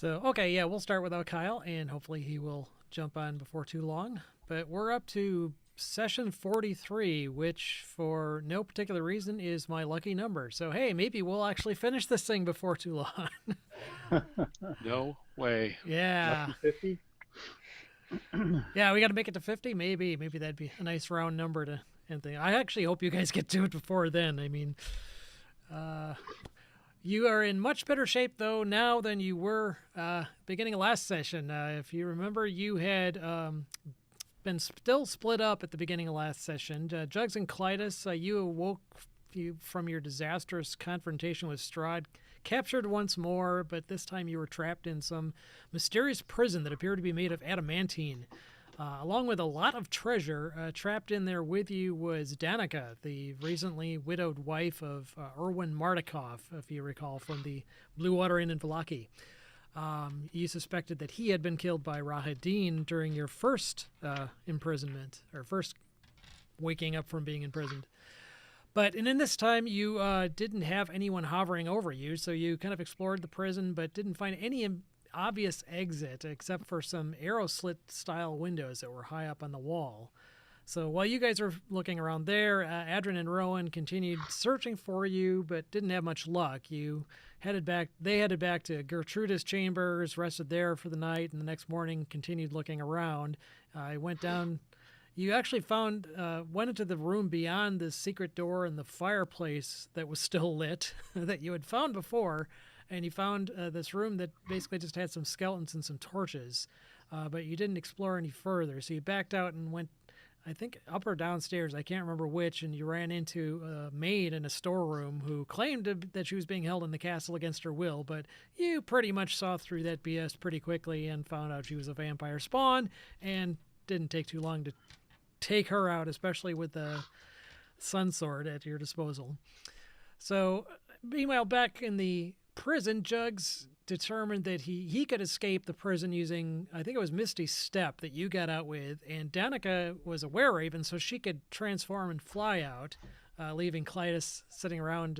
So, okay, yeah, we'll start without Kyle, and hopefully he will jump on before too long. But we're up to session 43, which for no particular reason is my lucky number. So, hey, maybe we'll actually finish this thing before too long. No way. Yeah. Lucky 50? Yeah, we got to make it to 50. Maybe that'd be a nice round number to end thing. I actually hope you guys get to it before then. I mean, uh, you are in much better shape though now than you were beginning of last session. If you remember, you had been still split up at the beginning of last session. Jugs and Clytus, you awoke from your disastrous confrontation with Strahd, captured once more, but this time you were trapped in some mysterious prison that appeared to be made of adamantine. Along with a lot of treasure, trapped in there with you was Danica, the recently widowed wife of Erwin Mardikov, if you recall, from the Blue Water Inn in Vallaki. You suspected that he had been killed by Rahadin during your first imprisonment, or first waking up from being imprisoned. But and in this time, you didn't have anyone hovering over you, so you kind of explored the prison, but didn't find any obvious exit except for some arrow slit style windows that were high up on the wall. So while you guys were looking around there, Adrian and Rowan continued searching for you, but didn't have much luck. You headed back. They headed back to Gertruda's chambers, rested there for the night, and the next morning continued looking around. I went down. You actually went into the room beyond the secret door and the fireplace that was still lit that you had found before, and you found this room that basically just had some skeletons and some torches, but you didn't explore any further. So you backed out and went, I think, up or downstairs. I can't remember which, and you ran into a maid in a storeroom who claimed that she was being held in the castle against her will, but you pretty much saw through that BS pretty quickly and found out she was a vampire spawn, and didn't take too long to take her out, especially with the sun sword at your disposal. So, meanwhile, back in the prison, Jugs determined that he could escape the prison using, I think it was Misty's step that you got out with, and Danica was a were-raven, so she could transform and fly out, leaving Clytus sitting around.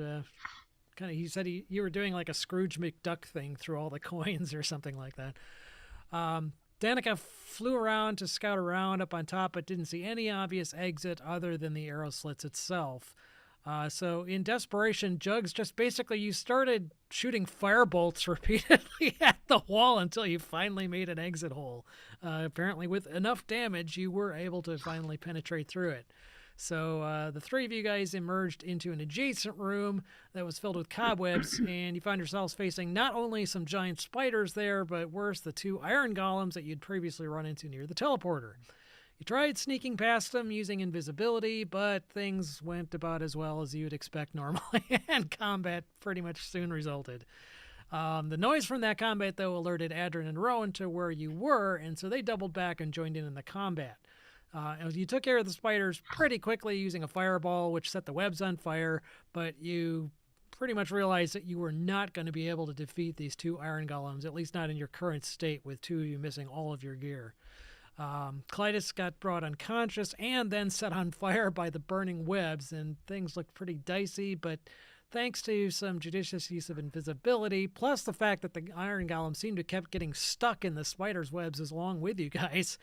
He said you were doing like a Scrooge McDuck thing through all the coins or something like that. Danica flew around to scout around up on top, but didn't see any obvious exit other than the arrow slits itself. So in desperation, Jugs just basically you started shooting firebolts repeatedly at the wall until you finally made an exit hole. Apparently with enough damage, you were able to finally penetrate through it. So the three of you guys emerged into an adjacent room that was filled with cobwebs, and you found yourselves facing not only some giant spiders there, but worse, the two iron golems that you'd previously run into near the teleporter. You tried sneaking past them using invisibility, but things went about as well as you'd expect normally, and combat pretty much soon resulted. The noise from that combat, though, alerted Adrian and Rowan to where you were, and so they doubled back and joined in the combat. You took care of the spiders pretty quickly using a fireball, which set the webs on fire, but you pretty much realized that you were not going to be able to defeat these two iron golems, at least not in your current state, with two of you missing all of your gear. Clytus got brought unconscious and then set on fire by the burning webs, and things looked pretty dicey, but thanks to some judicious use of invisibility, plus the fact that the iron golem seemed to kept getting stuck in the spider's webs along with you guys,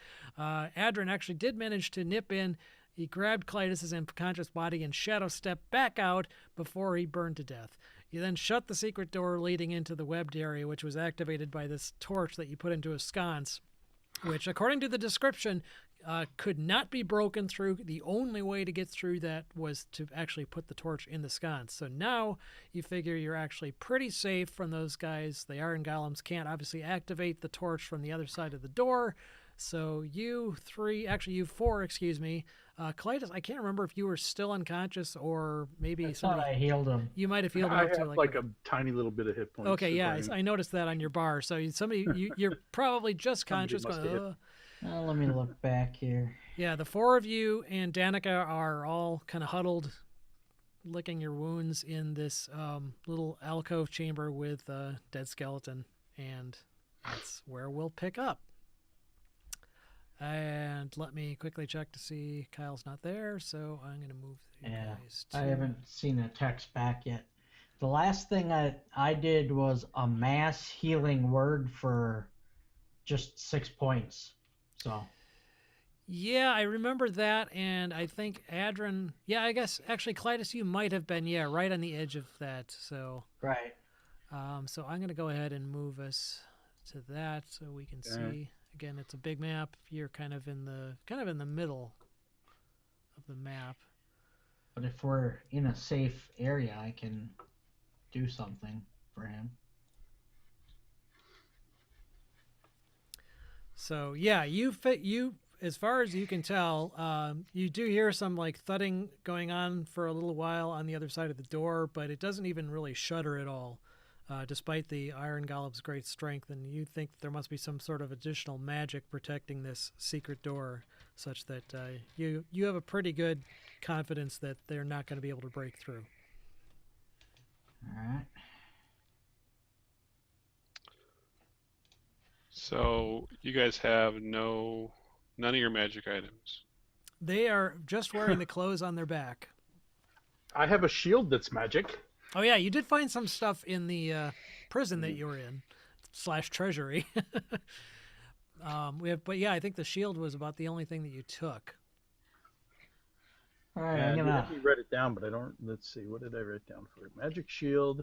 Adrian actually did manage to nip in. He grabbed Clytus's unconscious body and shadow stepped back out before he burned to death. You then shut the secret door leading into the webbed area, which was activated by this torch that you put into a sconce, which, according to the description, could not be broken through. The only way to get through that was to actually put the torch in the sconce. So now you figure you're actually pretty safe from those guys. The iron golems can't obviously activate the torch from the other side of the door. So you four, Clytus, I can't remember if you were still unconscious or maybe I thought I healed him. you might have healed I up to have like a tiny little bit of hit points. Okay, yeah, I noticed that on your bar. So you're probably just conscious. Let me look back here. Yeah, the four of you and Danica are all kind of huddled, licking your wounds in this little alcove chamber with a dead skeleton, and that's where we'll pick up. And let me quickly check to see Kyle's not there, so I'm going to move you Yeah, guys I haven't seen a text back yet. The last thing I did was a mass healing word for just 6 points. So Yeah, I remember that, and I think Adrin. Yeah, I guess actually, Clytus, you might have been right on the edge of that. So, right. so I'm gonna go ahead and move us to that so we can see. Again, it's a big map. You're kind of in the middle of the map. But if we're in a safe area, I can do something for him. So yeah, you as far as you can tell, you do hear some like thudding going on for a little while on the other side of the door, but it doesn't even really shudder at all, despite the iron golem's great strength. And you think there must be some sort of additional magic protecting this secret door, such that you have a pretty good confidence that they're not going to be able to break through. All right. So you guys have none of your magic items. They are just wearing the clothes on their back. I have a shield that's magic. Oh yeah, you did find some stuff in the prison that you were in / treasury. But yeah, I think the shield was about the only thing that you took. All right. Yeah, I'm I gonna. actually read it down, but I don't. Let's see. What did I write down for it? Magic shield.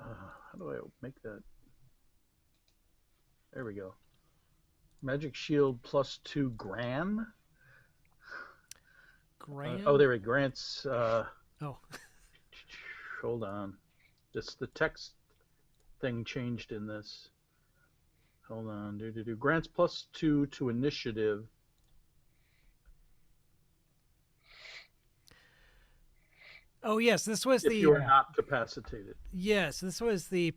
How do I make that? There we go. Magic shield +2 gran. Graham? Oh, there it grants. Oh. Hold on. The text thing changed in this. Hold on. Grants +2 to initiative. Oh yes, this was If the you are not capacitated. yes, this was the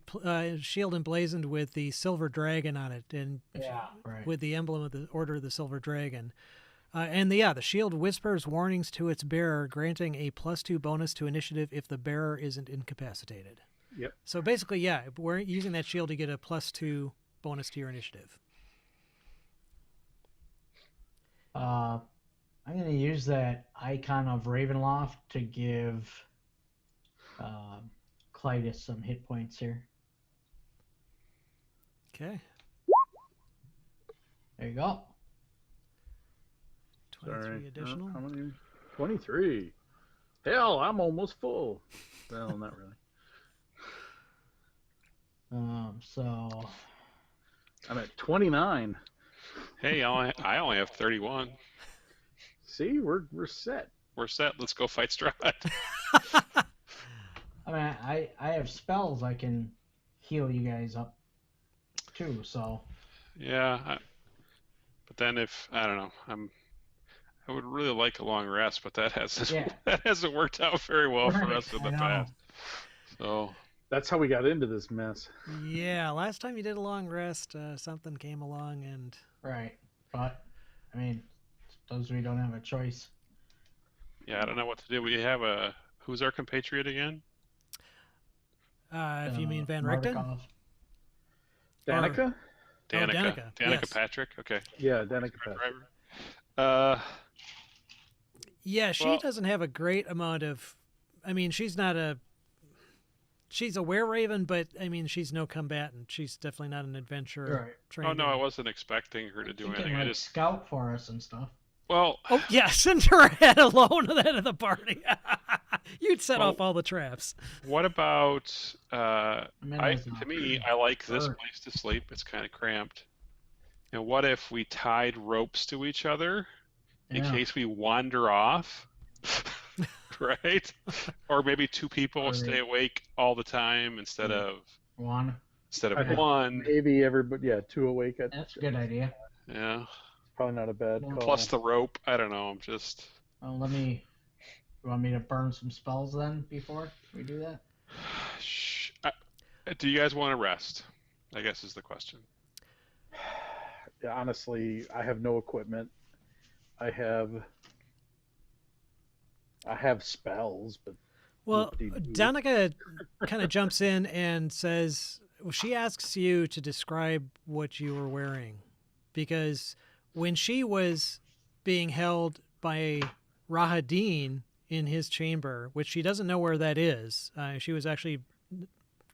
shield emblazoned with the silver dragon on it, and Right. with the emblem of the Order of the Silver Dragon. The shield whispers warnings to its bearer, granting a +2 bonus to initiative if the bearer isn't incapacitated. Yep. So basically, yeah, we're using that shield to get a +2 bonus to your initiative. I'm going to use that icon of Ravenloft to give Clytus some hit points here. Okay. There you go. 23 Sorry. additional. How many? 23. Hell, I'm almost full. Well, not really. So I'm at 29. Hey, I only have 31. See, we're set. We're set. Let's go fight Strahd. I mean, I have spells I can heal you guys up too. So Yeah, but then I don't know, I would really like a long rest, but that hasn't worked out very well for us in the past. So That's how we got into this mess. Yeah, last time you did a long rest, something came along and right, but I mean, suppose we don't have a choice. yeah, I don't know what to do. Who's our compatriot again? if you mean Van Richten? Mardukov. Danica? Danica. Danica yes. Patrick. Okay. Yeah, Danica Patrick. Driver. Yeah, she Well- doesn't have a great amount of. I mean, she's a were-raven, but I mean, she's no combatant. She's definitely not an adventurer. Right. Trained Oh no, in- I wasn't expecting her to do She can anything. I like just scout for us and stuff. well, Oh yeah, send her ahead alone ahead of the party. You'd set Well- off all the traps. what about That's to not me, true. I like this Sure. place to sleep. It's kind of cramped. And what if we tied ropes to each other in Yeah. case we wander off? Right? Or maybe two people Or- stay awake all the time instead Yeah. of One. I think one. Maybe everybody, 2 awake. That's a good idea. Yeah. Probably not a bad Well, call. Plus the rope. I don't know. I'm just Well, you want me to burn some spells then before we do that? do you guys want to rest? I guess is the question. Yeah, honestly, I have no equipment. I have spells, but Well, whoop-de-doo. Danica kind of jumps in and says, well, she asks you to describe what you were wearing. Because when she was being held by Rahadin, in his chamber, which she doesn't know where that is. She was actually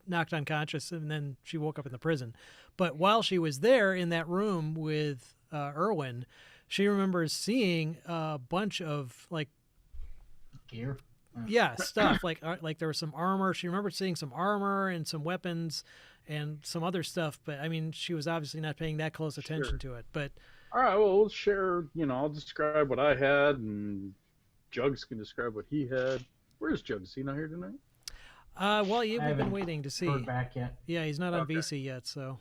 knocked unconscious, and then she woke up in the prison. But while she was there in that room with Erwin, she remembers seeing a bunch of like Gear. stuff like there was some armor. She remembered seeing some armor and some weapons and some other stuff. But I mean, she was obviously not paying that close attention to it. But All right, well, we'll share. I'll describe what I had, and Jugs can describe what he had. Where's Jugs? Is he not here tonight? well, we've been haven't waiting to see. Heard back yet? Yeah, he's not on Okay. VC yet, so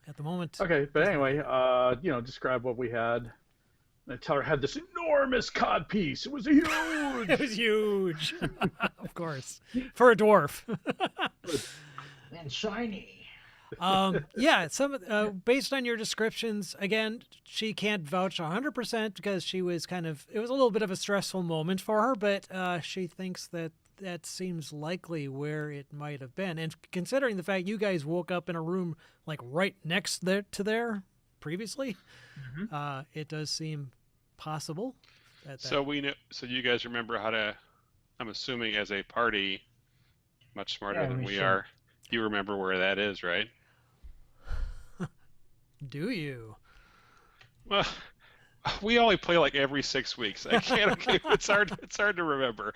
at the moment. Okay, but anyway, describe what we had. And I tell her I had this enormous cod piece. It was huge. It was huge, of course, for a dwarf. And shiny. Yeah, based on your descriptions, again, she can't vouch 100% because she was it was a little bit of a stressful moment for her, but she thinks that seems likely where it might have been. And considering the fact you guys woke up in a room like right next to there previously, it does seem possible. So we know. So you guys remember how to? I'm assuming as a party, much smarter Yeah, than we we should. are. You remember where that is, right? Do you? Well, we only play like every 6 weeks. I can't. Okay, it's hard. It's hard to remember.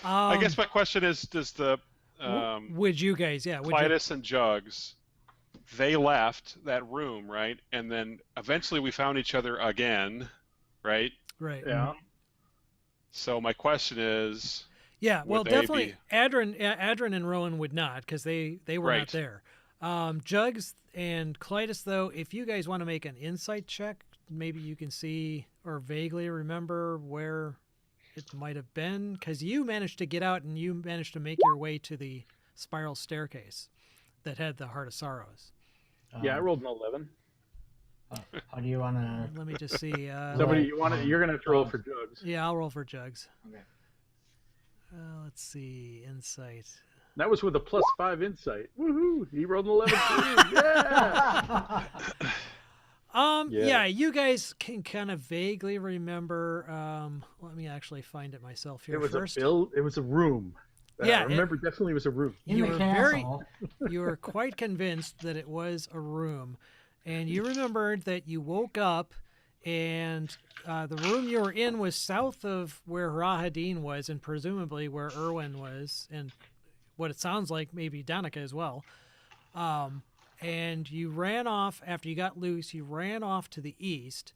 I guess my question is: does the would you guys? Yeah, would you? Clytus and Jugs? They left that room, right? And then eventually we found each other again, right? Right. Yeah. So my question is, Yeah, well, would they definitely be- Adrin and Rowan would not because they were Right. not there. Jugs and Clytus, though, if you guys want to make an insight check, maybe you can see or vaguely remember where it might have been because you managed to get out and you managed to make your way to the spiral staircase that had the Heart of Sorrows. Yeah, I rolled an 11. How do you want to? Let me just see. Somebody, you're gonna have to roll for Jugs. Yeah, I'll roll for Jugs. Okay. Let's see. Insight. That was with a +5 insight. Woohoo! He rolled an 11 too. Yeah. Yeah. Yeah, you guys can kind of vaguely remember. Let me actually find it myself here It was first. It was a room. Yeah, I remember definitely it was a room. In You the were castle. you were quite convinced that it was a room, and you remembered that you woke up, and the room you were in was south of where Rahadin was, and presumably where Erwin was, and what it sounds like maybe Danica as well. And you ran off after you got loose. You ran off to the east,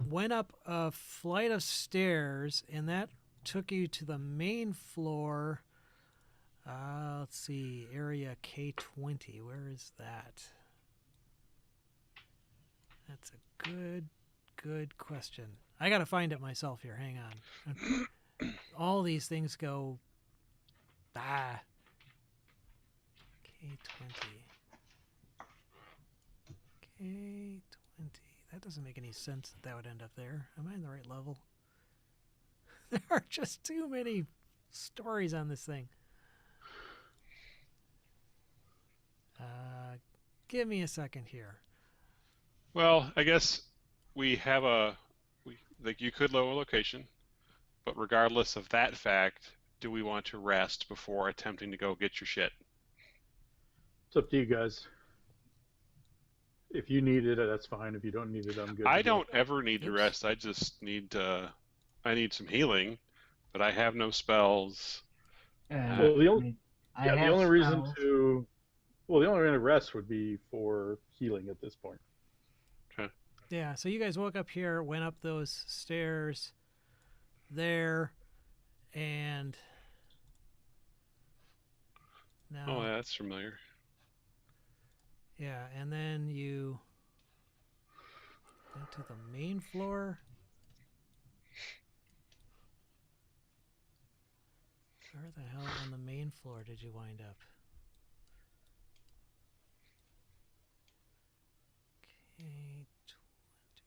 went up a flight of stairs, and that took you to the main floor. Let's see, area K20. Where is that? That's a good question. I gotta find it myself here. Hang on. All these things go. K20. K20. That doesn't make any sense that would end up there. Am I in the right level? There are just too many stories on this thing. Give me a second here. well, I guess we have like you could lower location, but regardless of that fact, do we want to rest before attempting to go get your shit? It's up to you guys. If you need it, that's fine. If you don't need it, I'm good. I to go. don't ever need to Oops. rest. I just need I need some healing, but I have no spells. Well, the only I the have only reason spells. to rest would be for healing at this point. Yeah, so you guys woke up here, went up those stairs there, and now Oh, yeah, that's familiar. yeah, and then you went to the main floor. Where the hell on the main floor did you wind up? K20.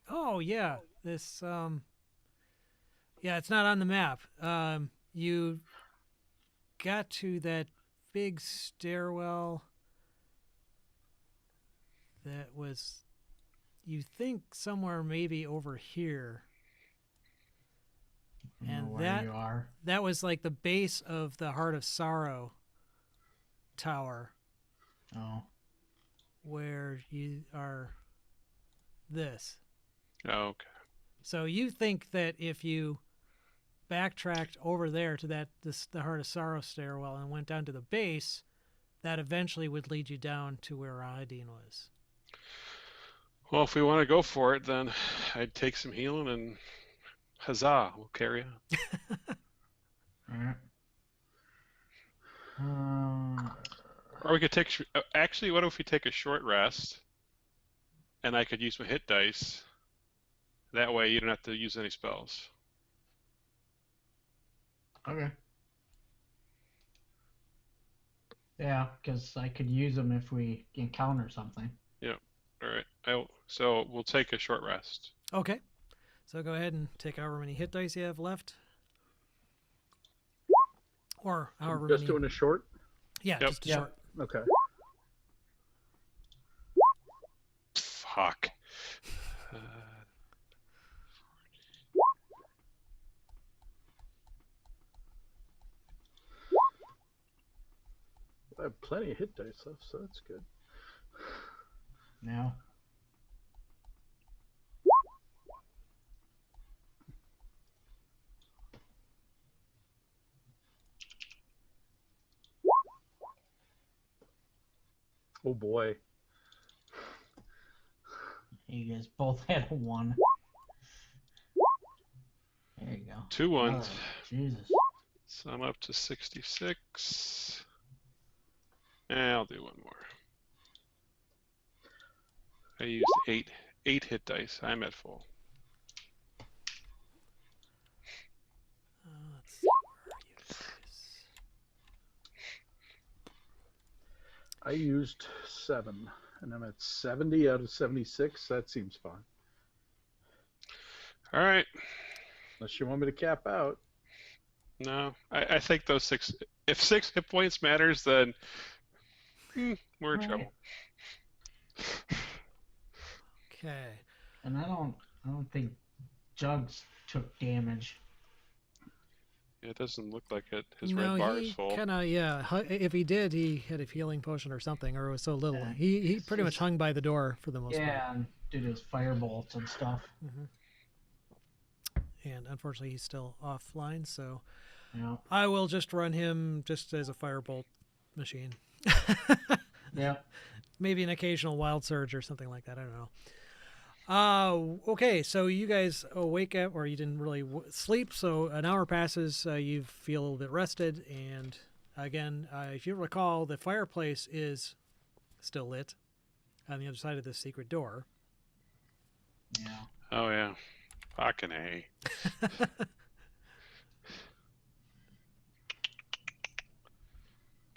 Oh yeah, this yeah, it's not on the map. You got to that big stairwell that was, you think, somewhere maybe over here. I don't know And where you are. that was like the base of the Heart of Sorrow tower, Oh. where you are this. Oh, okay. So you think that if you backtracked over there to the Heart of Sorrow stairwell and went down to the base, that eventually would lead you down to where Rahadin was. Well, if we want to go for it, then I'd take some healing and huzzah, we'll carry on. Alright. Or we could take. Actually, what if we take a short rest, and I could use my hit dice. That way, you don't have to use any spells. Okay. Yeah, because I could use them if we encounter something. Yep. All right. So we'll take a short rest. Okay. So go ahead and take however many hit dice you have left. Or however Just many. doing a short? Yeah, Yep. just a Yep. short. Okay. Fuck. I have plenty of hit dice left, so that's good. Now. Oh boy. You guys both had a 1. There you go. 2 ones. Oh, Jesus. So I'm up to 66. I'll do one more. I used eight hit dice. I'm at full. Let's see, where are you guys? I used 7, and I'm at 70 out of 76. That seems fine. All right. Unless you want me to cap out. No, I think those 6. If 6 hit points matters, then we're in Right. trouble. Okay. And I don't think Jugs took damage. It doesn't look like it. His No, red bar he is full. kind of, yeah. If he did, he had a healing potion or something, or it was so little. Yeah. He pretty much hung by the door for the most part. Yeah, and did his firebolts and stuff. And unfortunately, he's still offline, so Yeah. I will just run him just as a firebolt machine. Yeah. Maybe an occasional wild surge or something like that. I don't know. Okay, so you guys wake up, or you didn't really sleep, so an hour passes, you feel a little bit rested, and again, if you recall, the fireplace is still lit on the other side of the secret door. Yeah. Oh yeah. Fucking A.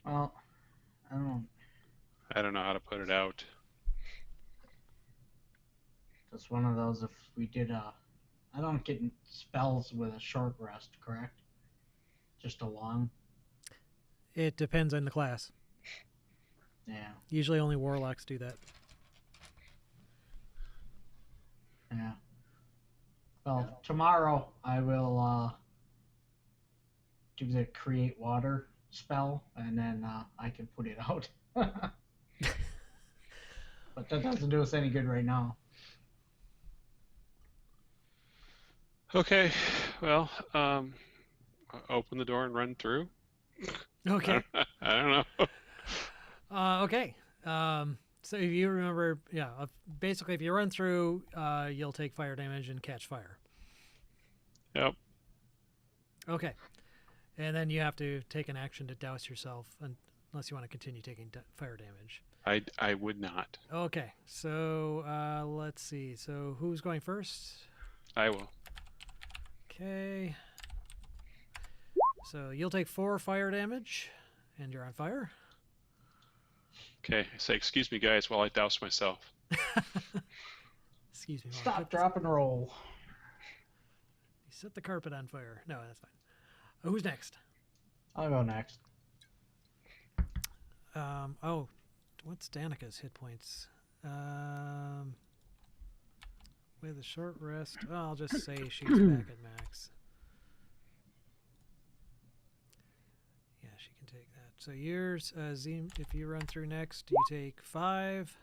Well, I don't know how to put it out. it's one of those. If we did I don't get spells with a short rest, correct? Just a long. It depends on the class. Yeah. Usually only warlocks do that. Yeah. Well, tomorrow I will do the create water spell, and then I can put it out. But that doesn't do us any good right now. Okay. Well, open the door and run through. Okay. I don't know. Okay. So if you remember, basically if you run through, you'll take fire damage and catch fire. Yep. Okay. And then you have to take an action to douse yourself, unless you want to continue taking fire damage. I would not. Okay. So let's see. So who's going first? I will. Okay. So you'll take 4 fire damage, and you're on fire. Okay. I say, excuse me, guys, while I douse myself. Excuse me. while I Stop, put this- drop, and roll. You set the carpet on fire. No, that's fine. Who's next? I'll go next. Oh, what's Danica's hit points? With a short rest, I'll just say she's back at max. So yours, Zim, if you run through next, you take 5.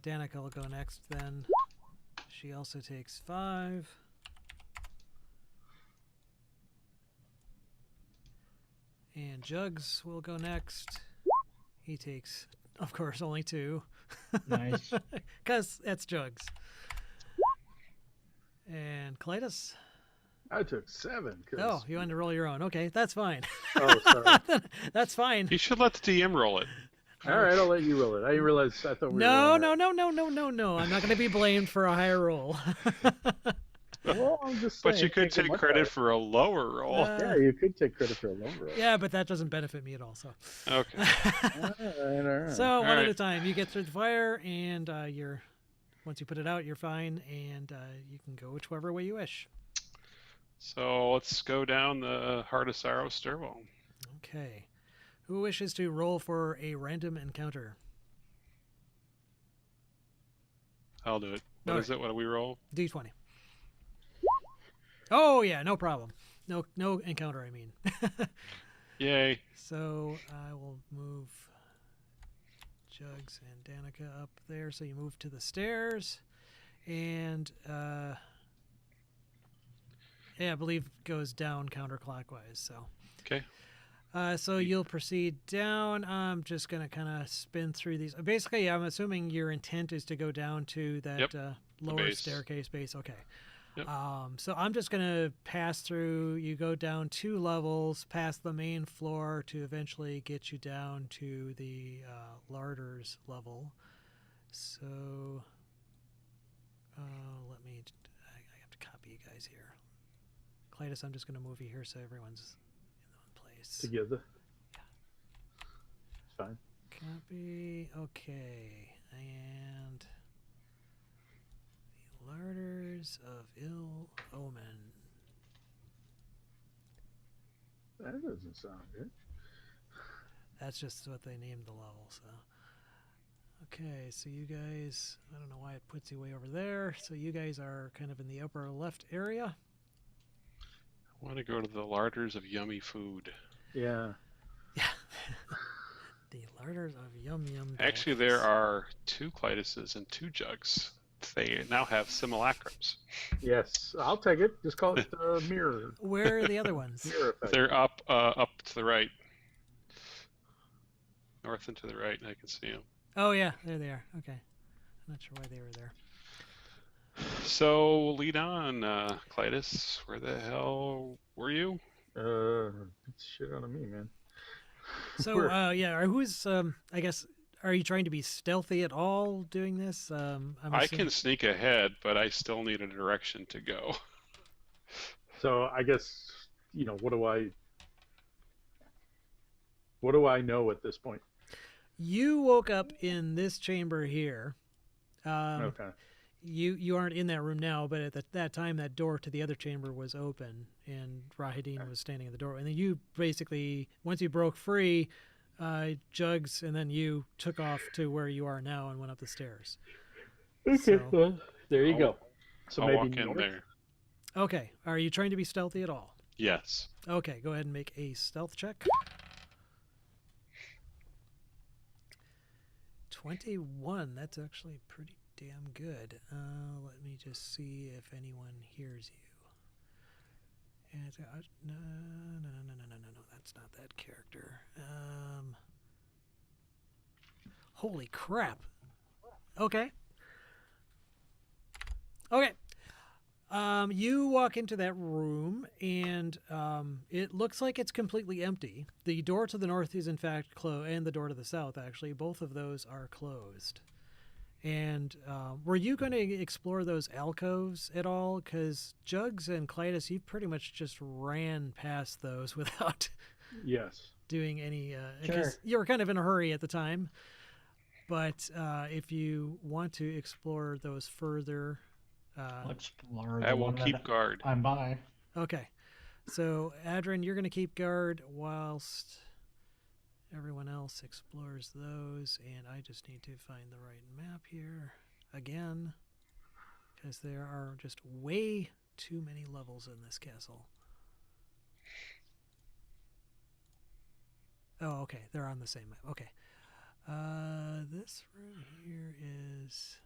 Danica will go next then. She also takes 5. And Jugs will go next. He takes, of course, only 2. Nice. Because that's Jugs. And Clytus? I took 7. Oh, you wanted to roll your own. Okay, that's fine. Oh, sorry. That's fine. You should let the DM roll it. All right, I'll let you roll it. I didn't realize. I thought we were No, rolling no, no, no, no, no, no. I'm not going to be blamed for a higher roll. it. Well, I'm just saying. But you could it can't take get much credit higher. for a lower roll. Yeah, you could take credit for a low roll. Yeah, but that doesn't benefit me at all. So, Okay. All right. so one at right. a time. You get through the fire, and you're once you put it out, you're fine, and you can go whichever way you wish. So let's go down the Heart of Sorrow stairwell. Okay. Who wishes to roll for a random encounter? I'll do it. What All is it? What do we roll? D20. Oh yeah, no problem. No encounter. I mean. Yay. So I will move Jugs and Danica up there. So you move to the stairs, and yeah, I believe goes down counterclockwise. So. Okay. So you'll proceed down. I'm just gonna kind of spin through these. Basically, I'm assuming your intent is to go down to that Yep, lower base. staircase base. Okay. Yep. So I'm just gonna pass through. You go down 2 levels, past the main floor to eventually get you down to the larders level. So let me. I have to copy you guys here. Clytus, I'm just gonna move you here so everyone's in one place. Together. It's fine. Copy. Okay. And the Larders of Ill Omen. That doesn't sound good. That's just what they named the level, so. Okay, so you guys, I don't know why it puts you way over there. So you guys are kind of in the upper left area. I want to go to the larders of yummy food. Yeah. Yeah. The Larders of Yum Yum. Actually, there are 2 Clytuses and 2 Jugs. They now have simulacrums. Yes. I'll take it. Just call it mirror. Where are the other ones? Mirror effect. They're up to the right. North and to the right, I can see them. Oh, yeah, there they are. Okay. I'm not sure why they were there. So lead on, Clytus. Where the hell were you? It's shit out of me, man. So, yeah, who's, I guess, are you trying to be stealthy at all doing this? I can sneak ahead, but I still need a direction to go. So I guess, what do I know at this point? You woke up in this chamber here. Okay. You aren't in that room now, but at that time, that door to the other chamber was open, and Rahidin was standing in the door. And then you basically, once you broke free, Jugs, and then you took off to where you are now and went up the stairs. Okay. So- Well, there you I'll- go. So I'll maybe walk in north? there. Okay, are you trying to be stealthy at all? Yes. Okay, go ahead and make a stealth check. 21, that's actually pretty damn good. Let me just see if anyone hears you. And no, that's not that character. Holy crap. Okay. You walk into that room, and it looks like it's completely empty. The door to the north is in fact closed, and the door to the south, actually. Both of those are closed. And were you going to explore those alcoves at all? Because Jugs and Clytus, you pretty much just ran past those without Yes. doing any... Sure. 'cause you were kind of in a hurry at the time. But if you want to explore those further... I'll explore I the will one keep that guard. I'm by. Okay. So, Adrin, you're going to keep guard whilst everyone else explores those. And I just need to find the right map here again, because there are just way too many levels in this castle. Oh, okay. They're on the same map. Okay. This room here is...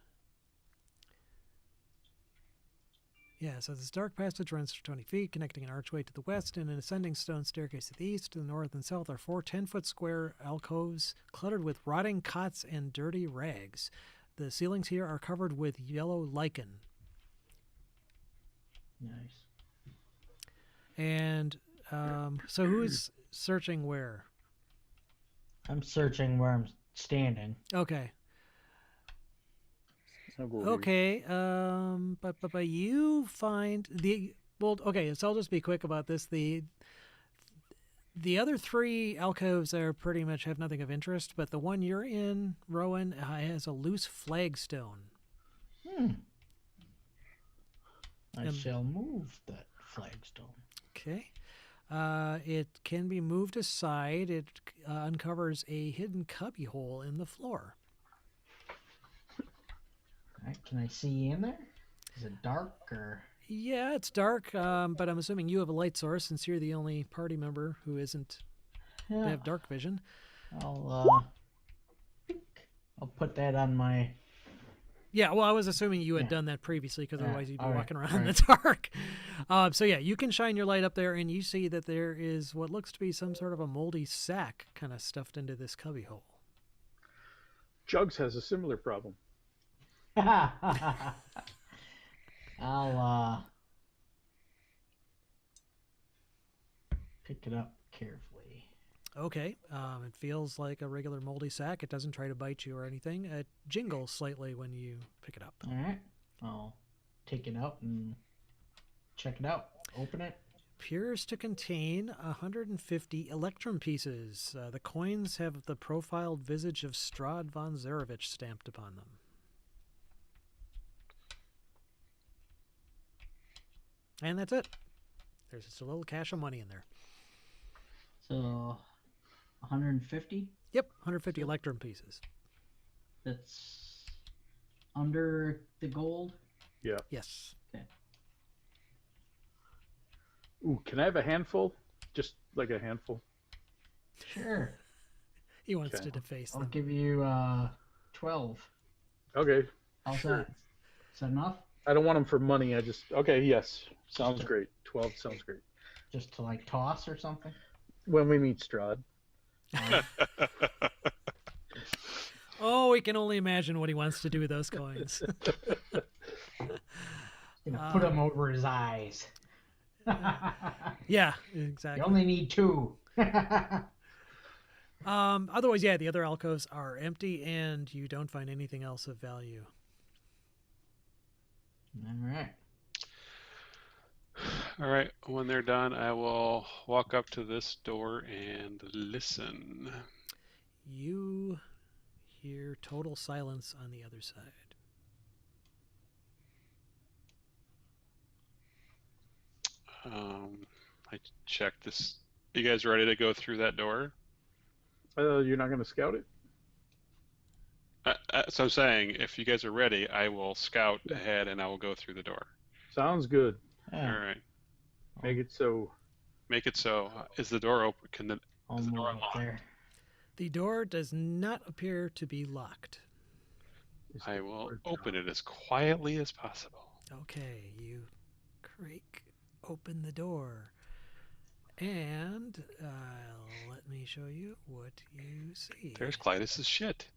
Yeah, so this dark passage runs for 20 feet, connecting an archway to the west and an ascending stone staircase to the east. To the north and south are 4 10-foot square alcoves cluttered with rotting cots and dirty rags. The ceilings here are covered with yellow lichen. Nice. And so who's searching where? I'm searching where I'm standing. Okay. I'll go over here. Okay, but you find okay, so I'll just be quick about this. The other 3 alcoves are pretty much have nothing of interest, but the one you're in, Rowan, has a loose flagstone. I shall move that flagstone. Okay. It can be moved aside. It uncovers a hidden cubbyhole in the floor. All right, can I see in there? Is it dark or? Yeah, it's dark, but I'm assuming you have a light source since you're the only party member who isn't Yeah. have dark vision. I'll put that on my. Yeah, well, I was assuming you had Yeah. done that previously because Yeah, otherwise you'd be all right, walking around all in the right. dark. So yeah, you can shine your light up there and you see that there is what looks to be some sort of a moldy sack kind of stuffed into this cubbyhole. Jugs has a similar problem. I'll pick it up carefully. Okay, it feels like a regular moldy sack. It doesn't try to bite you or anything. It jingles slightly when you pick it up. All right, I'll take it out and check it out. Open it. Appears to contain 150 electrum pieces. The coins have the profiled visage of Strahd von Zarevich stamped upon them. And that's it. There's just a little cache of money in there. So, 150. Yep, 150 electrum pieces. That's under the gold. Yeah. Yes. Okay. Ooh, can I have a handful? Just like a handful. Sure. He wants Okay. to deface I'll them. give you 12. Okay. How's Sure. that? Is that enough? I don't want them for money. Okay, yes. Sounds great. 12 sounds great. Just to like toss or something? When we meet Strahd. Oh, we can only imagine what he wants to do with those coins. Put them over his eyes. Yeah, You exactly. only need 2. Otherwise, yeah, the other alcoves are empty and you don't find anything else of value. All right. All right, when they're done, I will walk up to this door and listen. You hear total silence on the other side. I checked this. You guys ready to go through that door? You're not going to scout it? So I'm saying, if you guys are ready, I will scout ahead and I will go through the door. Sounds good. Yeah, All right. Make it so. Make it so. Is the door open? I'll Is the move door up unlocked? there. The door does not appear to be locked. I will open it as quietly as possible. Okay, you creak open the door. And let me show you what you see. There's Clytus's shit.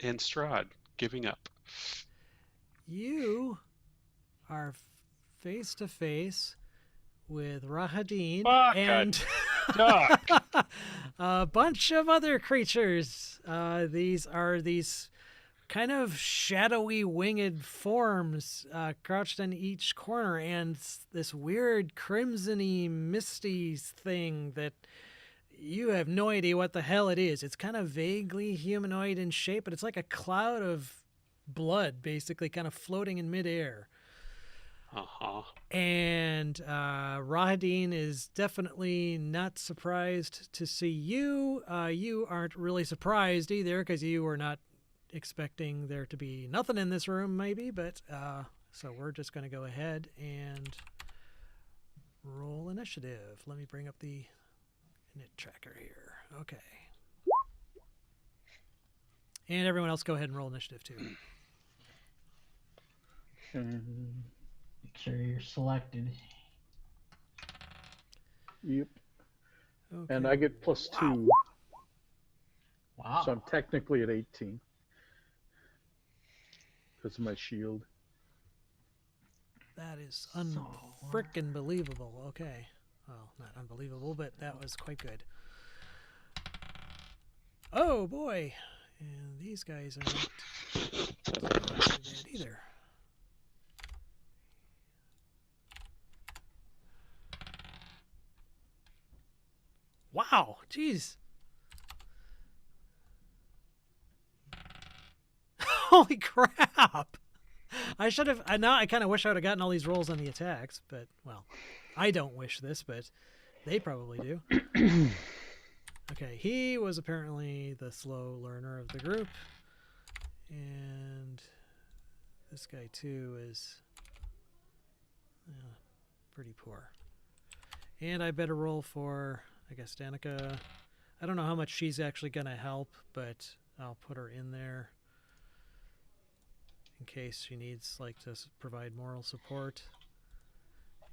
And Strahd giving up. You are face to face with Rahadin Fuck, and Duck! a bunch of other creatures. These are these kind of shadowy winged forms crouched in each corner, and this weird crimsony misty thing that you have no idea what the hell it is. It's kind of vaguely humanoid in shape, but it's like a cloud of blood basically kind of floating in midair. Uh-huh. And Rahadin is definitely not surprised to see you. You aren't really surprised either because you were not expecting there to be nothing in this room maybe, but so we're just going to go ahead and Roll initiative. Let me bring up the init tracker here. Okay. And everyone else, go ahead and roll initiative too. Make sure you're selected. Yep. Okay. And I get plus Wow. 2, Wow. so I'm technically at 18 because of my shield. That is So, unfrickin' believable. Okay. Well, not unbelievable, but that was quite good. Oh boy. And these guys are not too bad either. Wow. Jeez. Holy crap. I should have. Now I kind of wish I would have gotten all these rolls on the attacks, but, well, I don't wish this, but they probably do. Okay, he was apparently the slow learner of the group. And this guy, too, is pretty poor. And I better roll for, I guess, Danica. I don't know how much she's actually going to help, but I'll put her in there in case she needs, like, to provide moral support.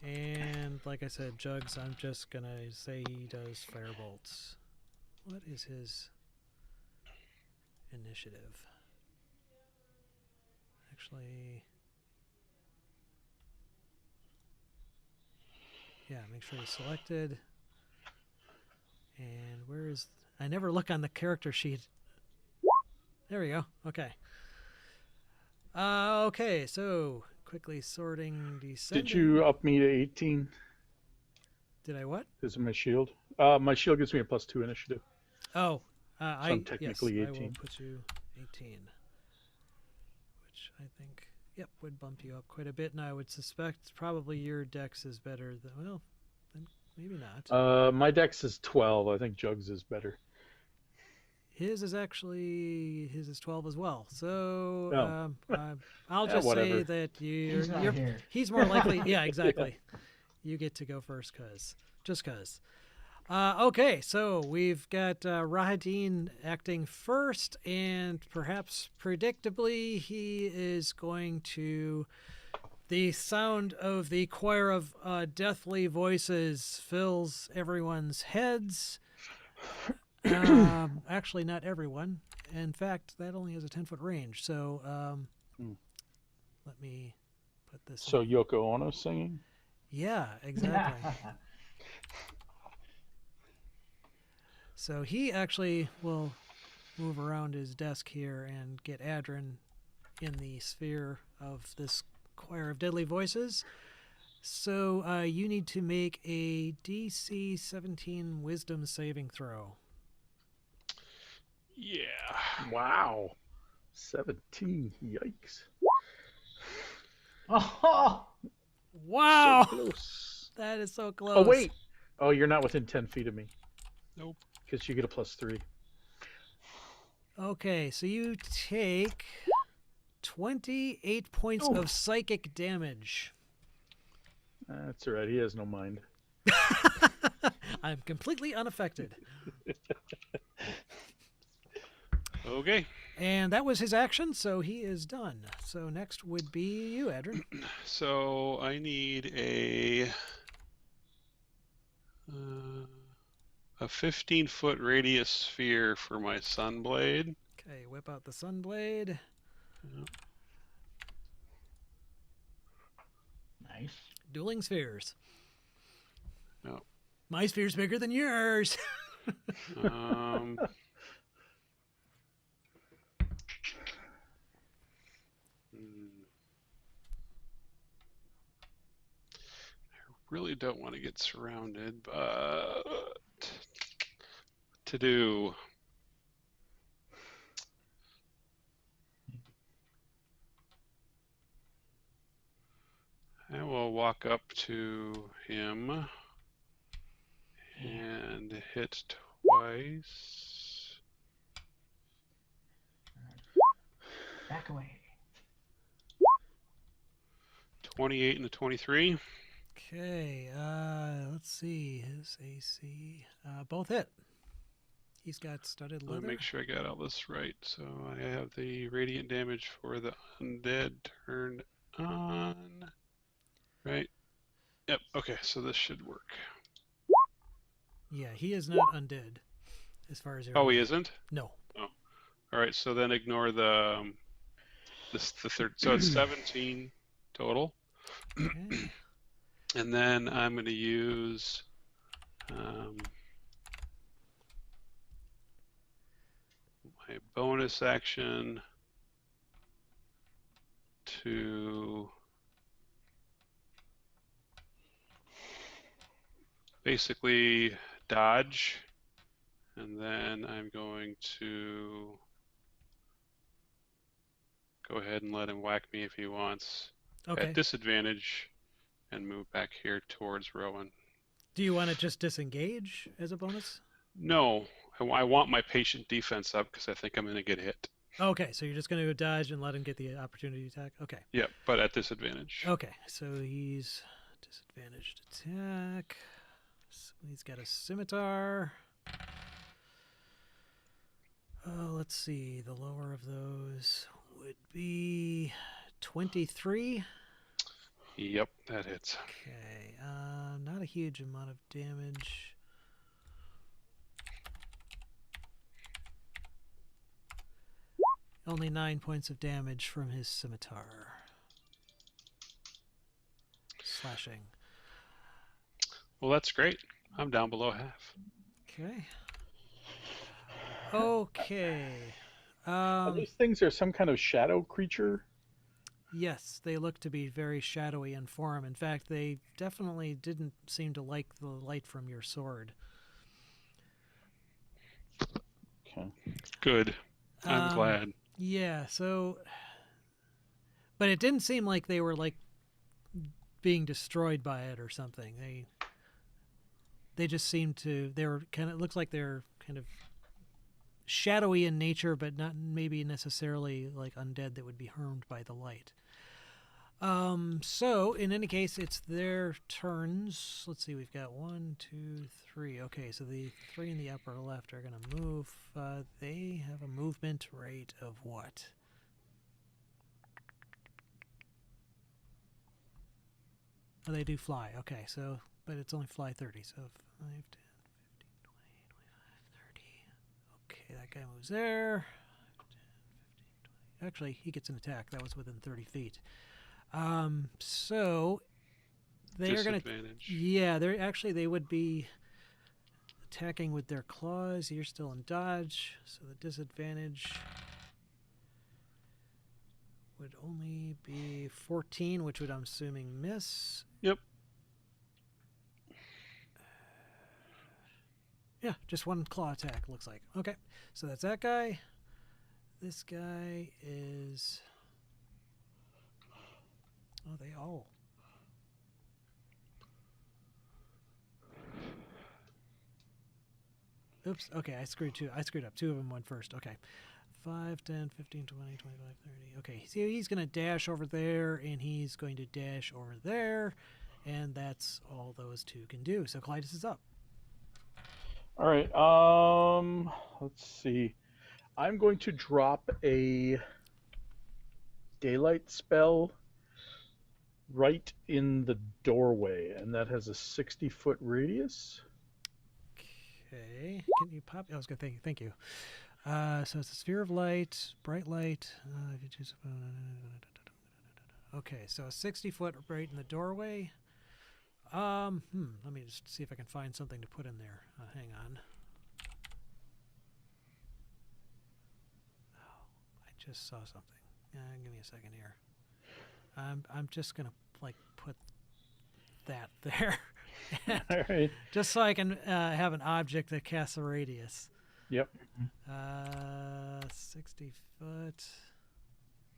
And like I said, Jugs, I'm just going to say he does Firebolts. What is his initiative? Actually, yeah, make sure he's selected. And where is... I never look on the character sheet. There we go. Okay. Okay, so quickly sorting descending. Did you up me to 18 Did I what? because of my shield? My shield gives me a plus 2 initiative. Oh, I'm technically yes, 18. I will put you 18, which I think, yep, would bump you up quite a bit. And I would suspect probably your dex is better than, well, then maybe not. My dex is 12. I think Jugs is better. His is 12 as well. So I'll Yeah, just say whatever. that He's not here. he's more likely. Yeah, exactly. You get to go first, just cause. Okay, so we've got Rahadin acting first, and perhaps predictably, he is going to. The sound of the choir of deathly voices fills everyone's heads. Actually, not everyone. In fact, that only has a 10-foot range. So let me put this. So Yoko Ono singing? Yeah, exactly. So he actually will move around his desk here and get Adrin in the sphere of this choir of deadly voices. So you need to make a DC 17 Wisdom saving throw. Yeah. Wow. 17. Yikes. Oh, Wow, So close. that is so close. Oh, wait. Oh, you're not within 10 feet of me. Nope. Because you get a plus 3. Okay, so you take 28 points of psychic damage. That's all right. He has no mind. I'm completely unaffected. Okay. And that was his action, so he is done. So next would be you, Adrin. So I need a 15-foot radius sphere for my Sunblade. Okay, whip out the Sunblade. Yep. nice. Dueling spheres. Yep. My sphere's bigger than yours. I really don't want to get surrounded, but to do. I will walk up to him and hit twice. Back away. 28 and a 23. Okay, let's see. His AC. Both hit. He's got studded Let me leather. make sure I got all this right. So I have the radiant damage for the undead turned on. Right? Yep. Okay, so this should work. Yeah, he is not undead, as far as you're Oh, he aware. isn't? No. Oh. All right, so then ignore the the third. So it's 17 total. Okay. And then I'm going to use my bonus action to basically dodge, and then I'm going to go ahead and let him whack me if he wants Okay. at disadvantage and move back here towards Rowan. Do you want to just disengage as a bonus? No, I want my patient defense up because I think I'm going to get hit. Okay, so you're just going to go dodge and let him get the opportunity attack? Okay. Yep, but at disadvantage. Okay, so he's disadvantaged attack. So he's got a scimitar. Let's see. The lower of those would be 23. Yep, that hits. Okay, not a huge amount of damage. Only 9 points of damage from his scimitar. Slashing. Well, that's great. I'm down below half. Okay. Okay. These things are some kind of shadow creature. Yes, they look to be very shadowy in form. In fact, they definitely didn't seem to like the light from your sword. Okay. Good. I'm glad. Yeah, so... But it didn't seem like they were, like, being destroyed by it or something. They just seemed to... They were kind of... It looks like they're kind of shadowy in nature, but not maybe necessarily, like, undead that would be harmed by the light. So, in any case, it's their turns. Let's see, we've got 1, 2, 3. Okay, so the 3 in the upper left are going to move. They have a movement rate of what? Oh, they do fly. Okay, so, but it's only fly 30, so 5, 10, 15, 20, 25, 30. Okay, that guy moves there. 10, 15, 20. Actually, he gets an attack. That was within 30 feet. So they are going to, yeah, they would be attacking with their claws. You're still in dodge, so the disadvantage would only be 14, which would, I'm assuming, miss. Yep. Yeah, just one claw attack, looks like. Okay, so that's that guy. This guy is... Oh, they all. Oops, okay, I screwed up. 2 of them went first. Okay. 5, 10, 15, 20, 25, 30. Okay, so he's going to dash over there, and he's going to dash over there, and that's all those 2 can do. So Clytus is up. All right. Let's see. I'm going to drop a daylight spell right in the doorway, and that has a 60-foot radius. Okay. Can you pop? I was going to thank you. So it's a sphere of light, bright light. If you choose. Okay, so a 60-foot right in the doorway. Let me just see if I can find something to put in there. Hang on. Oh, I just saw something. Give me a second here. I'm just gonna put that there, All right. just so I can have an object that casts a radius. Yep. 60 foot.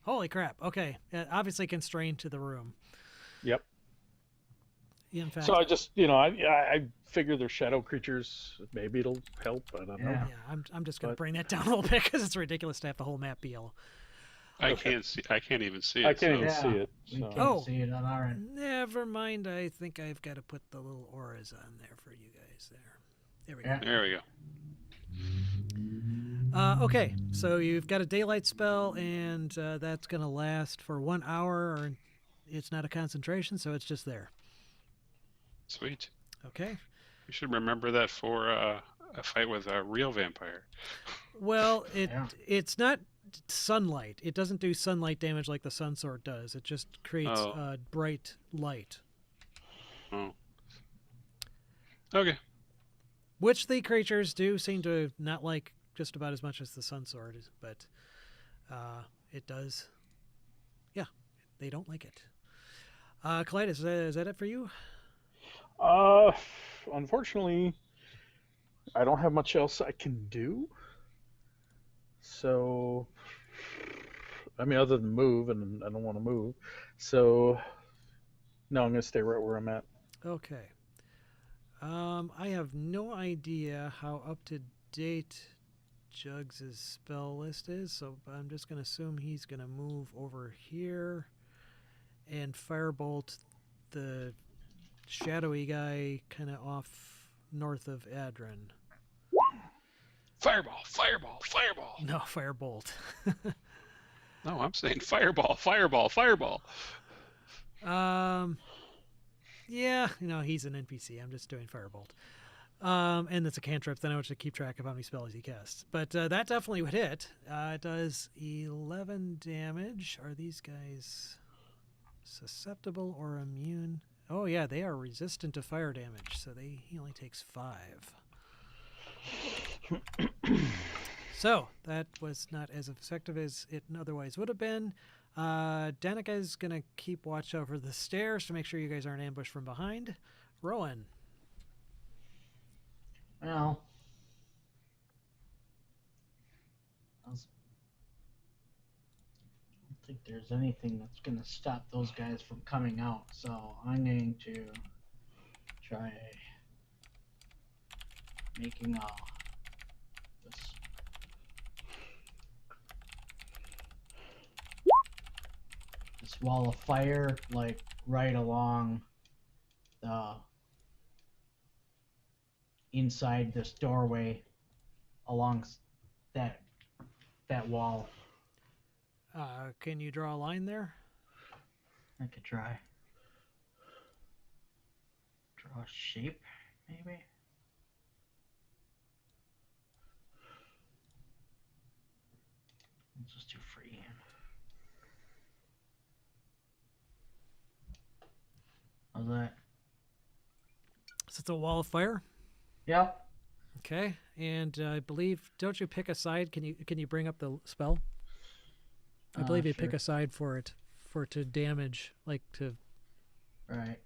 Holy crap! Okay, obviously constrained to the room. Yep. In fact, So I just, I figure they're shadow creatures. Maybe it'll help. I don't know. yeah, I'm just gonna bring that down a little bit because it's ridiculous to have the whole map be yellow. I Okay. can't see. I can't even see it. I can't even Yeah, see it. we So. can't Oh. see it on our end. Never mind. I think I've got to put the little auras on there for you guys there. There we go. Yeah. There we go. Okay, so you've got a daylight spell, and that's going to last for 1 hour, or it's not a concentration, so it's just there. Sweet. Okay. We should remember that for a fight with a real vampire. Well, Yeah. it's not sunlight. It doesn't do sunlight damage like the sun sword does. It just creates Oh. bright light, Oh. Okay. which the creatures do seem to not like just about as much as the sun sword, but it does. Yeah, they don't like it. Clyde, is that it for you? Unfortunately, I don't have much else I can do. So, I mean, other than move, and I don't want to move. So, no, I'm going to stay right where I'm at. Okay. I have no idea how up to date Jugs' spell list is, so I'm just going to assume he's going to move over here and firebolt the shadowy guy kind of off north of Adrin. Fireball! Fireball! Fireball! No, firebolt. No, I'm saying fireball! Fireball! Fireball! Yeah, he's an NPC. I'm just doing firebolt. And it's a cantrip, then I want to keep track of how many spells he casts. But that definitely would hit. It does 11 damage. Are these guys susceptible or immune? Oh, yeah, they are resistant to fire damage, so he only takes 5. So, that was not as effective as it otherwise would have been. Danica is going to keep watch over the stairs to make sure you guys aren't ambushed from behind. Rowan. Well, I don't think there's anything that's going to stop those guys from coming out, so I'm going to try making this wall of fire, like right along the inside this doorway, along that wall. Can you draw a line there? I could try. Draw a shape, maybe? Let's just do freehand. How's that? So it's a wall of fire. Yep. Okay, and I believe, don't you pick a side? Can you bring up the spell? I believe you Sure. pick a side for it to damage, like to. Right.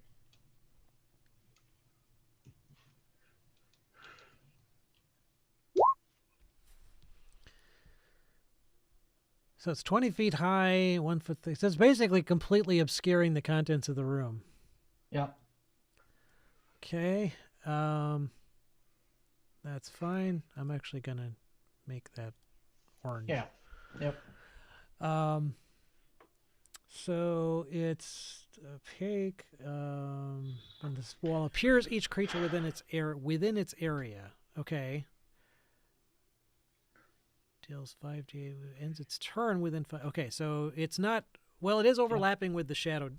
So it's 20 feet high, 1 foot thick. So it's basically completely obscuring the contents of the room. Yep. Okay, that's fine. I'm actually gonna make that orange. Yeah. Yep. So it's opaque. When this wall appears, each creature within its area. Okay. Deals 5d, ends its turn within 5. Okay, so it's not. Well, it is overlapping with the shadow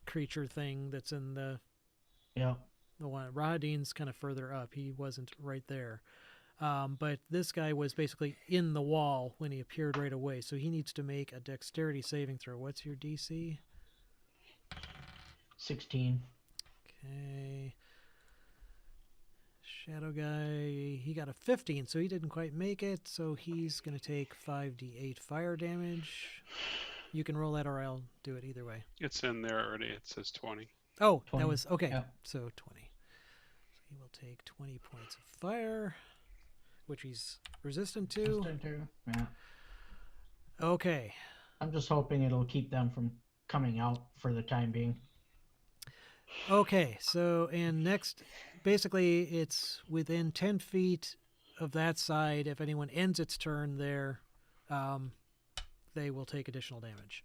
creature thing that's in the Yep. one. Rahadin's kind of further up. He wasn't right there. But this guy was basically in the wall when he appeared right away, so he needs to make a dexterity saving throw. What's your DC? 16. Okay. Shadow guy, he got a 15, so he didn't quite make it, so he's going to take 5d8 fire damage. You can roll that, or I'll do it either way. It's in there already. It says 20. Oh, 20. that was, okay, Yeah. so 20. So he will take 20 points of fire, which he's resistant to. Resistant to. Yeah. Okay. I'm just hoping it'll keep them from coming out for the time being. Okay, so, and next, basically, it's within 10 feet of that side. If anyone ends its turn there, they will take additional damage.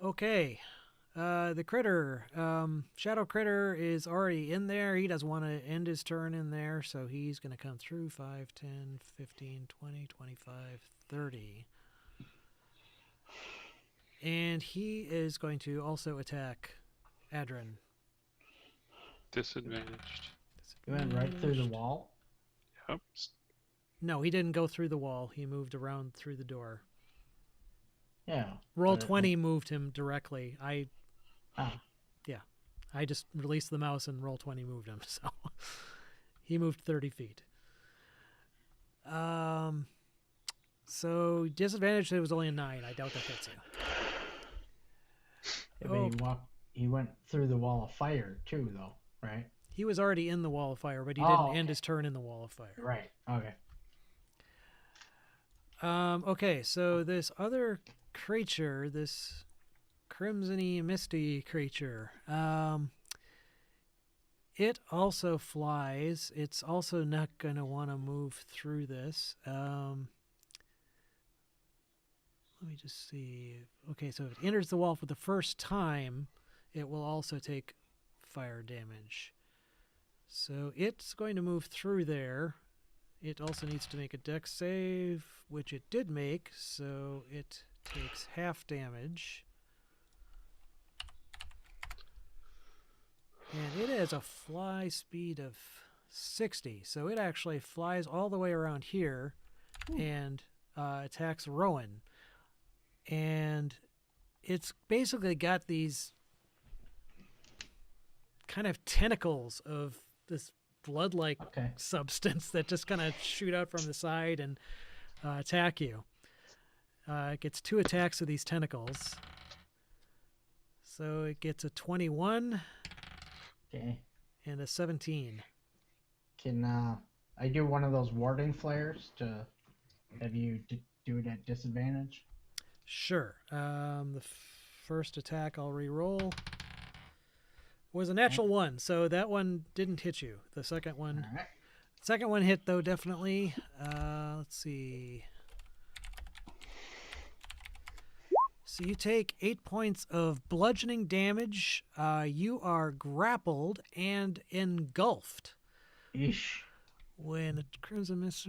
Okay. The critter, Shadow Critter is already in there. He doesn't want to end his turn in there, so he's going to come through 5, 10, 15, 20, 25, 30. And he is going to also attack Adrin. Disadvantaged. You went right through the wall. Yep. No, he didn't go through the wall. He moved around through the door. Yeah. Roll but- 20 moved him directly. Ah. I just released the mouse and roll 20 moved him, so he moved 30 feet. So disadvantage, it was only a 9. I doubt that hits you. Yeah, but he went through the wall of fire too, though, right? He was already in the wall of fire, but he Oh, didn't okay. end his turn in the wall of fire. Right. Okay. Okay, so this other creature, this crimson-y, misty creature, it also flies. It's also not going to want to move through this. Let me just see. Okay, so if it enters the wall for the first time, it will also take fire damage. So it's going to move through there. It also needs to make a dex save, which it did make, so it takes half damage. And it has a fly speed of 60, so it actually flies all the way around here and attacks Rowan. And it's basically got these kind of tentacles of this blood-like Okay. substance that just kind of shoot out from the side and attack you. It gets 2 attacks of these tentacles. So it gets a 21 Okay. and a 17. Can I do one of those warding flares to have you do it at disadvantage? Sure. The first attack I'll re-roll was a natural 1, so that one didn't hit you. The second one, All right. second one hit though definitely. Let's see. So you take 8 points of bludgeoning damage. You are grappled and engulfed. Ish. When a crimson mist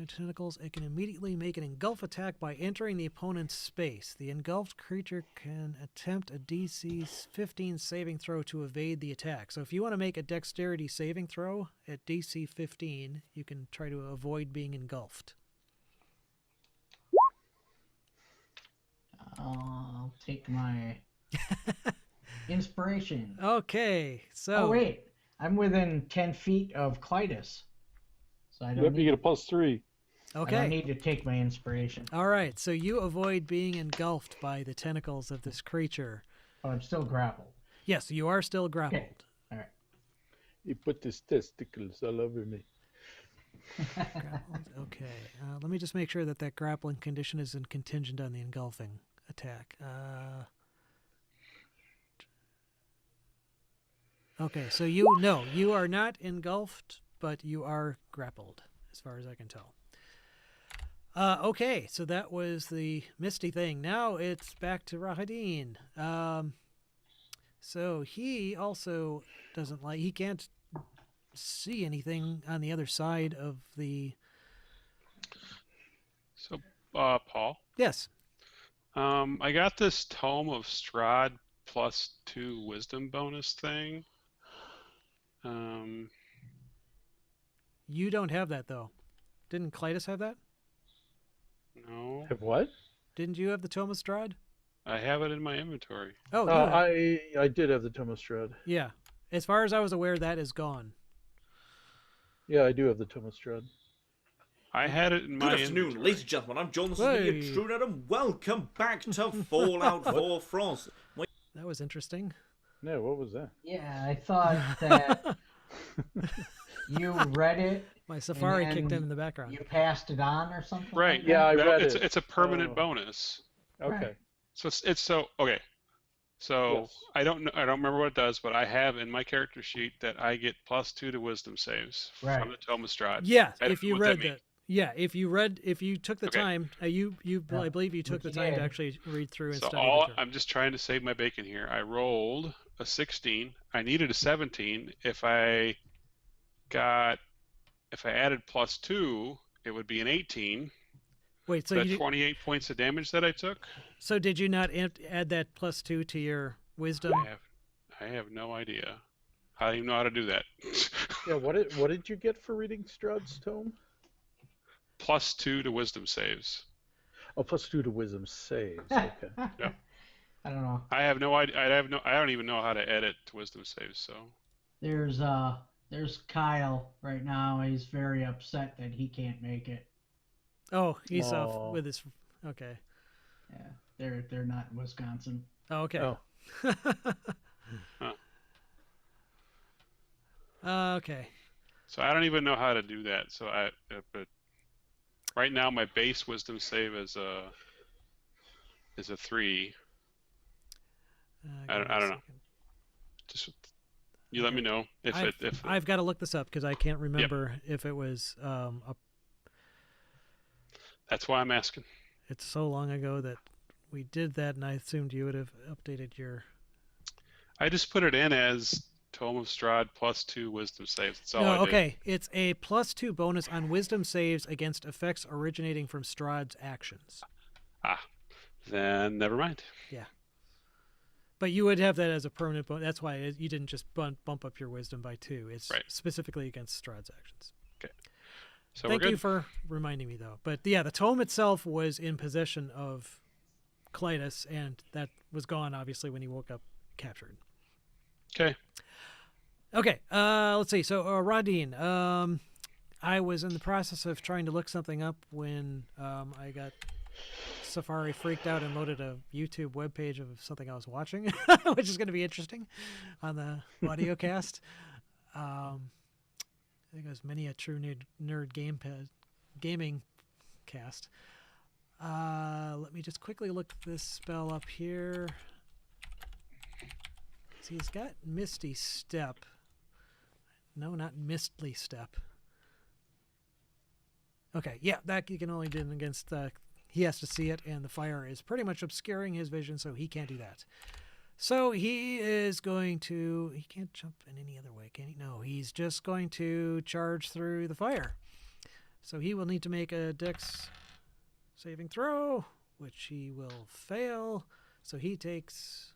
tentacles, it can immediately make an engulf attack by entering the opponent's space. The engulfed creature can attempt a DC 15 saving throw to evade the attack. So if you want to make a dexterity saving throw at DC 15, you can try to avoid being engulfed. I'll take my inspiration. Okay, so Oh wait, I'm within 10 feet of Clytus, so I don't Yep, you need. get a +3. I don't okay. need to take my inspiration. All right, so you avoid being engulfed by the tentacles of this creature. But I'm still grappled. Yes, you are still grappled. All right. He put his testicles all over me. Grappled. Okay. Let me just make sure that that grappling condition isn't contingent on the engulfing attack. Okay, so you are not engulfed, but you are grappled, as far as I can tell. Okay, so that was the misty thing. Now it's back to Rahadin. So he also doesn't like. He can't see anything on the other side of the. So, Paul, Yes. I got this Tome of Strahd +2 Wisdom bonus thing. You don't have that though. Didn't Clytus have that? No, Have what? Didn't you have the Tome of Strahd? I have it in my inventory. Oh, yeah. I did have the Thomas Strahd. Yeah. As far as I was aware, that is gone. Yeah, I do have the Thomas Strahd. I had it in my Good afternoon, inventory. ladies and gentlemen. I'm John, the Hey. intruder, and welcome back to Fallout 4 France. That was interesting. No, what was that? Yeah, I thought that you read it, My Safari then kicked in the background. you passed it on or something. Right. Like Yeah, I That- read it's, it. it's a permanent Oh. bonus. Okay. Right. So it's so okay. So Yes. I don't know. I don't remember what it does, but I have in my character sheet that I get +2 to Wisdom saves Right. from the Tome of Strahd. Yeah, I don't if know you what that read means. that. Yeah, if you took the Okay. time, I believe you took the Which you time to did. actually read through and So study the term. I'm just trying to save my bacon here. I rolled a 16. I needed a 17. If I added +2, it would be an 18. Wait, so Is that 28 points of damage that I took? so did you not add that +2 to your wisdom? I have no idea. I don't even know how to do that. Yeah, what did you get for reading Strahd's tome? +2 to wisdom saves. Oh, +2 to wisdom saves. Okay. Yeah. I don't know. I have no idea. I don't even know how to edit wisdom saves. So There's Kyle right now. He's very upset that he can't make it. Oh, he's off Oh. with his. Okay. Yeah, they're not in Wisconsin. Oh, okay. Oh. Okay. so I don't even know how to do that. So but right now my base wisdom save is a 3. I don't know. Just you let me know if I've got to look this up because I can't remember if it was That's why I'm asking. It's so long ago that we did that, and I assumed you would have updated your. I just put it in as Tome of Strahd +2 wisdom saves. That's all No, I did. okay. It's a +2 bonus on wisdom saves against effects originating from Strahd's actions. Then never mind. Yeah. But you would have that as a permanent bonus. That's why you didn't just bump up your wisdom by 2. It's specifically against Strahd's actions. Okay. So Thank we're good. you for reminding me, though. But yeah, the tome itself was in possession of Clytus, and that was gone, obviously, when he woke up captured. Okay. Okay, let's see. So, Radine, I was in the process of trying to look something up when I got Safari freaked out and loaded a YouTube webpage of something I was watching, which is going to be interesting on the audio cast. I think it was many a true nerd gaming cast. Let me just quickly look this spell up here. See, he's got Misty Step. No, not Mistly Step. Okay, yeah, that you can only do against. He has to see it, and the fire is pretty much obscuring his vision, so he can't do that. So he is going to. He can't jump in any other way, can he? No, he's just going to charge through the fire. So he will need to make a Dex saving throw, which he will fail. So he takes,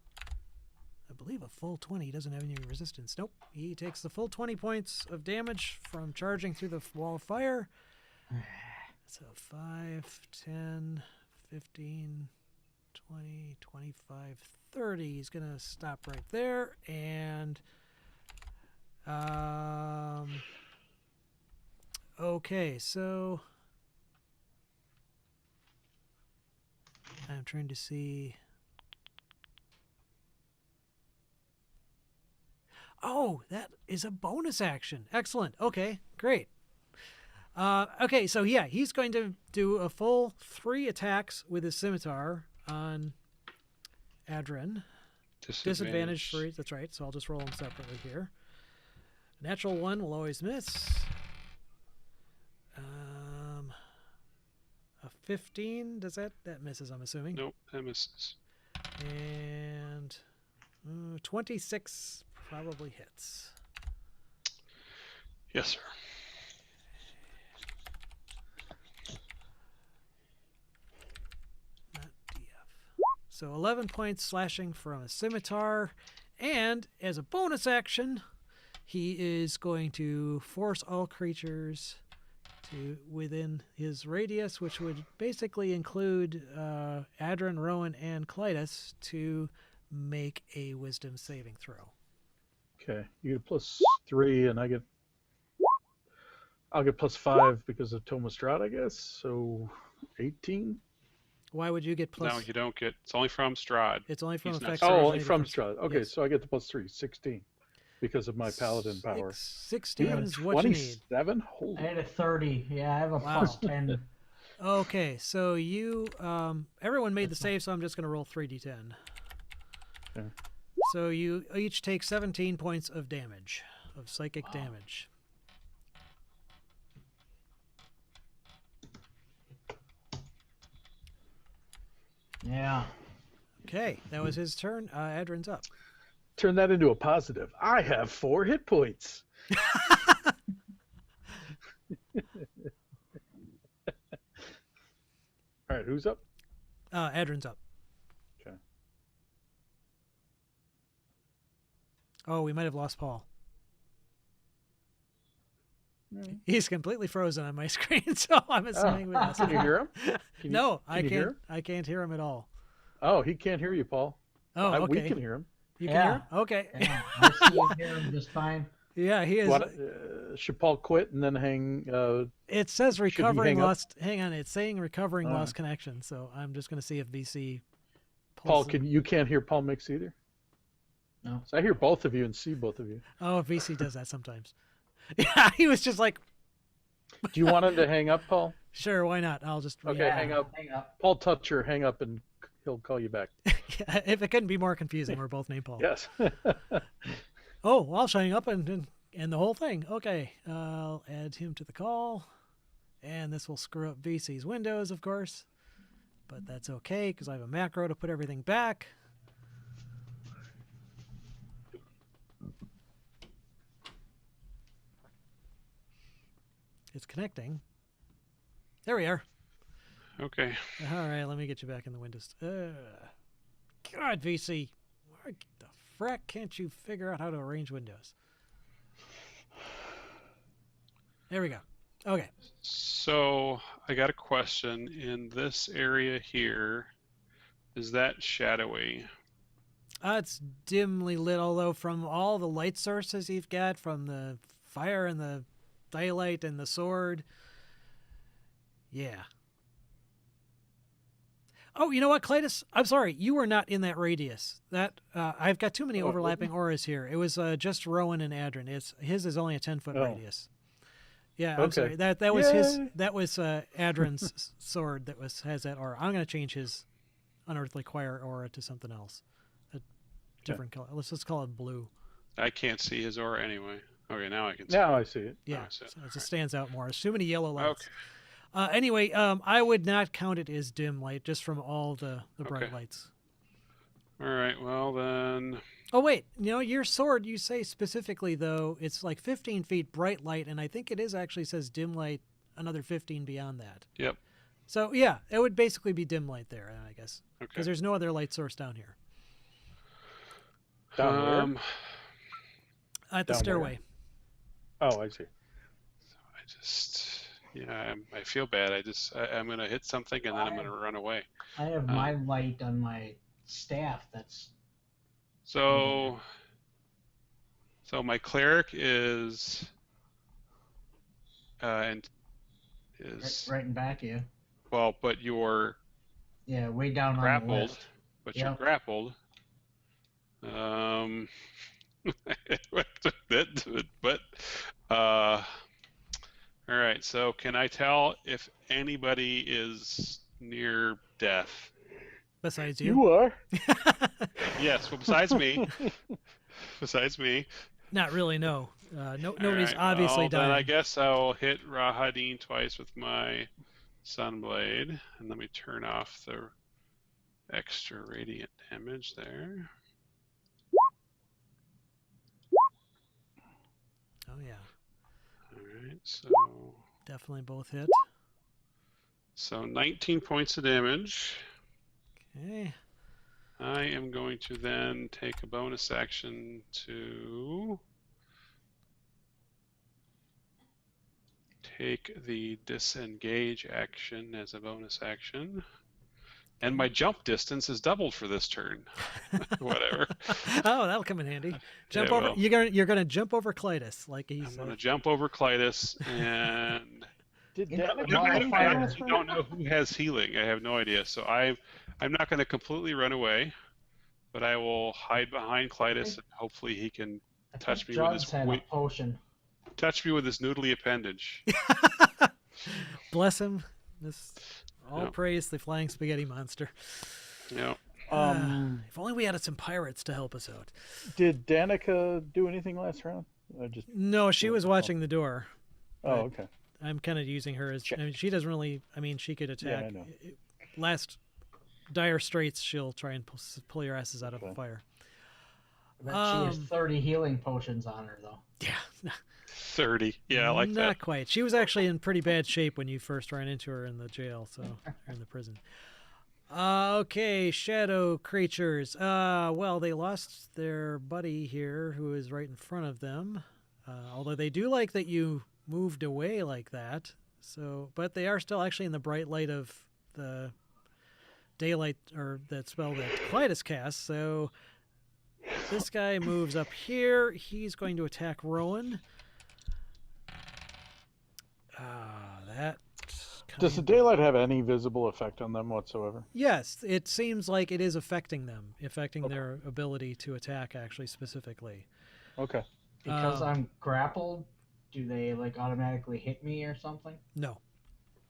I believe, a full 20. He doesn't have any resistance. Nope. He takes the full 20 points of damage from charging through the wall of fire. So 5, 10, 15, 20, 25, 30. He's going to stop right there. And, okay, so I'm trying to see. Oh, that is a bonus action. Excellent. Okay, great. Okay, so yeah, he's going to do a full 3 attacks with his scimitar on Adrin. Disadvantage for that's right. So I'll just roll them separately here. Natural 1 will always miss. A 15, does that misses? I'm assuming. Nope, that misses. And 26 probably hits. Yes, sir. Not DF. So 11 points slashing from a scimitar, and as a bonus action, he is going to force all creatures to within his radius, which would basically include Adrin, Rowan, and Clytus, to make a wisdom saving throw. Okay, you get +3, and I'll get +5 because of Tome of Strahd, I guess. So 18. Why would you get plus? No, you don't get. It's only from Strahd. It's only from He's not effects. Strahd. Oh, only originating from Strahd. Okay, yes. so I get the +3, 16, because of my paladin power. 16 is what you need. 27? Holy. I had a 30. Yeah, I have a Wow. +10. Okay, so you everyone made the save, so I'm just going to roll 3d10. Okay. So you each take 17 points of damage, of psychic damage. Yeah. Okay, that was his turn. Adrin's up. Turn that into a positive. I have 4 hit points. All right, who's up? Adrin's up. Okay. Oh, we might have lost Paul. Mm. He's completely frozen on my screen, so I'm assuming we lost Can you him. hear him? No, I you hear can't. him? I can't hear him at all. Oh, he can't hear you, Paul. Oh, okay. We can hear him. You can hear him? Okay. Yeah. I see and hear him just fine. Yeah, he is. Should Paul quit and then hang? It says recovering hang up? lost. Hang on, it's saying recovering Oh. lost connection. So I'm just going to see if VC. Paul, pulls you can't hear Paul Mix either? No. So I hear both of you and see both of you. Oh, VC does that sometimes. Yeah, he was just like, Do you want him to hang up, Paul? sure, why not? I'll just. Okay, yeah. hang up. Hang up. Paul Toucher, hang up, and he'll call you back. Yeah, if it couldn't be more confusing, we're both named Paul. Yes. Oh, well, I'll hang up and the whole thing. Okay, I'll add him to the call, and this will screw up VC's Windows, of course, but that's okay because I have a macro to put everything back. It's connecting. There we are. Okay. All right, let me get you back in the Windows. God, VC, why the frack can't you figure out how to arrange Windows? There we go. Okay. So I got a question. In this area here, is that shadowy? It's dimly lit, although from all the light sources you've got, from the fire and the daylight and the sword, yeah. Oh, you know what, Cletus? I'm sorry, you were not in that radius. That I've got too many overlapping auras here. It was just Rowan and Adrin. His is only a 10-foot radius. Yeah, I'm sorry. That was his. That was Adrin's sword that has that aura. I'm going to change his unearthly choir aura to something else, a different color. Let's just call it blue. I can't see his aura anyway. Okay, now I can see. Now I see it. Yeah, I see it. so it just stands out more. There's too many yellow lights. Okay. Anyway, I would not count it as dim light, just from all the bright Okay. lights. All right. Well then. Oh wait, your sword. You say specifically though, it's like 15 feet bright light, and I think it actually says dim light another 15 beyond that. Yep. So yeah, it would basically be dim light there, I guess, Okay. because there's no other light source down here. Down where? At the Down stairway. Oh, I see. I just. Yeah, I feel bad. I'm gonna hit something and then I'm gonna run away. I have my light on my staff. That's So my cleric is and is right in back of you. well, but you're Yeah, way down on the grappled. list. But Yeah. you're grappled. But all right. So can I tell if anybody is near death? Besides you. You are. Yes. Well, besides me. Besides me. Not really. No. Nobody's All right, obviously well, dying. Then I guess I'll hit Rahadin twice with my Sunblade, and let me turn off the extra radiant damage there. Oh yeah, All right, so definitely both hit. 19 points of damage. Okay. I am going to then take a bonus action to take the disengage action as a bonus action. And my jump distance is doubled for this turn. Whatever. Oh, that'll come in handy. Jump Yeah, over. well. You're gonna jump over Clytus, like he's. I'm going to jump over Clytus, and Did Yeah, Danica I have fire? actually don't know who has healing. I have no idea. So I'm not going to completely run away, but I will hide behind Clytus, and hopefully he can I touch think me with Jugs his had a potion. noodly appendage. Bless him. This all Yeah. praise the flying spaghetti monster. Yeah. If only we had some pirates to help us out. Did Danica do anything last round? Or just No, she was watching the door. oh, okay. I'm kind of using her as. I mean, she doesn't really. I mean, she could attack. I know. Last dire straits, she'll try and pull your asses out of the Okay. fire. I bet she has 30 healing potions on her, though. Yeah, 30. Yeah, I like not that. quite. She was actually in pretty bad shape when you first ran into her in the jail, or in the prison. Okay, shadow creatures. Well, they lost their buddy here, who is right in front of them. Although they do like that you moved away like that. So, but they are still actually in the bright light of the daylight, or that spell that Clytus casts. So this guy moves up here. He's going to attack Rowan. That. Does the daylight have any visible effect on them whatsoever? Yes, it seems like it is affecting them, affecting their ability to attack, actually, specifically. Okay. Because I'm grappled, do they like automatically hit me or something? No.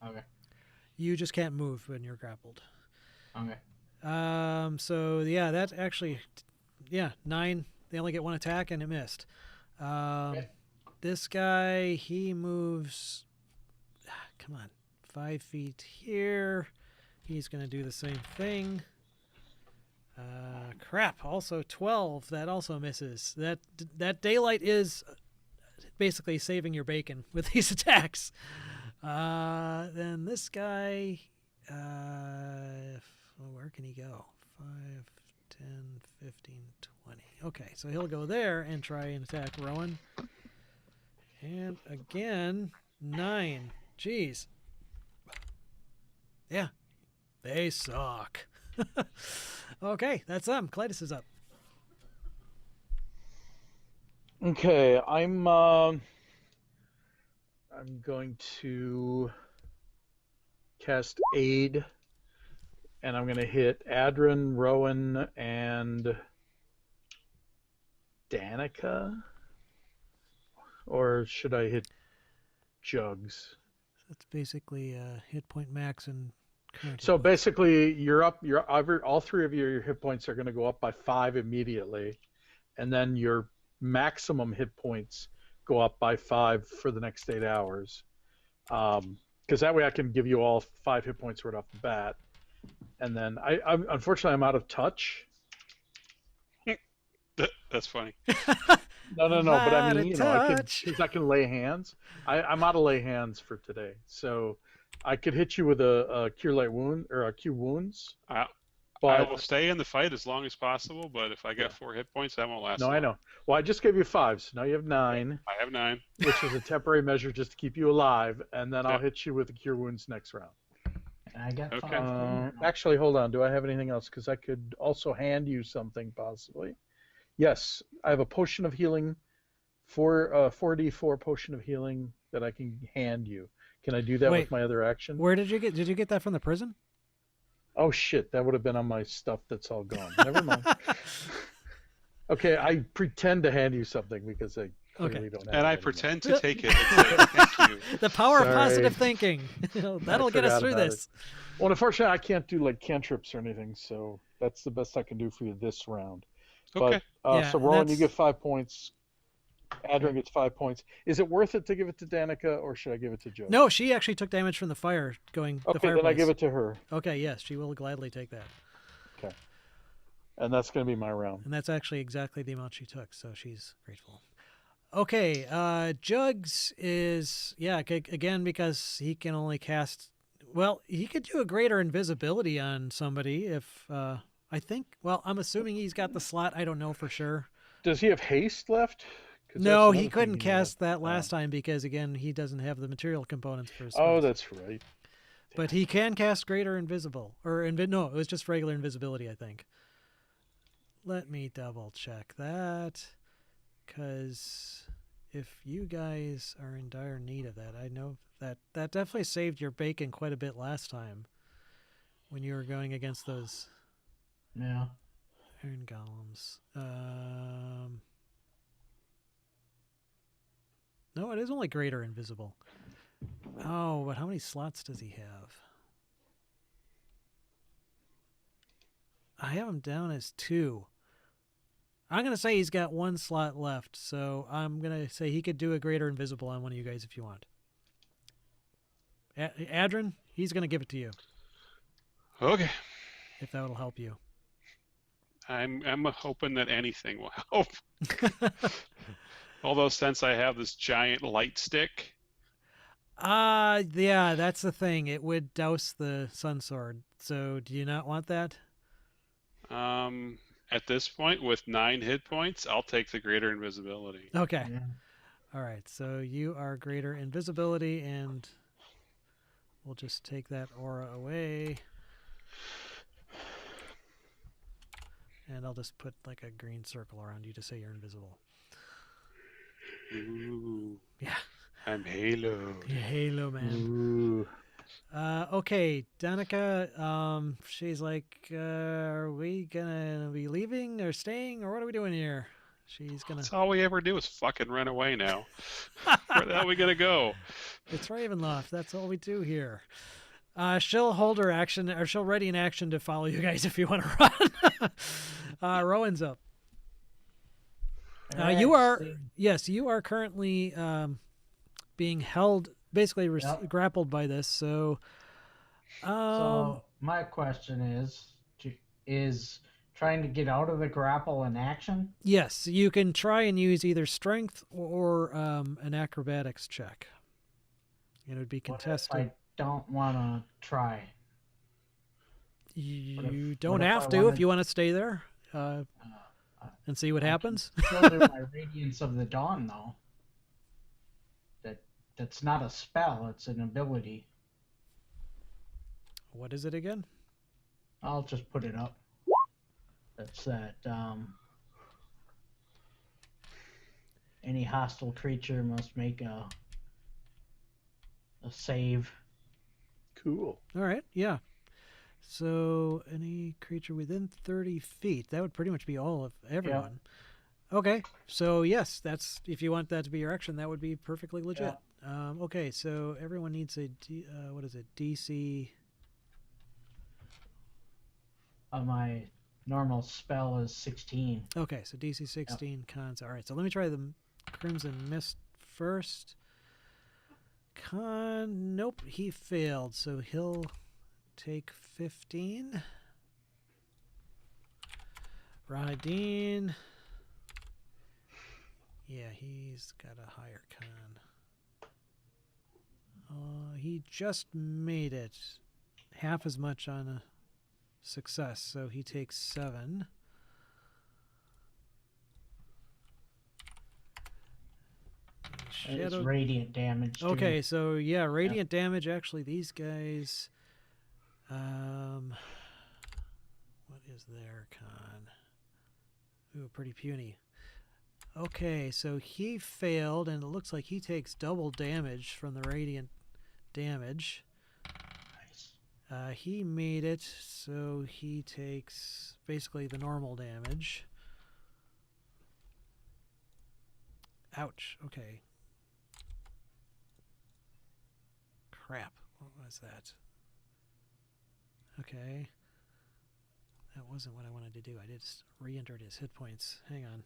Okay. You just can't move when you're grappled. Okay. So yeah, that actually, 9. They only get one attack, and it missed. Okay. This guy, he moves. Come on, 5 feet here. He's going to do the same thing. Crap. Also 12. That also misses. That daylight is basically saving your bacon with these attacks. Then this guy. Where can he go? 5, 10, 15, 20. Okay, so he'll go there and try and attack Rowan. And again, 9. Jeez. Yeah, they suck. Okay, that's them. Clytus is up. Okay, I'm going to cast Aid, and I'm going to hit Adrin, Rowan, and Danica? Or should I hit Jugs? That's basically hit point max and current. So basically, you're up. All 3 of your hit points are going to go up by 5 immediately, and then your maximum hit points go up by 5 for the next 8 hours. Because that way I can give you all 5 hit points right off the bat. And then I'm unfortunately I'm out of touch. That's funny. No. But I Out mean, of because I can lay hands. I'm out of lay hands for today, so I could hit you with a cure light wound or a cure wounds. I But will stay in the fight as long as possible, but if I get 4 hit points, that won't last no, long. I know. Well, I just gave you 5, so now you have 9, I have 9. which is a temporary measure just to keep you alive, and then I'll Yeah. hit you with the cure wounds next round. And I got Okay. 5. Actually, hold on. Do I have anything else? Because I could also hand you something possibly. Yes, I have a potion of healing, 4d4 potion of healing that I can hand you. Can I do that Wait. with my other action? Where did you get? Did you get that from the prison? Oh shit, that would have been on my stuff that's all gone. Never mind. Okay, I pretend to hand you something because I clearly don't have And it I anymore. pretend to take it and say thank you. The power of Sorry. positive thinking. That'll get us forgot through about this. Well, unfortunately, I can't do like cantrips or anything, so that's the best I can do for you this round. Okay. But Yeah, so Rowan, you that's- get 5 points. Adrian gets 5 points. Is it worth it to give it to Danica, or should I give it to Joe? No, she actually took damage from the fire going. the Okay, fireplace. then I give it to her, Okay, yes, she will gladly take that. and that's going to be my round. And that's actually exactly the amount she took, so she's grateful. Okay, Jugs is, again, because he can only cast, well, he could do a greater invisibility on somebody if, I think, well, I'm assuming he's got the slot. I don't know for sure. Does he have haste left? 'Cause No, that's he another couldn't thing cast had. that last time because, again, he doesn't have the material components for his Oh, spells. that's right. But he can cast greater invisible, or no, it was just regular invisibility, I think. Let me double check that, because if you guys are in dire need of that, I know that definitely saved your bacon quite a bit last time when you were going against those Yeah. iron golems. No, it is only greater invisible. Oh, but how many slots does he have? I have him down as 2. I'm going to say he's got 1 slot left, so I'm going to say he could do a greater invisible on one of you guys if you want. Adrin, he's going to give it to you. Okay. if that'll help you. I'm hoping that anything will help. Although since I have this giant light stick, Yeah, that's the thing. It would douse the sun sword. So do you not want that? at this point with 9 hit points, I'll take the greater invisibility. Okay. Yeah. All right. So you are greater invisibility, and we'll just take that aura away. And I'll just put like a green circle around you to say you're invisible. Ooh, Yeah. I'm Halo. Yeah, Halo, man. Ooh. Okay, Danica, she's like, are we gonna be leaving or staying, or what are we doing here? She's gonna... That's all we ever do is fucking run away now. Where the hell are we gonna go? It's Ravenloft. That's all we do here. She'll hold her action, or she'll ready an action to follow you guys if you want to run. Rowan's up. You are, yes, you are currently being held, basically grappled by this. So, So my question is trying to get out of the grapple an action? yes, you can try and use either strength or an acrobatics check. It would be What if contested. I don't want to try? You what don't if I have to if wanted- you want to stay there and see what happens. Still do my Radiance of the Dawn, though. That's not a spell, it's an ability. What is it again? I'll just put it up. That's that. Any hostile creature must make a save. Cool. All right, yeah. So any creature within 30 feet, that would pretty much be all of everyone. Okay, so yes, that's if you want that to be your action, that would be perfectly legit. Okay, so everyone needs a what is it? DC. My normal spell is 16. Okay, so DC 16 cons. All right, so let me try the Crimson Mist first. Nope, he failed, so he'll take 15. Rahadin. Yeah, he's got a higher con. He just made it. Half as much on a success, so he takes 7. It's radiant damage. Too. Okay, so yeah, radiant damage. Actually, these guys. What is their con? Ooh, pretty puny. Okay, so he failed, and it looks like he takes double damage from the radiant damage. Nice. He made it, so he takes basically the normal damage. Ouch. Okay. Crap. What was that? Okay. That wasn't what I wanted to do. I just re-entered his hit points. Hang on.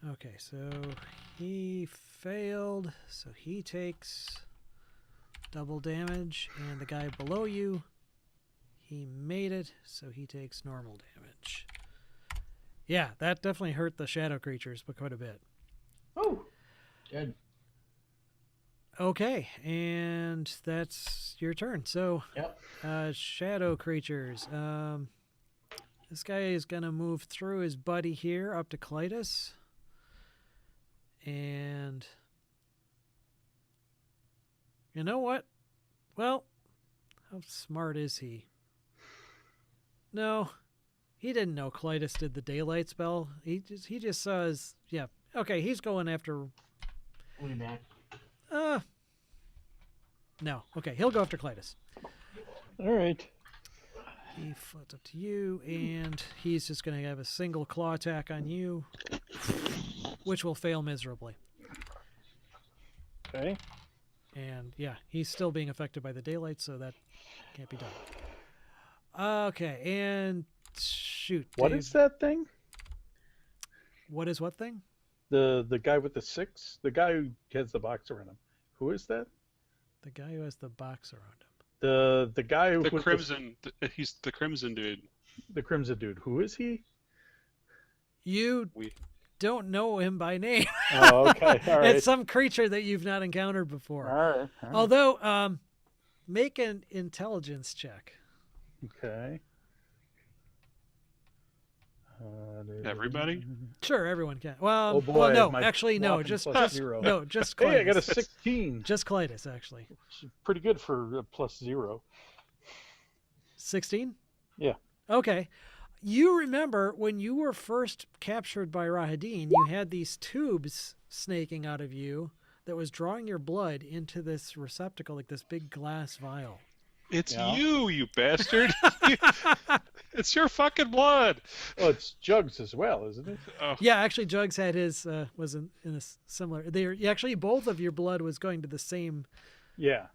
Okay, so he failed, so he takes double damage, and the guy below you, he made it, so he takes normal damage. Yeah, that definitely hurt the shadow creatures, but quite a bit. Oh, good. Okay, and that's your turn. So, shadow creatures. This guy is going to move through his buddy here up to Clytus. And you know what? Well, how smart is he? No, he didn't know Clytus did the daylight spell. He just saw his, okay, he's going after... Way back. No. Okay, he'll go after Clytus. All right. He floats up to you, and he's just going to have a single claw attack on you, which will fail miserably. Okay. And yeah, he's still being affected by the daylight, so that can't be done. Okay, and shoot. What Dave. is that thing? What is what thing? The guy with the 6? The guy who has the box around him. Who is that? The guy who has the box around him. The guy who The with crimson. He's the crimson dude. the crimson dude. Who is he? You We don't know him by name. Oh, okay. All right. It's some creature that you've not encountered before. All right. Although, make an intelligence check. Okay. Everybody? Sure, everyone can. Well, Oh boy, no, my actually, no, whopping just plus 0. no, just Hey, I got a Clytus. 16. Just Clytus, actually. Which is pretty good for a plus 0. 16? Yeah. Okay. You remember when you were first captured by Rahadin, you had these tubes snaking out of you that was drawing your blood into this receptacle, like this big glass vial. It's Yeah. you bastard. It's your fucking blood. Oh, it's Jugs as well, isn't it? Oh, Yeah, actually, Jugs had his, was in a similar, actually, both of your blood was going to the same Yeah.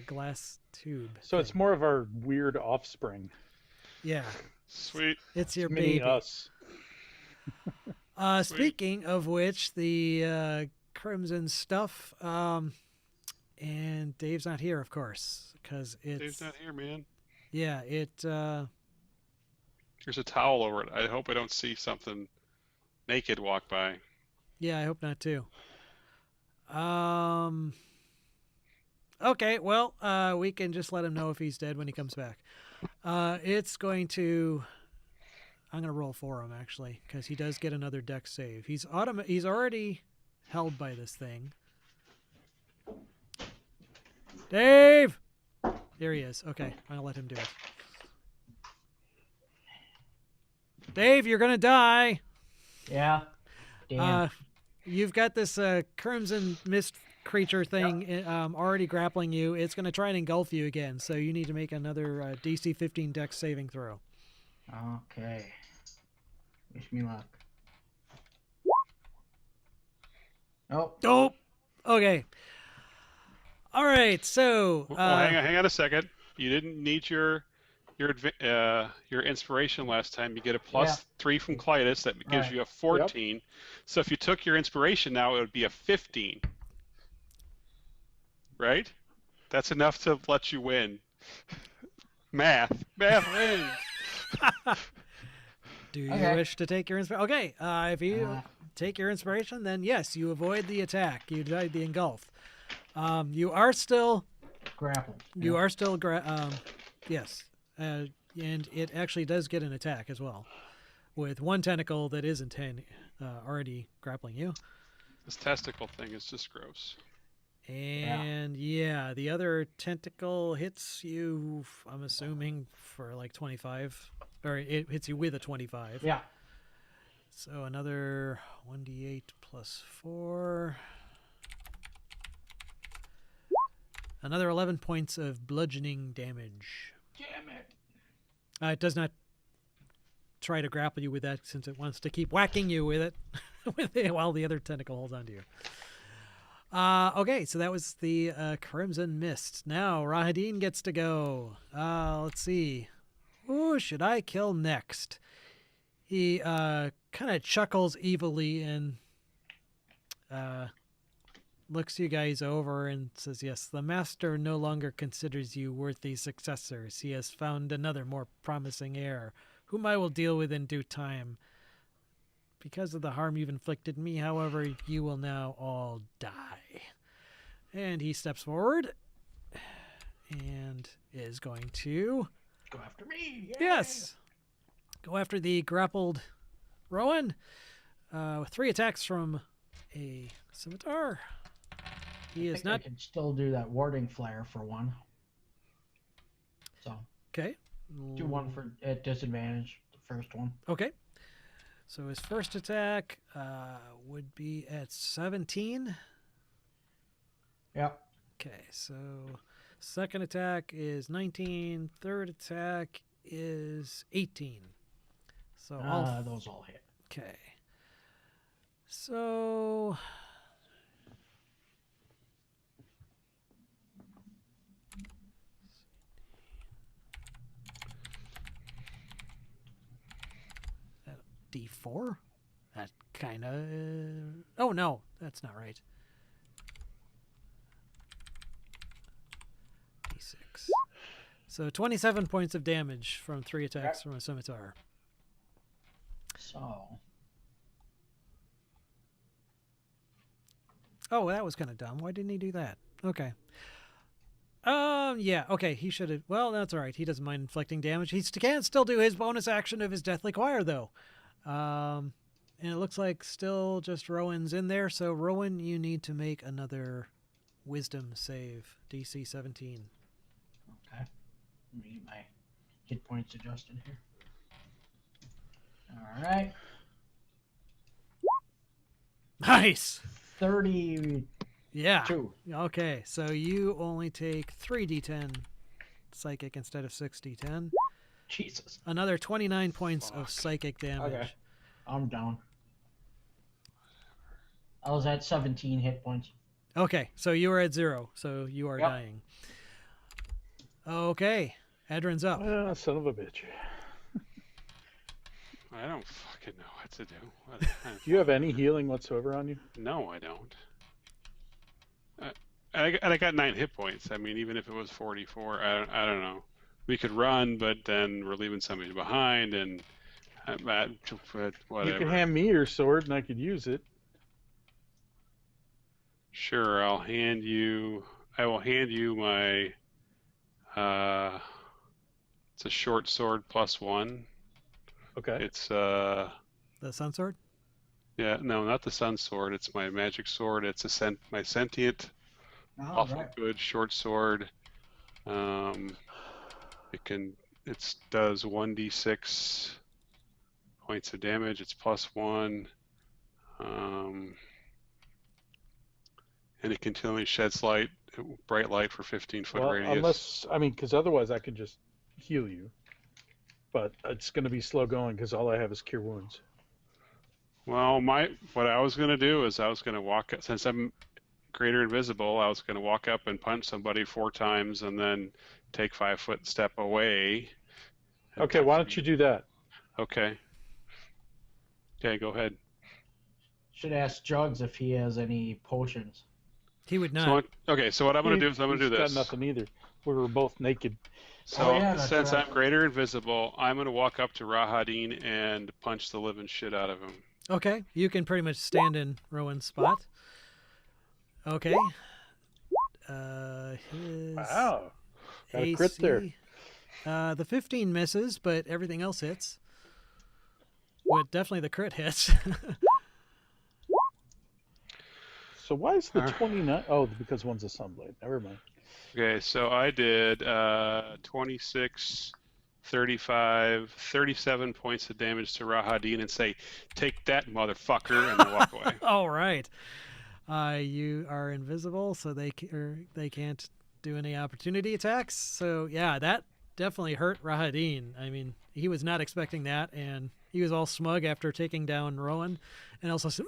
glass tube. So it's more of our weird offspring. Yeah, sweet. it's your Mini baby. us. Sweet. Speaking of which, the crimson stuff, and Dave's not here, of course, because it's Dave's not here, man. yeah, There's a towel over it. I hope I don't see something naked walk by. yeah, I hope not too. Okay, well, we can just let him know if he's dead when he comes back. It's going to. I'm gonna roll for him actually, because he does get another dex save. He's already held by this thing. Dave! There he is. Okay, I'm gonna let him do it. Dave, you're gonna die. Yeah. Damn. You've got this crimson mist creature thing already grappling you. It's gonna try and engulf you again, so you need to make another DC 15 dex saving throw. Okay. Wish me luck. Nope. Nope. Okay. All right. So Hang on a second. You didn't need your inspiration last time. You get a plus 3 from Clytus. That gives Right. you a 14. So if you took your inspiration now, it would be a 15. Right? That's enough to let you win. Math wins. do you Okay. wish to take your inspiration? Okay. If you take your inspiration, then yes, you avoid the attack. You avoid the engulf. You are still. Grapple. You are still. Yes. And it actually does get an attack as well, with one tentacle that isn't already grappling you. This testicle thing is just gross. And yeah, the other tentacle hits you, I'm assuming, for like 25. Or it hits you with a 25. Yeah. So another 1d8 plus 4. Another 11 points of bludgeoning damage. Damn it. It does not try to grapple you with that since it wants to keep whacking you with it while the other tentacle holds onto you. Okay, so that was the Crimson Mist. Now Rahadin gets to go. Let's see. Who should I kill next? He kind of chuckles evilly and looks you guys over and says, yes, the master no longer considers you worthy successors. He has found another more promising heir, whom I will deal with in due time. Because of the harm you've inflicted me, however, you will now all die. And he steps forward and is going to... Go after me. Yay. Yes! Go after the grappled Rowan. 3 attacks from a scimitar. He I is think I not... can still do that warding flare for 1. So, Okay. do 1 for at disadvantage, the first one. Okay. So his first attack would be at 17. Yep. Okay, so second attack is 19. Third attack is 18. So Those all hit. okay. So D4? That kind of... Oh, no, that's not right. So 27 points of damage from 3 attacks from a scimitar. So, Oh, that was kind of dumb. Why didn't he do that? Okay. Yeah, okay, he should have... Well, that's all right. He doesn't mind inflicting damage. He can still do his bonus action of his Deathly Choir, though. And it looks like still just Rowan's in there. So, Rowan, you need to make another Wisdom save. DC 17. okay. Let me get my hit points adjusted here. All right. Nice! 32. Yeah. Okay, so you only take 3d10 psychic instead of 6d10. Jesus. Another 29 points of psychic damage. Okay. I'm down. I was at 17 hit points. Okay, so you are at 0, so you are dying. Okay, Adrin's up. Son of a bitch. I don't fucking know what to do. Do you have any healing whatsoever on you? No, I don't. I got 9 hit points. I mean, even if it was 44, I don't know. We could run, but then we're leaving somebody behind, and whatever. You can hand me your sword, and I could use it. Sure, I will hand you my. It's a short sword +1. Okay. It's The sun sword? yeah, no, not the sun sword. It's my magic sword. It's my sentient, awful good short sword. It does 1d6 points of damage. It's +1. And it continually sheds bright light for 15-foot radius. Because otherwise I could just heal you. But it's going to be slow going because all I have is cure wounds. Well, what I was going to do is I was going to walk, since I'm greater invisible, I was going to walk up and punch somebody 4 times and then take 5-foot step away. Okay, why don't you do that? Okay. Okay, go ahead. Should ask Jugs if he has any potions. He would not. So what I'm going to do is I'm going to do this. He's got nothing either. We were both naked. So since I'm greater invisible, I'm going to walk up to Rahadin and punch the living shit out of him. Okay, you can pretty much stand in Rowan's spot. Okay. Wow. Got a AC, crit there. The 15 misses, but everything else hits. Well, definitely the crit hits. So why is the 29? Oh, because one's a sunblade. Never mind. Okay, so I did 26, 35, 37 points of damage to Rahadin and say, "Take that, motherfucker," and then walk away. All right. You are invisible, so they can't do any opportunity attacks. So, yeah, that definitely hurt Rahadin. I mean, he was not expecting that, and he was all smug after taking down Rowan, and also said,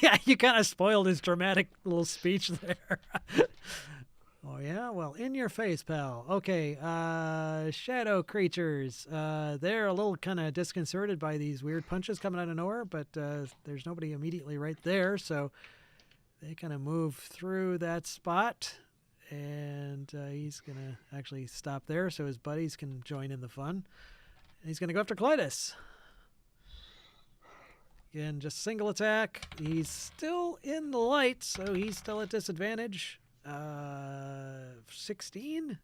yeah, you kind of spoiled his dramatic little speech there. Oh, yeah? Well, in your face, pal. Okay, shadow creatures. They're a little kind of disconcerted by these weird punches coming out of nowhere, but there's nobody immediately right there, so they kind of move through that spot, and he's going to actually stop there so his buddies can join in the fun. And he's going to go after Clytus. Again, just single attack. He's still in the light, so he's still at disadvantage. 16?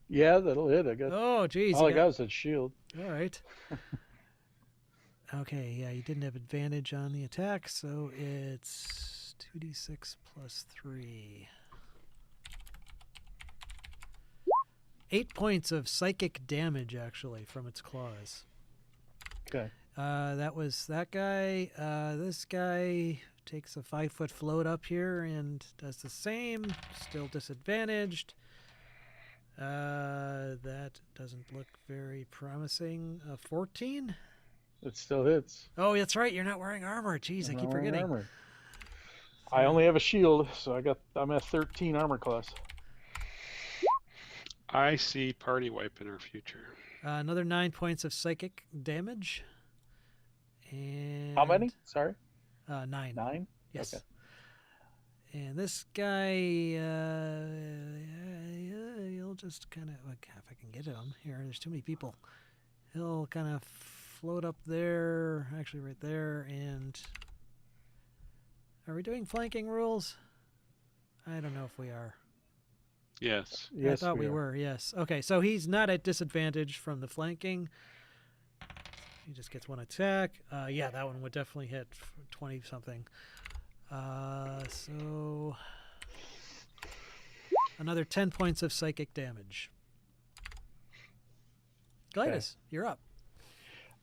Yeah, that'll hit, I guess. Oh, geez. All I got is that shield. All right. Okay, yeah, you didn't have advantage on the attack, so it's 2d6 plus 3. 8 points of psychic damage, actually, from its claws. Okay. That was that guy. This guy takes a 5-foot float up here and does the same. Still disadvantaged. That doesn't look very promising. 14? It still hits. Oh, that's right. You're not wearing armor. Jeez, I keep forgetting. Armor. I only have a shield, so I'm at 13 armor class. I see party wipe in our future. Another 9 points of psychic damage. And How many? Sorry? 9. 9? Yes. Okay. And this guy, he'll just kind of, if I can get him here, there's too many people. He'll kind of float up there, actually right there, and are we doing flanking rules? I don't know if we are. Yes. Yes, I thought we are. were, yes. Okay, so he's not at disadvantage from the flanking. He just gets one attack. Yeah, that one would definitely hit 20-something. So another 10 points of psychic damage. Glydas, you're up.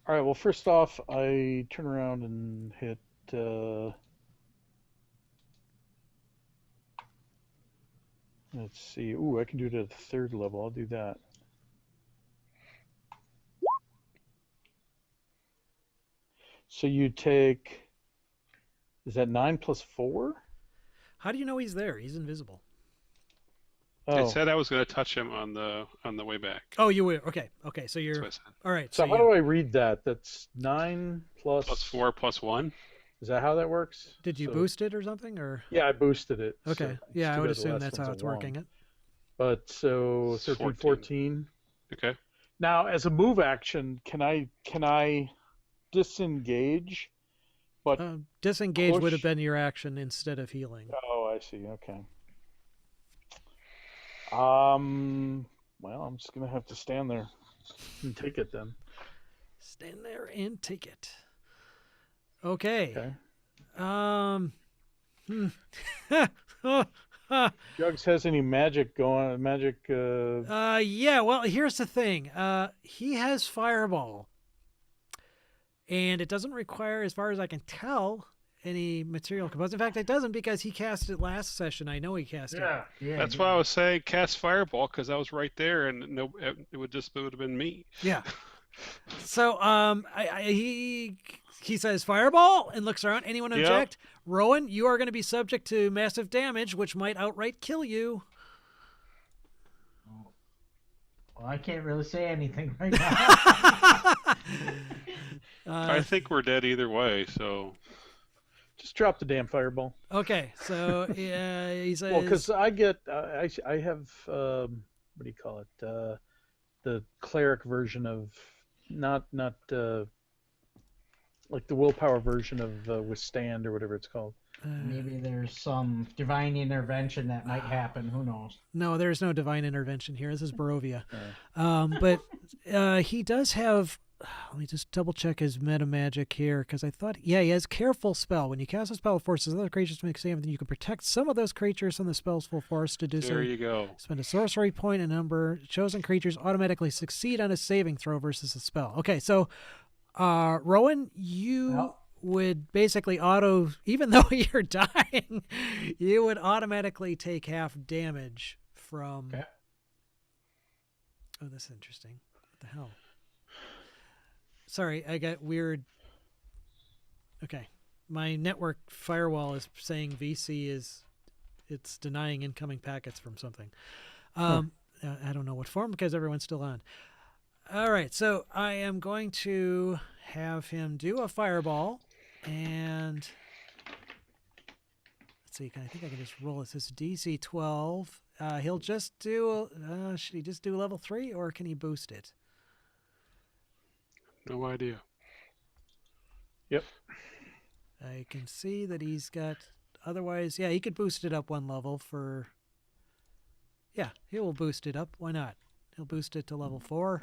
All right. Well, first off, I turn around and hit. Let's see. Ooh, I can do it at the 3rd level. I'll do that. So you take. Is that 9 plus 4? How do you know he's there? He's invisible. I Oh. said I was going to touch him on the way back. Oh, you were. Okay. So That's you're. what I said. All right. So how you, do I read that? That's 9 plus. Plus 4 plus 1. Is that how that works? did you So- boost it or something? Or Yeah, I boosted it. okay. so it's Yeah, I too would bad the assume last that's one's how a it's one. working it. But so 13, 14. Okay. Now, as a move action, can I disengage? But Disengage would have push- been your action instead of healing. oh, I see. Okay. Well, I'm just gonna have to stand there and take it then. Stand there and take it. Okay. Okay. Jugs has any magic going? Magic? Yeah. Well, here's the thing. He has Fireball, and it doesn't require, as far as I can tell, any material components. In fact, it doesn't because he cast it last session. I know he cast it. Yeah. That's why I was saying cast Fireball, because I was right there, and it would have been me. Yeah. So he says Fireball and looks around. Anyone Yep. object? Rowan, you are going to be subject to massive damage, which might outright kill you. Well, I can't really say anything right now. I think we're dead either way, so just drop the damn fireball. Okay, so he says. Well, because I get, I have, what do you call it? The cleric version of, not like the willpower version of withstand or whatever it's called. Maybe there's some divine intervention that might happen. Who knows? No, there's no divine intervention here. This is Barovia. But he does have. Let me just double check his meta magic here, because I thought, yeah, he has Careful Spell. When you cast a spell that forces other creatures to make a save, then you can protect some of those creatures from the spell's full force. To do so, there you go. spend a sorcery point, and number chosen creatures automatically succeed on a saving throw versus a spell. Okay, so Rowan, you would basically even though you're dying, you would automatically take half damage from. Okay. Oh, this is interesting. What the hell? Sorry, I got weird. Okay. My network firewall is saying VC it's denying incoming packets from something. I don't know what form, because everyone's still on. All right, so I am going to have him do a fireball, and let's see. I think I can just roll this. This is DC 12. He'll just do. Should he just do level 3, or can he boost it? No idea. Yep. I can see that he's got. Otherwise, yeah, he could boost it up 1 level for. Yeah, he will boost it up. Why not? He'll boost it to level 4.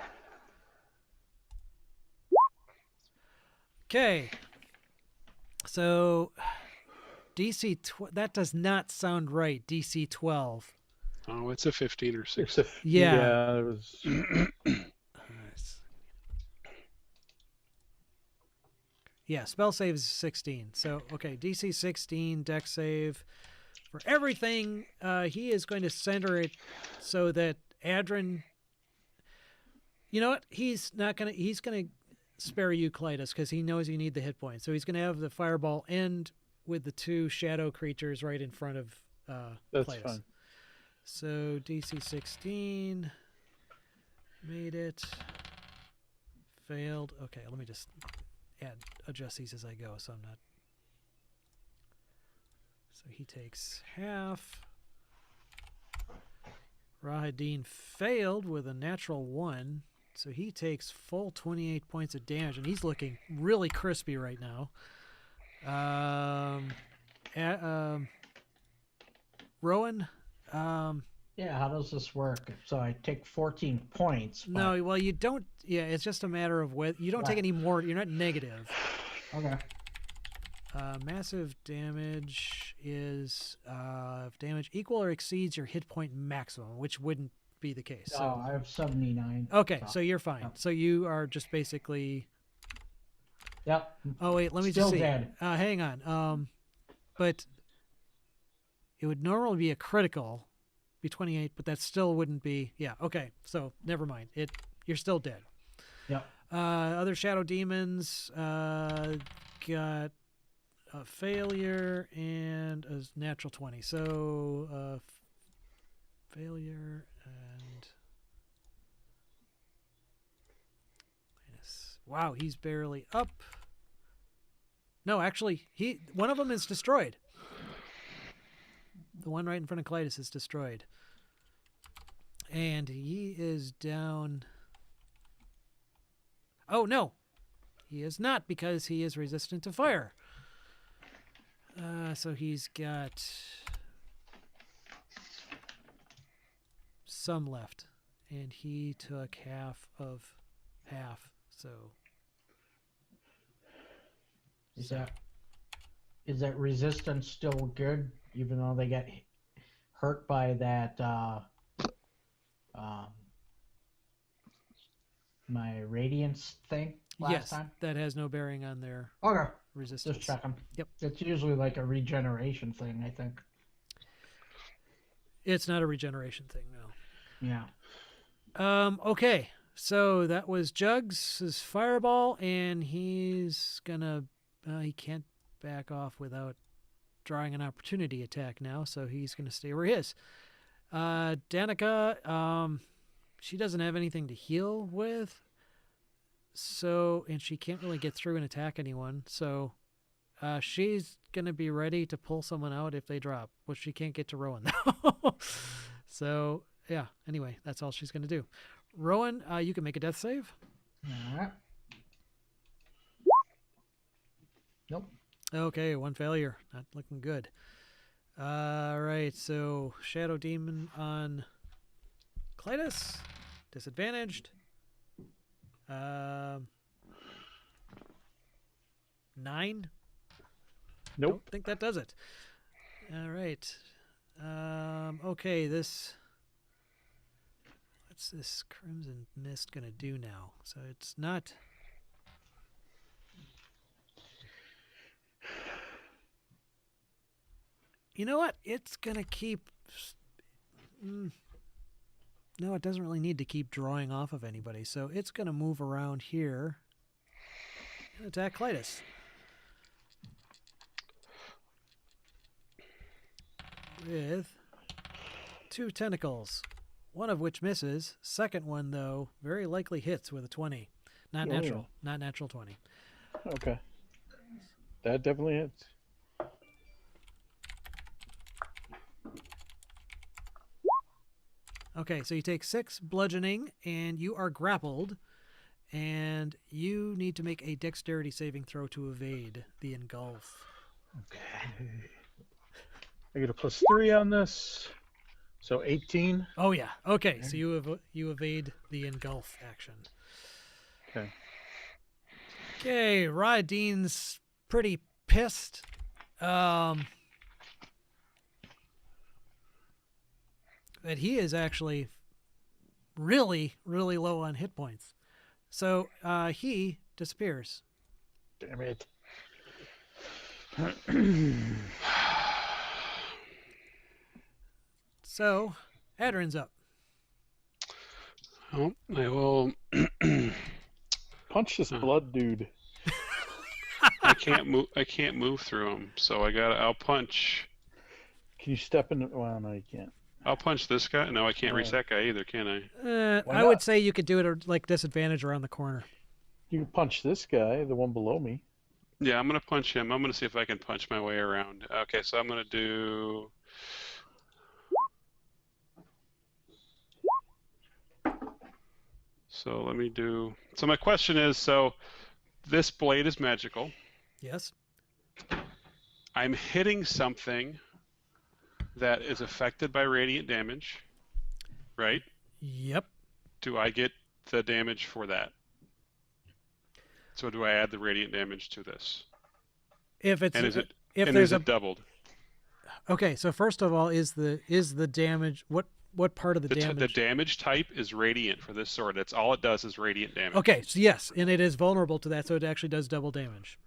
Okay. So, DC that does not sound right. DC 12. Oh, it's a 15 or 16. It's a, Yeah. it was. Yeah, spell save is 16. So, okay, DC 16, dex save. For everything, he is going to center it so that Adrin. You know what? He's going to spare you, Clytus, because he knows you need the hit points. So he's going to have the fireball end with the 2 shadow creatures right in front of That's Clytus. fine. So DC 16 made it. Failed. Okay, let me just adjust these as I go, so I'm not. So he takes half. Rahadin failed with a natural 1, so he takes full 28 points of damage, and he's looking really crispy right now. Rowan, Yeah, how does this work? So I take 14 points. But... no, well, you don't. Yeah, it's just a matter of whether you don't take any more. You're not negative. Okay. Massive damage is if damage equal or exceeds your hit point maximum, which wouldn't be the case. No, So I have 79. okay, so you're fine. Yep. So you are just basically. Yep. Oh wait, let me Still just see. dead. Hang on. But it would normally be a critical, be 28, but that still wouldn't be. Yeah. Okay. So never mind. You're still dead. Yep. Other shadow demons got a failure and a natural 20. So failure and minus. Wow, he's barely up. No, actually, one of them is destroyed. The one right in front of Clytus is destroyed. And he is down. Oh, no. He is not, because he is resistant to fire. So he's got some left. And he took half of half. So Is that resistance still good, even though they get hurt by that my radiance thing last time? That has no bearing on their Okay, resistance. just checking. Yep. It's usually like a regeneration thing, I think. It's not a regeneration thing, no. Yeah. Okay, so that was Jugs' fireball, and he's gonna he can't back off without drawing an opportunity attack now, so he's gonna stay where he is. Danica, she doesn't have anything to heal with, and she can't really get through and attack anyone, so she's gonna be ready to pull someone out if they drop, which she can't get to Rowan though. So yeah, anyway, that's all she's gonna do. Rowan, you can make a death save. All right. Nope. Okay, one failure. Not looking good. All right, so Shadow Demon on Clytus. Disadvantaged. 9? Nope. Don't think that does it. All right. Okay, what's this Crimson Mist going to do now? So it's not... You know what? It's going to keep... No, it doesn't really need to keep drawing off of anybody. So it's going to move around here and attack Clytus. With 2 tentacles. One of which misses. Second one, though, very likely hits with a 20. Not natural. Yeah. Not natural 20. Okay. That definitely hits. Okay, so you take 6 bludgeoning, and you are grappled, and you need to make a dexterity saving throw to evade the engulf. Okay. I get a +3 on this, so 18. Oh yeah. Okay, so you evade the engulf action. Okay. Okay, Ryadine's pretty pissed. That he is actually really, really low on hit points. So he disappears. Damn it. So Adrin's up. Oh, I will. Punch this blood dude. I can't move. I can't move through him, so I'll punch. Can you step in? Well, no, you can't. I'll punch this guy. No, I can't reach that guy either, can I? Why I would not? say you could do it at like disadvantage around the corner. You can punch this guy, the one below me. Yeah, I'm gonna punch him. I'm gonna see if I can punch my way around. Okay, so I'm gonna do. So let me do. So my question is, so this blade is magical. Yes. I'm hitting something that is affected by radiant damage, right? Yep. Do I get the damage for that? So do I add the radiant damage to this? If it's And is it if and there's is it doubled? okay, so first of all, is the damage what part of the The damage? damage type is radiant for this sword. That's all it does is radiant damage. Okay, so yes, and it is vulnerable to that, so it actually does double damage.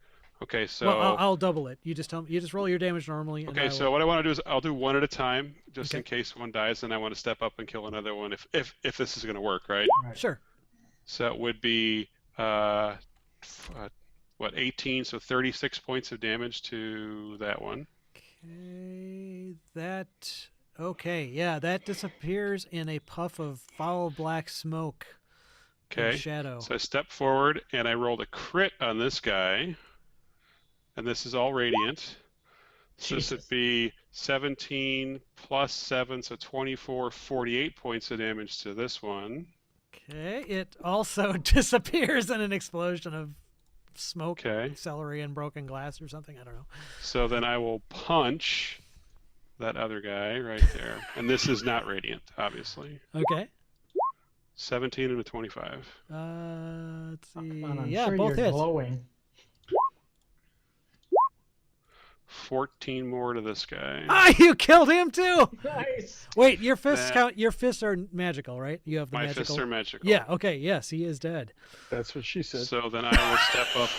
Okay, so Well, I'll double it. You just tell me. You just roll your damage normally. And okay, I so will, what I want to do is I'll do one at a time, just in Okay. case one dies, and I want to step up and kill another one if this is going to work, right? Right. sure. So it would be what 18, so 36 points of damage to that one. Okay, that. Okay, yeah, that disappears in a puff of foul black smoke. and Okay, shadow. so I step forward and I rolled a crit on this guy, and this is all radiant. So this would Jesus. be 17 plus 7, so 24, 48 points of damage to this one. Okay, it also disappears in an explosion of smoke, Okay. celery, and broken glass or something. I don't know. So then I will punch that other guy right there. And this is not radiant, obviously. Okay. 17 and a 25. Let's see. And I'm Yeah, sure both you're hits. glowing. 14 more to this guy. Ah, you killed him too. Nice. Wait, your fists That- count. Your fists are magical, right? You have the My magical. fists are magical. Yeah. Okay. Yes, he is dead. That's what she said. So then I will step up.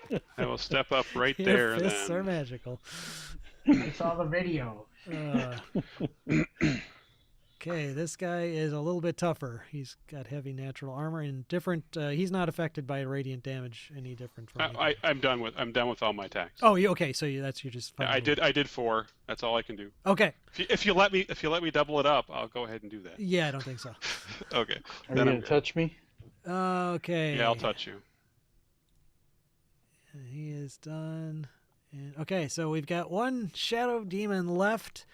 Your I will step up right there. fists Then. are magical. I saw the video. Okay, this guy is a little bit tougher. He's got heavy natural armor and different. He's not affected by radiant damage any different from. you. I'm done with all my attacks. Oh, okay. So you're just. Yeah, I did 4. That's all I can do. Okay. If you let me double it up, I'll go ahead and do that. Yeah, I don't think so. Okay. Are you Then I'm gonna good. touch me? Okay. Yeah, I'll touch you. He is done. And, okay, so we've got one shadow demon left.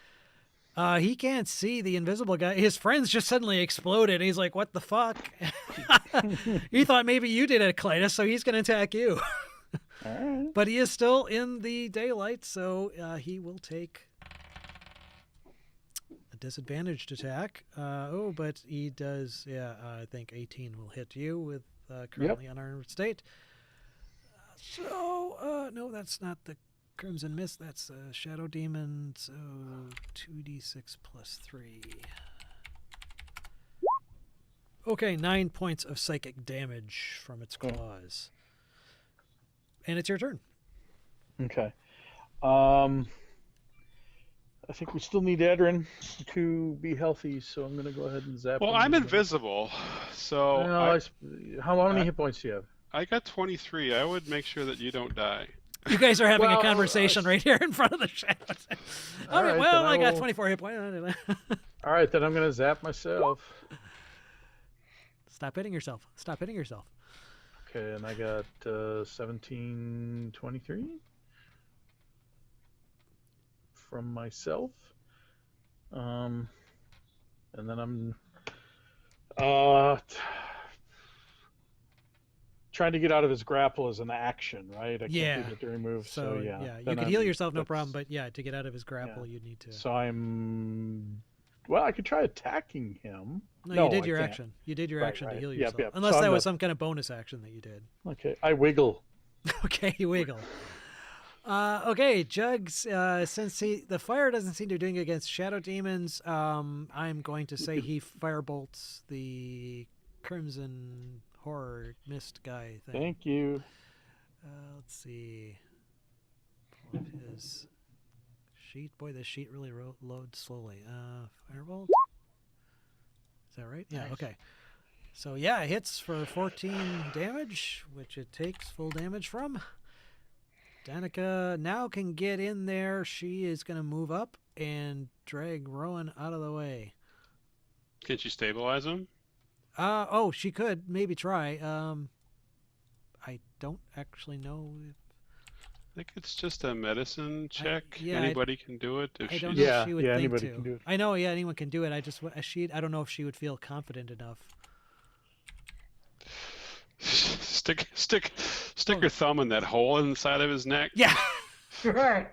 He can't see the invisible guy. His friends just suddenly exploded. He's like, "What the fuck?" He thought maybe you did it, Clytus, so he's going to attack you. All right. But he is still in the daylight, so he will take a disadvantaged attack. But he does. Yeah, I think 18 will hit you with currently unarmed state. No, that's not the Crimson Mist. That's Shadow Demon. So 2d6 plus 3. Okay, 9 points of psychic damage from its claws. And it's your turn. Okay. I think we still need Edrin to be healthy, so I'm gonna go ahead and zap. Well, him. I'm invisible, so No, how many hit points do you have? I got 23. I would make sure that you don't die. You guys are having Well, a conversation right here in front of the shadows. All right, Well, then I got will- 24 hit points. All right, then I'm gonna zap myself. Stop hitting yourself. Stop hitting yourself. Okay, and I got 1723 from myself. And then I'm trying to get out of his grapple as an action, right? I Yeah. can't do the remove, So, yeah. you Then could heal I'm- yourself, no that's- problem. But yeah, to get out of his grapple, you'd need to. So well, I could try attacking him. No, you did I your can't. action. You did your Right, action to right. heal Yep, yourself. yep. Unless So that I'm was not- some kind of bonus action that you did. Okay, I wiggle. Okay, you wiggle. Okay, Jugs, since the fire doesn't seem to be doing it against shadow demons, I'm going to say he firebolts the crimson horror mist guy thing. Thank you. Let's see. Pull up his sheet. Boy, this sheet really loads slowly. Firebolt? Is that right? Yeah, Nice. okay. So yeah, it hits for 14 damage, which it takes full damage from. Danica now can get in there. She is going to move up and drag Rowan out of the way. Can she stabilize him? She could maybe try. I don't actually know. I think it's just a medicine check. yeah, Anybody can do it. If I don't she's- know if she would think anybody to. can do it. I know, yeah, anyone can do it. I don't know if she would feel confident enough. stick your thumb in that hole inside of his neck. Yeah. Right.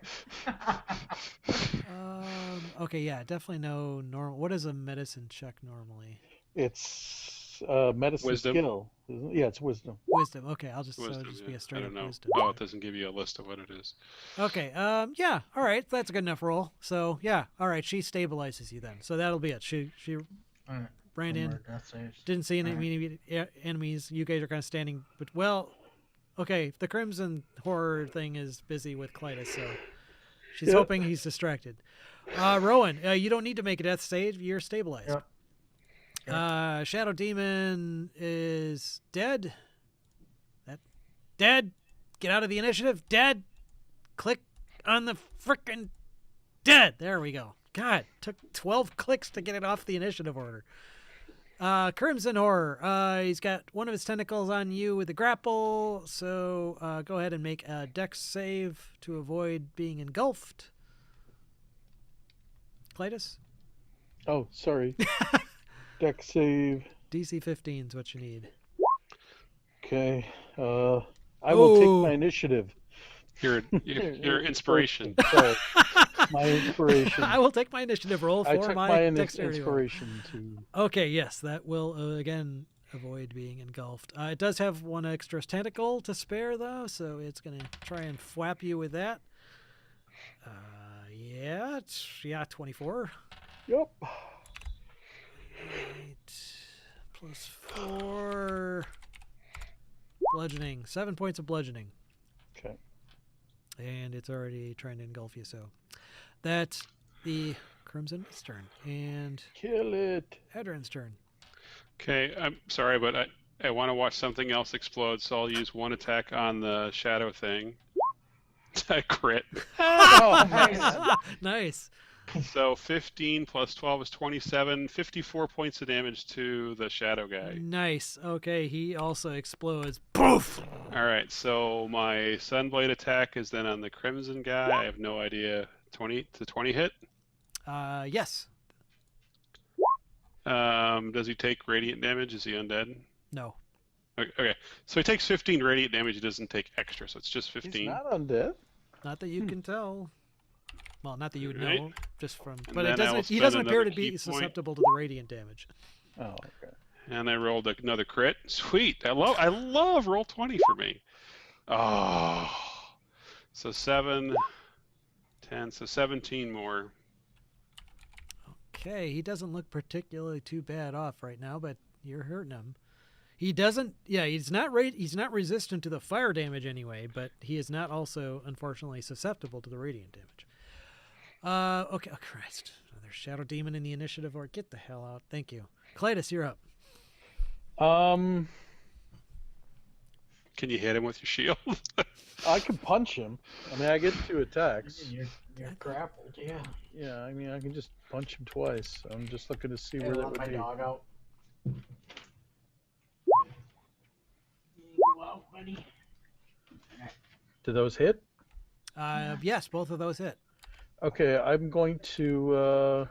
Okay, yeah, definitely no normal. What is a medicine check normally? It's medicine Wisdom. skill. Isn't it? Yeah, it's wisdom. Wisdom. Okay, I'll just Wisdom, just yeah. be a I straight don't up know. wisdom. Oh, check. it doesn't give you a list of what it is. Okay. Yeah. All right. That's a good enough roll. So yeah. All right. She stabilizes you then. So that'll be it. She Alright. ran No in. more death saves. Didn't see any Alright. immediate enemies. You guys are kind of standing. But well, okay. The Crimson Horror thing is busy with Clytus, so she's Yep. hoping he's distracted. Rowan, you don't need to make a death save. You're stabilized. Yep. Shadow Demon is dead. Dead. Get out of the initiative. Dead. Click on the frickin' dead. There we go. God, took 12 clicks to get it off the initiative order. Crimson Horror. He's got one of his tentacles on you with a grapple. So go ahead and make a dex save to avoid being engulfed. Clytus? Oh, sorry. Deck save. DC 15 is what you need. Okay. I will take Oh. my initiative. Your inspiration. Sorry. My inspiration. I will take my initiative roll I for took my my dexterity roll. inspiration to. Okay, yes, that will again avoid being engulfed. It does have one extra tentacle to spare, though, so it's going to try and flap you with that. Yeah, 24. Yep. 8 plus 4. Bludgeoning. 7 points of bludgeoning. Okay. And it's already trying to engulf you, so that's the Crimson Mist's turn. And Kill it. Edrin's turn. Okay, I'm sorry, but I want to watch something else explode, so I'll use one attack on the shadow thing. I crit. Oh, Nice. Nice. So 15 plus 12 is 27. 54 points of damage to the shadow guy. Nice. Okay, he also explodes. Poof! All right, so my Sunblade attack is then on the Crimson guy. I have no idea. 20 hit? Yes. Does he take radiant damage? Is he undead? No. Okay, so he takes 15 radiant damage. He doesn't take extra, so it's just He's 15. not undead. Not that you can tell. Well, not that you would Right. know, just from. And But it then I will doesn't. He spend doesn't appear another to be key point. susceptible to the radiant damage. Oh, okay. And I rolled another crit. Sweet. I love roll 20 for me. Oh. So 7, 10, so 17 more. Okay, he doesn't look particularly too bad off right now, but you're hurting him. He doesn't. Yeah, he's not resistant to the fire damage anyway, but he is not also, unfortunately, susceptible to the radiant damage. Okay. Oh Christ! Another shadow demon in the initiative. Or get the hell out. Thank you, Clytus. You're up. Um, Can you hit him with your shield? I can punch him. I mean, I get 2 attacks. You're grappled, yeah. Yeah, I mean, I can just punch him twice. I'm just looking to see Hey, where that let would my be. dog out. Go out, buddy. Do those hit? Yes, both of those hit. Okay, I'm going to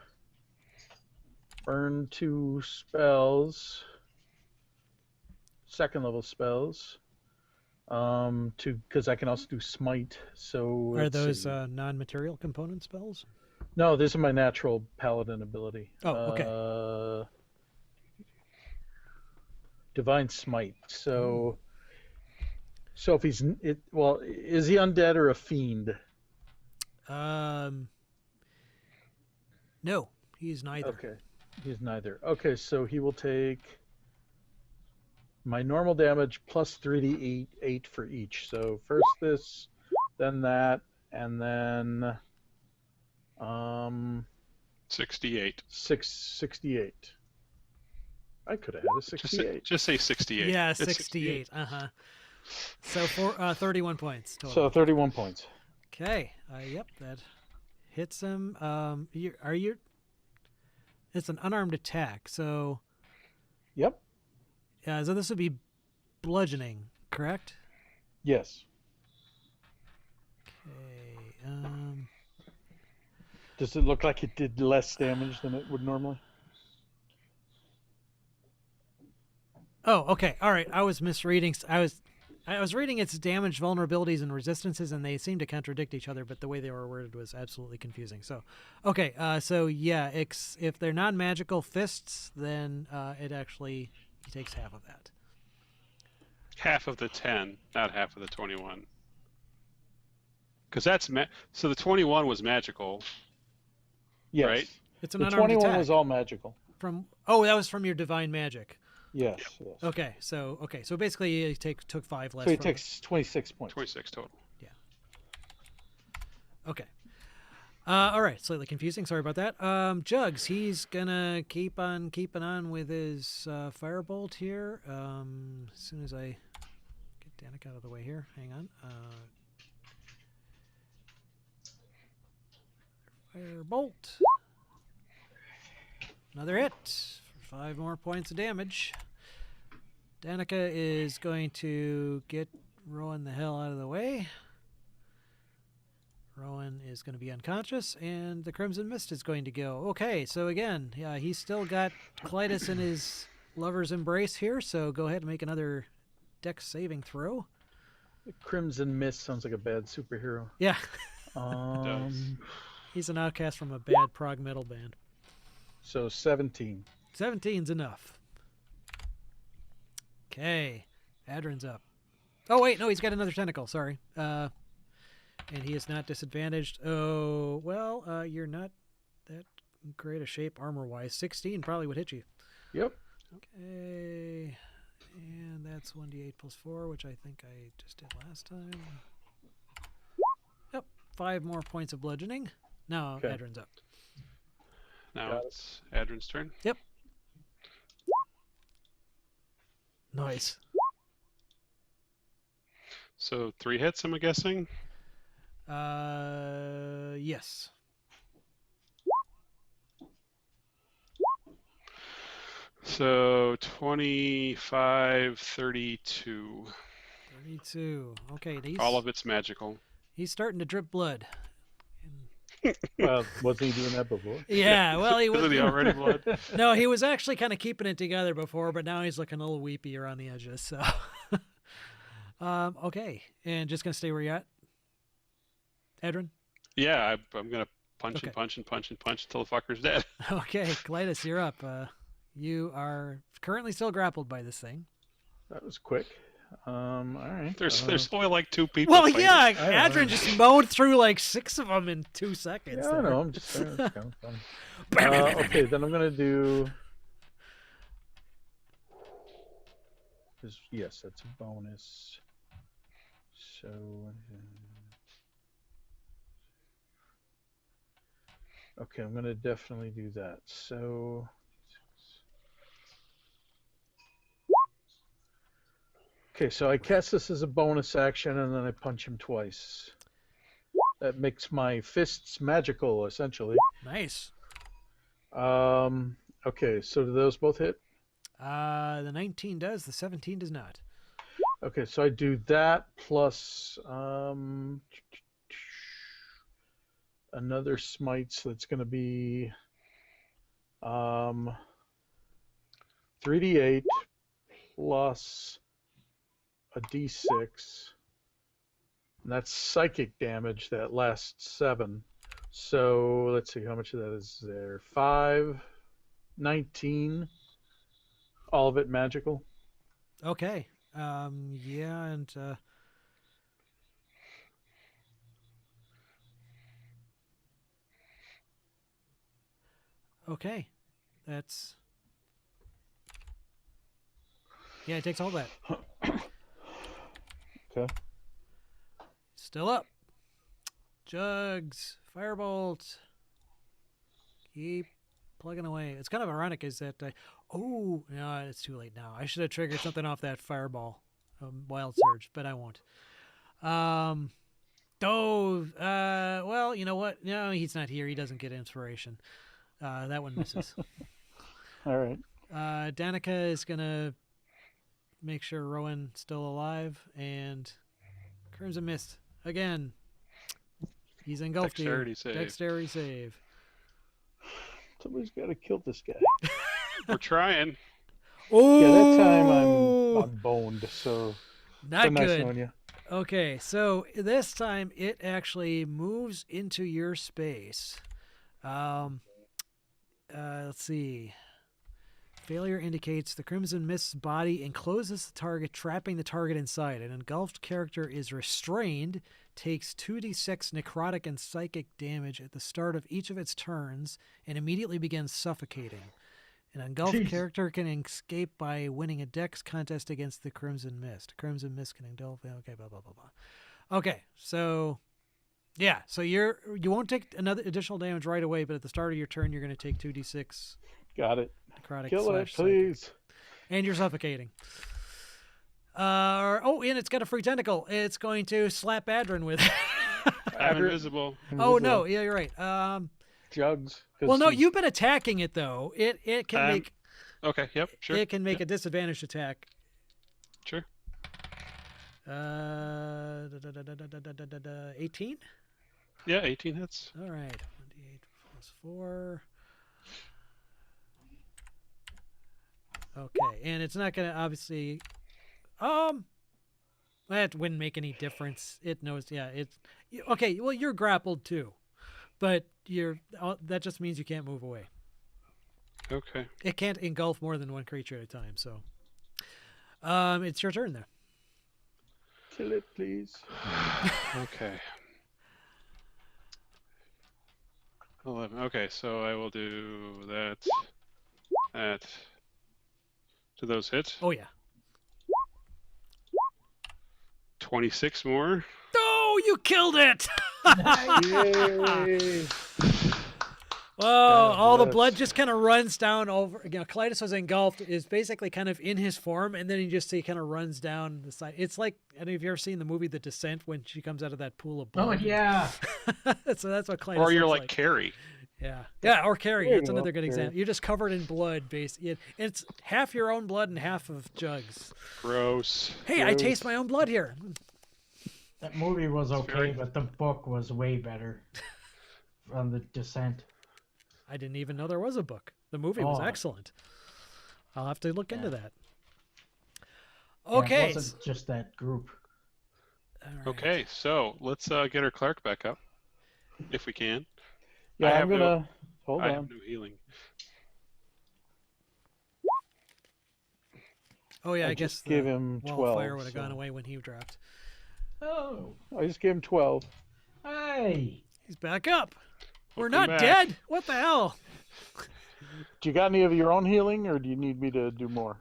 burn 2 spells, 2nd level spells, because I can also do smite. So Are let's those see. non-material component spells? No, this is my natural paladin ability. Oh, okay. Divine smite. So if he's is he undead or a fiend? No, he's neither. Okay, he's neither. Okay, so he will take my normal damage plus 3d8 8 for each. So first this, then that, and then 68. 68. I could have had a 68. Just say 68. Yeah, It's 68. So 31 points total. So 31 points. Okay. Yep, that hits him. It's an unarmed attack. So Yep. so this would be bludgeoning, correct? Yes. Okay. Does it look like it did less damage than it would normally? Oh, okay. All right. I was misreading. I was reading its damage, vulnerabilities, and resistances, and they seem to contradict each other. But the way they were worded was absolutely confusing. So, okay. So yeah, if they're non-magical fists, then it actually he takes half of that. Half of the 10, not half of the 21. Because that's so the 21 was magical. Yes. Right? It's an The unarmed 21 attack. was all magical. That was from your divine magic. Yes. Yes. Okay. So basically, he took 5 less. So he from takes 26 points. 26 total. Okay. All right. Slightly confusing. Sorry about that. Jugs, he's gonna keep on keeping on with his firebolt here. As soon as I get Danik out of the way here, hang on. Firebolt. Another hit for 5 more points of damage. Danica is going to get Rowan the hell out of the way. Rowan is going to be unconscious, and the Crimson Mist is going to go. Okay, so again, yeah, he's still got Clytus in his lover's embrace here, so go ahead and make another dex saving throw. Crimson Mist sounds like a bad superhero. Yeah, He's he's an outcast from a bad prog metal band. So 17. 17's enough. Okay, Adrin's up. Oh, wait, no, he's got another tentacle, sorry. And he is not disadvantaged. Oh, well, you're not that great a shape armor-wise. 16 probably would hit you. Yep. Okay. And that's 1d8 plus 4, which I think I just did last time. Yep. 5 more points of bludgeoning. Now Okay. Adrin's up. Now Got it. it's Adrin's turn. Yep. Nice. So 3 hits, I'm guessing. Yes. So 25, 32. 32. Okay, All of it's magical. he's starting to drip blood. Well, wasn't he doing that before? Yeah, well, he was. Isn't he already blood? No, he was actually kind of keeping it together before, but now he's looking a little weepy around the edges. So, okay, and just gonna stay where you're at, Edrin. Yeah, I'm going to punch Okay. and punch and punch and punch until the fucker's dead. Okay, Clytus, you're up. You are currently still grappled by this thing. That was quick. All right. There's only like 2 people. Well, fighting. yeah, I know. Adrin just mowed through like 6 of them in 2 seconds. Yeah, I there. know. I'm just saying. It's kind of funny. Okay, then I'm going to do... Yes, that's a bonus. So... Okay, I'm going to definitely do that. So... Okay, so I cast this as a bonus action, and then I punch him twice. That makes my fists magical, essentially. Nice. Okay, so do those both hit? The 19 does. The 17 does not. Okay, so I do that plus another smite, so that's going to be 3d8 plus a d6. And that's psychic damage that lasts 7. So let's see, how much of that is there? 5, 19. All of it magical. Okay. Yeah, and okay. That's yeah, it takes all that. Okay. Still up. Jugs, firebolt. Keep plugging away. It's kind of ironic is that oh, no, it's too late now. I should have triggered something off that fireball, wild surge, but I won't. Well, you know what? No, he's not here. He doesn't get inspiration. That one misses. All right. Danica is gonna make sure Rowan's still alive, and Crimson Mist again. He's engulfed here. Dexterity save. Dexterity save. Somebody's got to kill this guy. We're trying. Oh, Yeah, that time I'm boned, so not so nice good. knowing you. Okay, so this time it actually moves into your space. Let's see. Failure indicates the Crimson Mist's body encloses the target, trapping the target inside. An engulfed character is restrained, takes 2d6 necrotic and psychic damage at the start of each of its turns, and immediately begins suffocating. An engulfed Jeez. character can escape by winning a dex contest against the Crimson Mist. Crimson Mist can engulf. Okay, blah blah blah blah. Okay, so yeah, so you won't take another additional damage right away, but at the start of your turn, you're going to take 2d6 Got it. necrotic Kill it, / psychic. please. And you're suffocating. And it's got a free tentacle. It's going to slap Adrin with it. I'm invisible. Oh no, yeah, you're right. Jugs. 'cause Well, no, he's- you've been attacking it though. It can make Okay, yep, sure. it can make a disadvantaged attack. Sure. 18. Yeah, 18 hits. All right, 1d8 plus 4. Okay, and it's not gonna obviously. That wouldn't make any difference. It knows. Yeah, it's okay. Well, you're grappled too, but that just means you can't move away. Okay. It can't engulf more than one creature at a time. So, it's your turn there. Kill it, please. Okay. 11. Okay, so I will do that. Do those hit? Oh yeah. 26 more. Oh, you killed it! Yay! Oh, all the bless. blood just kind of runs down over. Clytus was engulfed, is basically kind of in his form, and then you just see kind of runs down the side. It's like, any of you ever seen the movie The Descent when she comes out of that pool of Oh blood? yeah. So that's what Clytus Or you're looks like Carrie. Yeah, or Carrie. There you That's go, another good Carrie. example. You're just covered in blood, it's half your own blood and half of Jugs. Gross. Hey, I Gross. taste my own blood here. That movie was okay, very- but the book was way better. On the Descent. I didn't even know there was a book. The movie was Oh. excellent. I'll have to look into Yeah. that. Yeah, Okay. it wasn't just that group. all right. Okay, so let's get our cleric back up, if we can. Yeah, I I'm have no- gonna hold I on. have no healing. Oh yeah, I, I guess just gave the him wall 12. of fire would have gone so- away when he dropped. Oh, I just gave him 12. hey! He's back up. We're Welcome not back. dead. What the hell? Do you got any of your own healing, or do you need me to do more?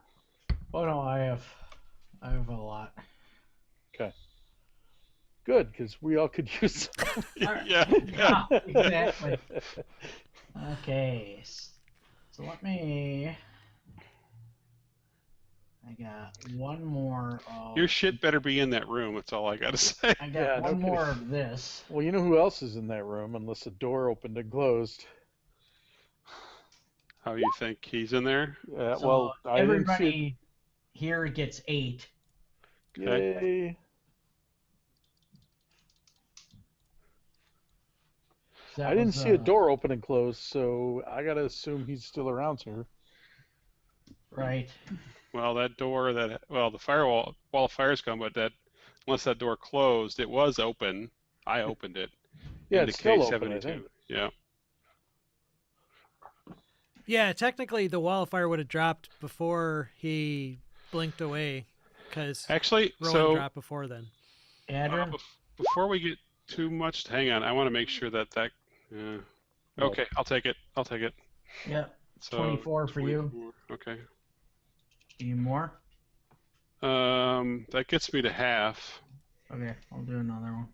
Oh no, I have a lot. Okay. Good, because we all could use some. Yeah. Yeah, exactly. Okay, so let me. I got one more. Your shit better be in that room. That's all I gotta say. I got Yeah, no one kidding. more of this. Well, you know who else is in that room, unless the door opened and closed. How you think he's in there? Yeah, So well, I didn't see everybody here gets 8. it. Yay. That I didn't was, see a door open and close, so I gotta assume he's still around here. Right. Well, that door the firewall wall of fire's come, but unless that door closed, it was open. I opened it. Yeah, into it's still open, I K72. think. Yeah. Yeah, technically the wall of fire would have dropped before he blinked away, because Actually, Rowan so dropped before then. Adrian? before we get too much, hang on. I want to make sure that. Okay, I'll take it. Yeah. So 24 for you. 24, Okay. Any more? That gets me to half. Okay, I'll do another one.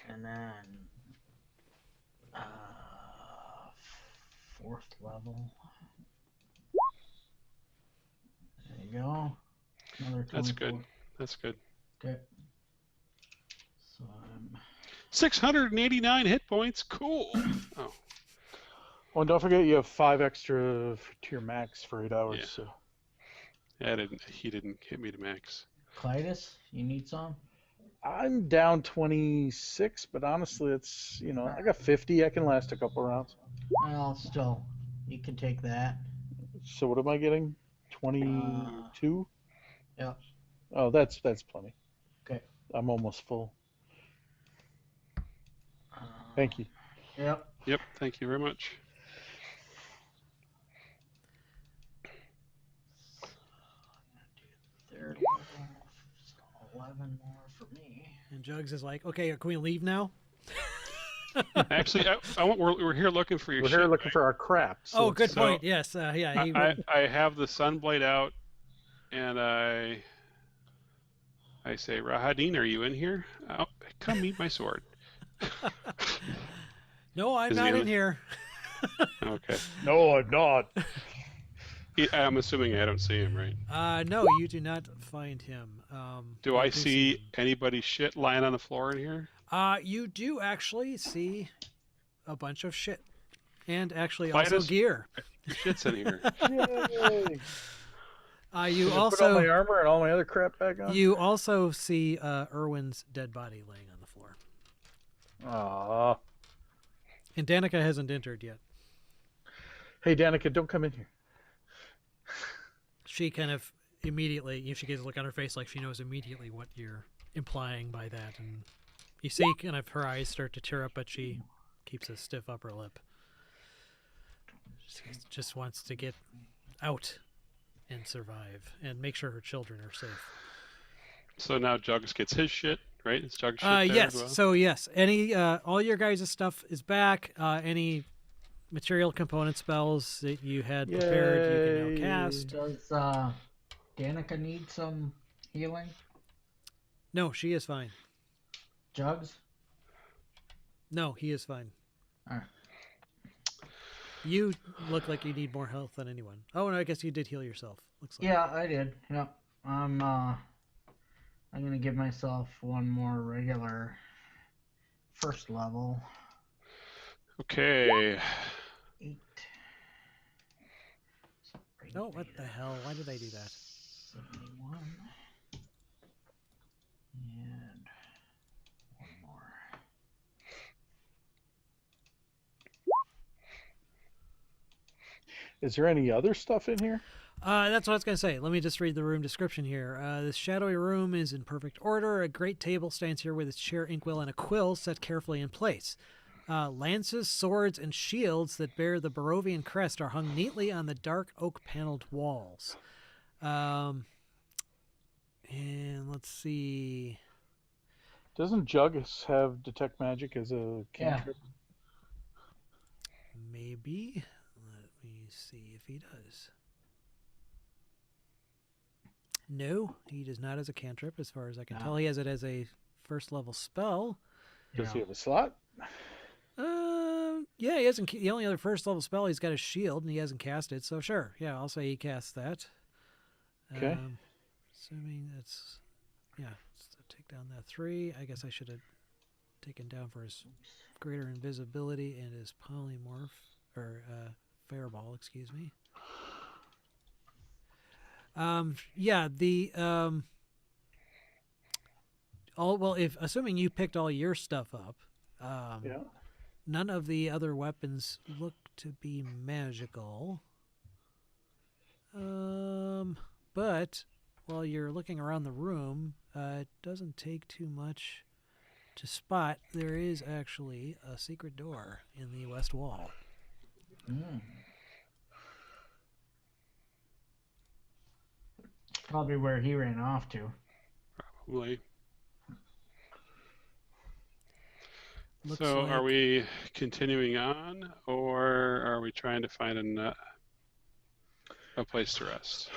And then, 4th level. There you go. Another 24. That's good. That's good. Okay. So I'm 689 hit points. Cool. Oh, Oh, and don't forget you have 5 extra to your max for 8 hours. Yeah. So Yeah, he didn't hit me to max. Clytus, you need some? I'm down 26, but honestly, it's I got 50. I can last a couple rounds. Well, still, you can take that. So what am I getting? 22. Yeah. Oh, that's plenty. Okay. I'm almost full. Uh, Thank you. Yep. Yep, thank you very much. Third level, so 11 more for me. And Jugs is like, okay, can we leave now? Actually, we're here looking for your We're shit. here looking for our crap. Oh, good so- point. Yes, yeah. He I have the Sunblade out, and I say, Rahadin, are you in here? Oh, come meet my sword. No, I'm Is he not in in the- here. Okay. No, I'm not. I'm assuming I don't see him, right? No, you do not find him. Do you I do see him. anybody's shit lying on the floor in here? You do actually see a bunch of shit, and actually Clytus? also gear. Shit's in here. Yay. You Put all my also armor and all my other crap back on. you also see Erwin's dead body laying on the floor, Aw. and Danica hasn't entered yet. Hey, Danica, don't come in here. She kind of immediately, she gets a look on her face like she knows immediately what you're implying by that, and you see kind of her eyes start to tear up, but she keeps a stiff upper lip. She just wants to get out and survive and make sure her children are safe. So now Jugs gets his shit, right? It's Jugs shit there Yes. as well? So yes, any all your guys' stuff is back. Any material component spells that you had prepared, you can Yay. now cast. Does Danica need some healing? No, she is fine. Jugs? No, he is fine. Alright. You look like you need more health than anyone. Oh, no, I guess you did heal yourself. Looks like. Yeah, I did. Yep. I'm gonna give myself one more regular first level. Okay. 8. Oh, what the hell? Why did I do that? 71. And one more. Is there any other stuff in here? That's what I was going to say. Let me just read the room description here. This shadowy room is in perfect order. A great table stands here with its chair, inkwell, and a quill set carefully in place. Lances, swords, and shields that bear the Barovian crest are hung neatly on the dark oak-paneled walls. And let's see. Doesn't Jugus have detect magic as a cantrip? Maybe. Let me see if he does. No, he does not as a cantrip, as far as I can tell. He has it as a first level spell. Does he have a slot? Yeah, he hasn't. The only other first level spell he's got is shield, and he hasn't cast it. So sure, yeah, I'll say he casts that. Okay. Assuming that's so take down that 3. I guess I should have taken down for his greater invisibility and his polymorph or fireball. Excuse me. If assuming you picked all your stuff up, Yeah. none of the other weapons look to be magical. But while you're looking around the room, it doesn't take too much to spot there is actually a secret door in the west wall. Probably where he ran off to. Probably. Looks So like, are we continuing on, or are we trying to find a place to rest?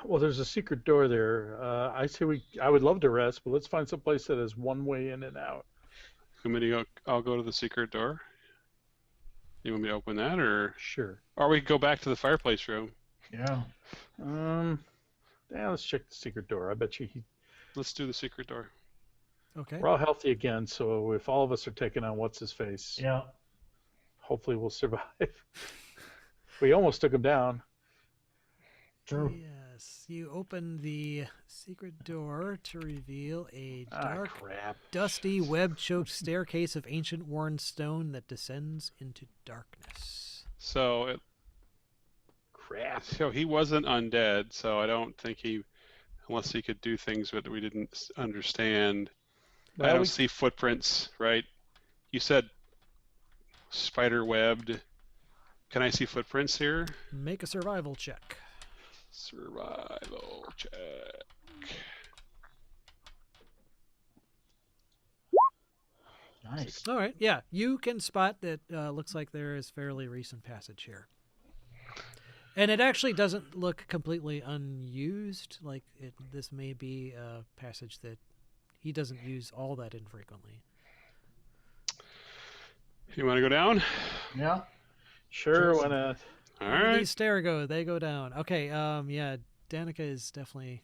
Well, there's a secret door there. I say I would love to rest, but let's find some place that has one way in and out. I'll go to the secret door. You want me to open that, or Sure. we go back to the fireplace room? Yeah. Yeah, let's check the secret door. I bet you Let's do the secret door. okay. we're all healthy again, so if all of us are taking on what's his face, Yeah. hopefully we'll survive. We almost took him down. True. Yes. Yes, you open the secret door to reveal a dark, Crap. dusty, web-choked staircase of ancient worn stone that descends into darkness. So, Crap. so he wasn't undead, so I don't think unless he could do things that we didn't understand. I Well, don't see footprints, right? You said spider webbed. Can I see footprints here? Make a survival check. Survival check. Nice. All right, yeah, you can spot that. Looks like there is fairly recent passage here, and it actually doesn't look completely unused. Like this may be a passage that he doesn't use all that infrequently. You want to go down? Yeah. Sure, Just- why not? All Where do right. these stair go? They go down. Okay. Yeah. Danica is definitely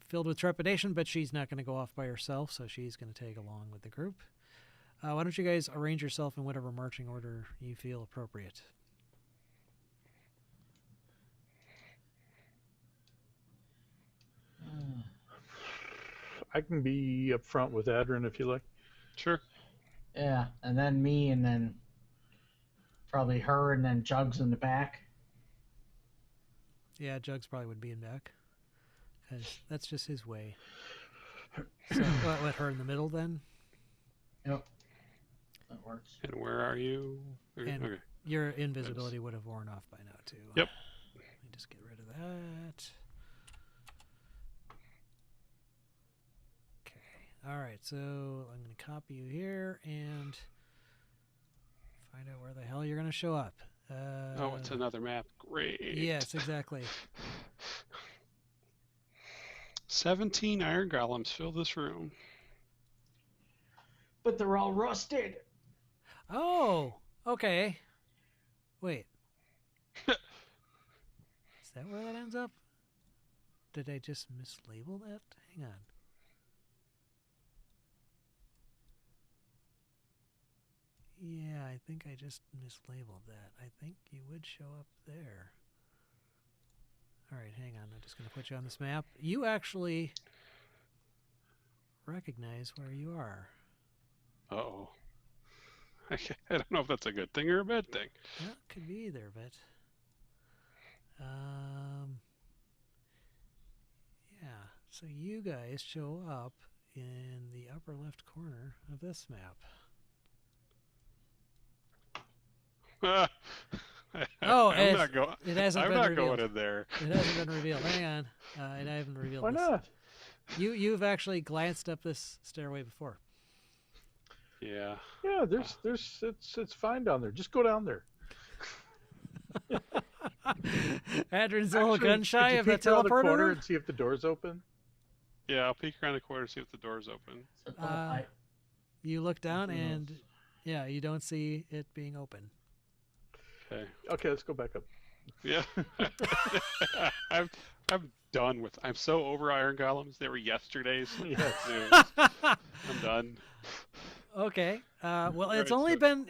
filled with trepidation, but she's not going to go off by herself, so she's going to tag along with the group. Why don't you guys arrange yourself in whatever marching order you feel appropriate? I can be up front with Adrian if you like. Sure. Yeah, and then me, and then probably her, and then Jugs in the back. Yeah, Jugs probably would be in back, because that's just his way. So let her in the middle then. Yep. That works. And where are you? And Okay. your invisibility would have worn off by now too. Yep. Let me just get rid of that. Okay. All right. So I'm going to copy you here and find out where the hell you're going to show up. Oh, it's another map. Great. Yes, exactly. 17 iron golems fill this room. But they're all rusted. Oh, okay. Wait. Is that where that ends up? Did I just mislabel that? Hang on. Yeah, I think I just mislabeled that. I think you would show up there. All right, hang on. I'm just going to put you on this map. You actually recognize where you are. Uh-oh. I don't know if that's a good thing or a bad thing. Well, it could be either, but yeah. So you guys show up in the upper left corner of this map. Oh, I'm not going. it hasn't I'm been not revealed. going in there. It hasn't been revealed. Hang on, I haven't revealed. Why this. not? You've actually glanced up this stairway before. Yeah. Yeah, it's fine down there. Just go down there. Adrian's a little Actually, gun shy could you of the peek around the corner teleporter. and see if the door's open. Yeah, I'll peek around the corner, see if the door's open. So You look down Who knows? and yeah, you don't see it being open. Okay. Okay, let's go back up. Yeah. I'm done with. I'm so over iron golems. They were yesterday's. Yes. I'm done. Okay. Well, Right, it's only been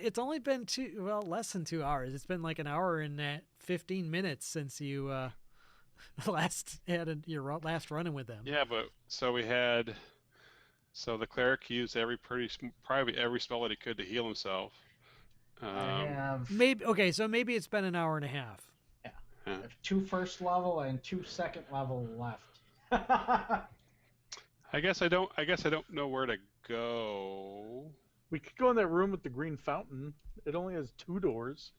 less than 2 hours. It's been like an hour and 15 minutes since you last had your last run-in with them. Yeah, but so the cleric used probably every spell that he could to heal himself. I have Okay, so maybe it's been an hour and a half. I have 2 first level and 2 second level left. I guess I don't know where to go. We could go in that room with the green fountain. It only has 2 doors.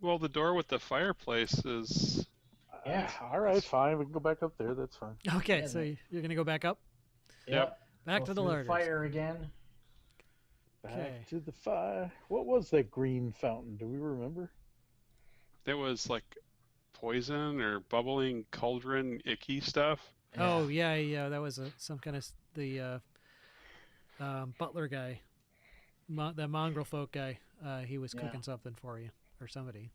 Well, the door with the fireplace is. Yeah. All right, fine. We can go back up there. That's fine. Okay, Yeah, so no. you're gonna go back up, Yep. back Go to the through larders. fire again. Back Okay. to the fire. What was that green fountain? Do we remember? There was like poison or bubbling cauldron icky stuff. Oh yeah, that was some kind of the butler guy, the mongrel folk guy. He was Yeah. cooking something for you or somebody.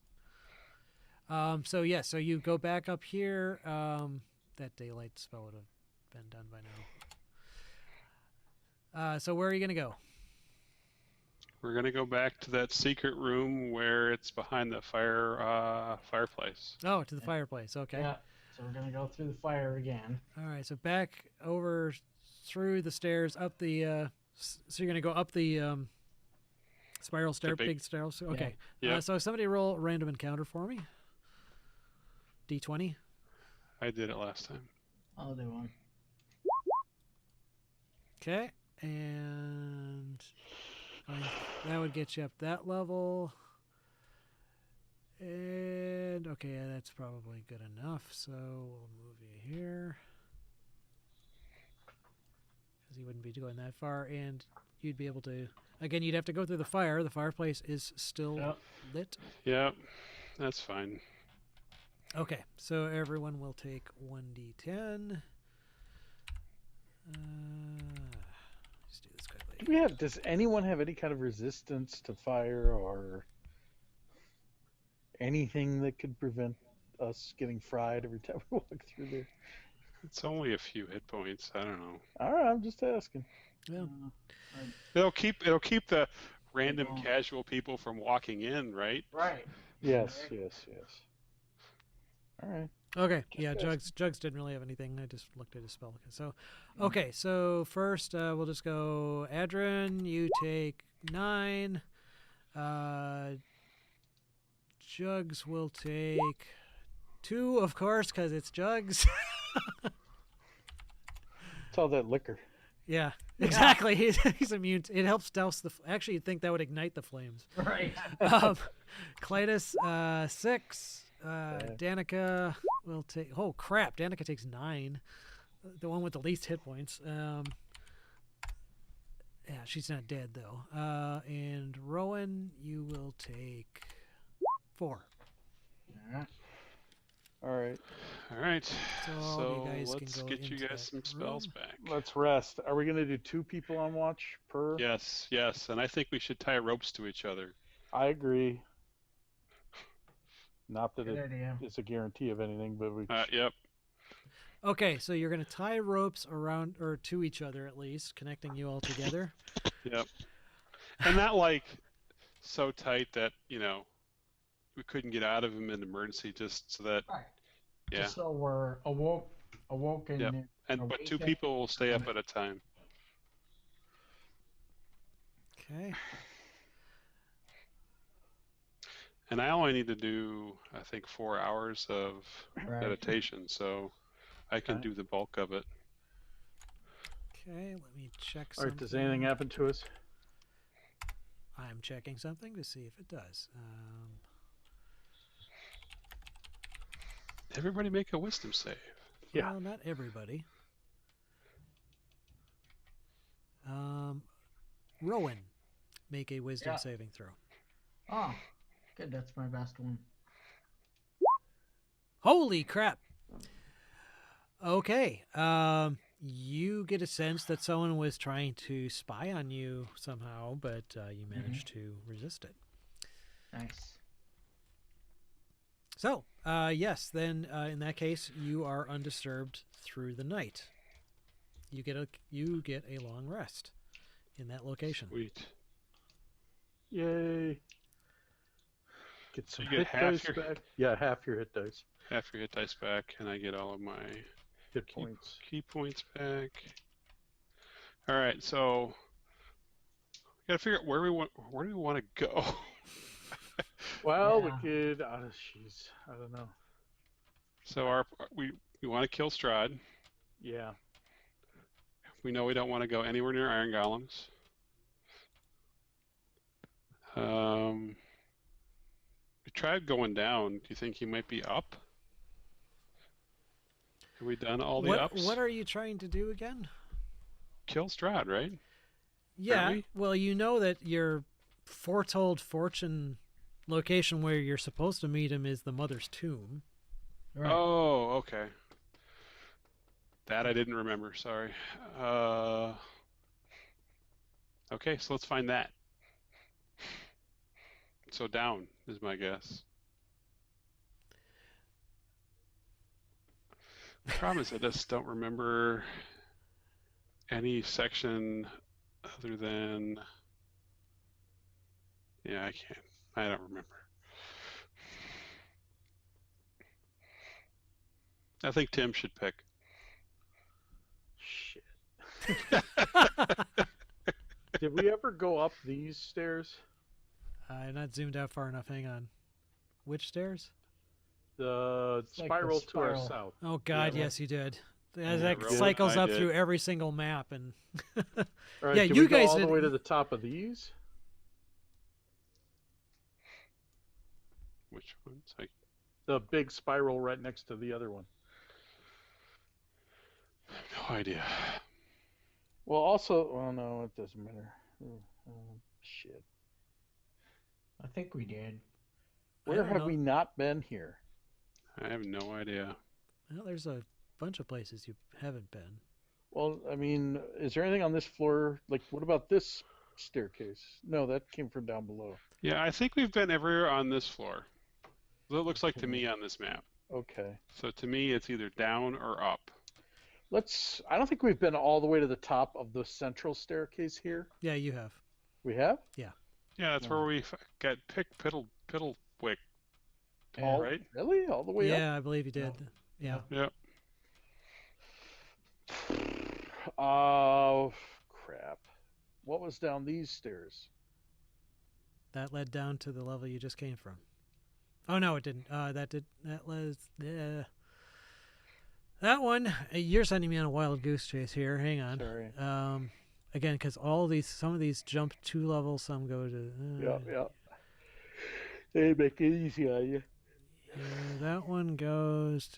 So you go back up here. That daylight spell would have been done by now. So where are you gonna go? We're gonna go back to that secret room where it's behind the fireplace. Oh, to the fireplace. Okay. Yeah. So we're gonna go through the fire again. All right. So back over through the stairs, up the. So you're gonna go up the spiral stair, big- big stairs. Okay. Yeah. So somebody roll a random encounter for me. D20. I did it last time. I'll do one. Okay. And that would get you up that level. And okay, that's probably good enough. So we'll move you here. Because you wouldn't be going that far. And you'd be able to. Again, you'd have to go through the fire. The fireplace is still Yep. lit. Yeah, that's fine. Okay, so everyone will take 1d10. Let's do this quickly. Does anyone have any kind of resistance to fire or anything that could prevent us getting fried every time we walk through there? It's only a few hit points. I don't know. All right, I'm just asking. Well, It'll keep the random casual people from walking in, right? Right. Yes. All right. okay, Just yeah, asking. Jugs didn't really have anything. I just looked at his spell. So, okay, so first we'll just go Adrin, you take 9. Jugs will take 2, of course, because it's Jugs. It's all that liquor. Yeah, exactly. He's immune. It helps douse the. Actually, you'd think that would ignite the flames. Right. Clytus, 6. Danica will take. Oh crap! Danica takes 9. The one with the least hit points. Yeah, she's not dead though. And Rowan, you will take 4. Yeah. All right. All right. So you guys can let's go get you into guys that some spells room. back. Let's rest. Are we going to do 2 people on watch per? Yes, and I think we should tie ropes to each other. I agree. Not that Good it idea. is a guarantee of anything, but we. Yep. Okay, so you're gonna tie ropes around or to each other at least, connecting you all together. Yep. And not like so tight that we couldn't get out of them in emergency, just so that Right. yeah. Just so we're awoken. Yep. But 2 people will stay up at a time. Okay. And I only need to do, I think, 4 hours of Right. meditation, so I can Okay. do the bulk of it. Okay, let me check All something. right. Does anything happen to us? I'm checking something to see if it does. Everybody make a wisdom save. Yeah. Well, not everybody. Rowan, make a wisdom Yeah. saving throw. Oh, good. That's my best one. Holy crap! Okay, you get a sense that someone was trying to spy on you somehow, but you managed to resist it. Nice. So, yes, then in that case, you are undisturbed through the night. You get a long rest in that location. Sweet. Yay. Get some you get hit half dice your- back. Yeah, half your hit dice. Half your hit dice back, and I get all of my Hit points. key points back. All right, so we gotta figure out where do we want to go. Well, Yeah. we could. Jeez, I don't know. So we want to kill Strahd. Yeah. We know we don't want to go anywhere near Iron Golems. We tried going down. Do you think he might be up? Have we done all the ups? What are you trying to do again? Kill Strahd, right? Yeah, we? well, you know that your foretold fortune location where you're supposed to meet him is the mother's tomb. Right. Oh, okay. That I didn't remember. Sorry. Okay, so let's find that. So down is my guess. The problem is I just don't remember any section other than Yeah, I can't. I don't remember. I think Tim should pick. Shit. Did we ever go up these stairs? I'm not zoomed out far enough. Hang on. Which stairs? The It's like the spiral to our spiral. south. Oh God, Yeah. yes, you did. Yeah, That Rowan, cycles I up did. through every single map, and All right, Yeah, did you we go guys all did- the way to the top of these? Which ones? I The big spiral right next to the other one. have no idea. Well, also, well, no, it doesn't matter. Shit. I think we did. Where don't have know. we not been here? I have no idea. well, there's a bunch of places you haven't been. Well, I mean, is there anything on this floor? Like, what about this staircase? No, that came from down below. Yeah, I think we've been everywhere on this floor. That looks like to me on this map. Okay. So to me, it's either down or up. I don't think we've been all the way to the top of the central staircase here. Yeah, you have. We have? Yeah, that's Oh. where we got Piddlewick, Yeah. All, right? Really? All the way up? Yeah, I believe you did. Yeah. Yeah. Oh, crap. What was down these stairs? That led down to the level you just came from. Oh no, it didn't. That was that one. You're sending me on a wild goose chase here. Hang on. Sorry. Again, because some of these jump 2 levels, some go to. Yeah. They make it easy on you. Yeah, that one goes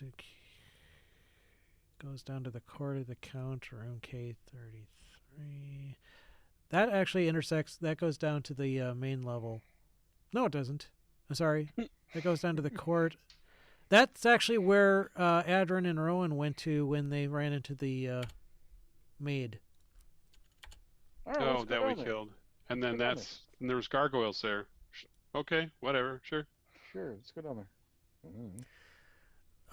down to the court of the count, room K33. That actually intersects. That goes down to the main level. No, it doesn't. I'm sorry. That goes down to the court. That's actually where Adrin and Rowan went to when they ran into the maid. All right, Oh, let's go that we down there. killed. And then Let's go down and there was gargoyles there. Okay, whatever, sure. Sure, let's go down there.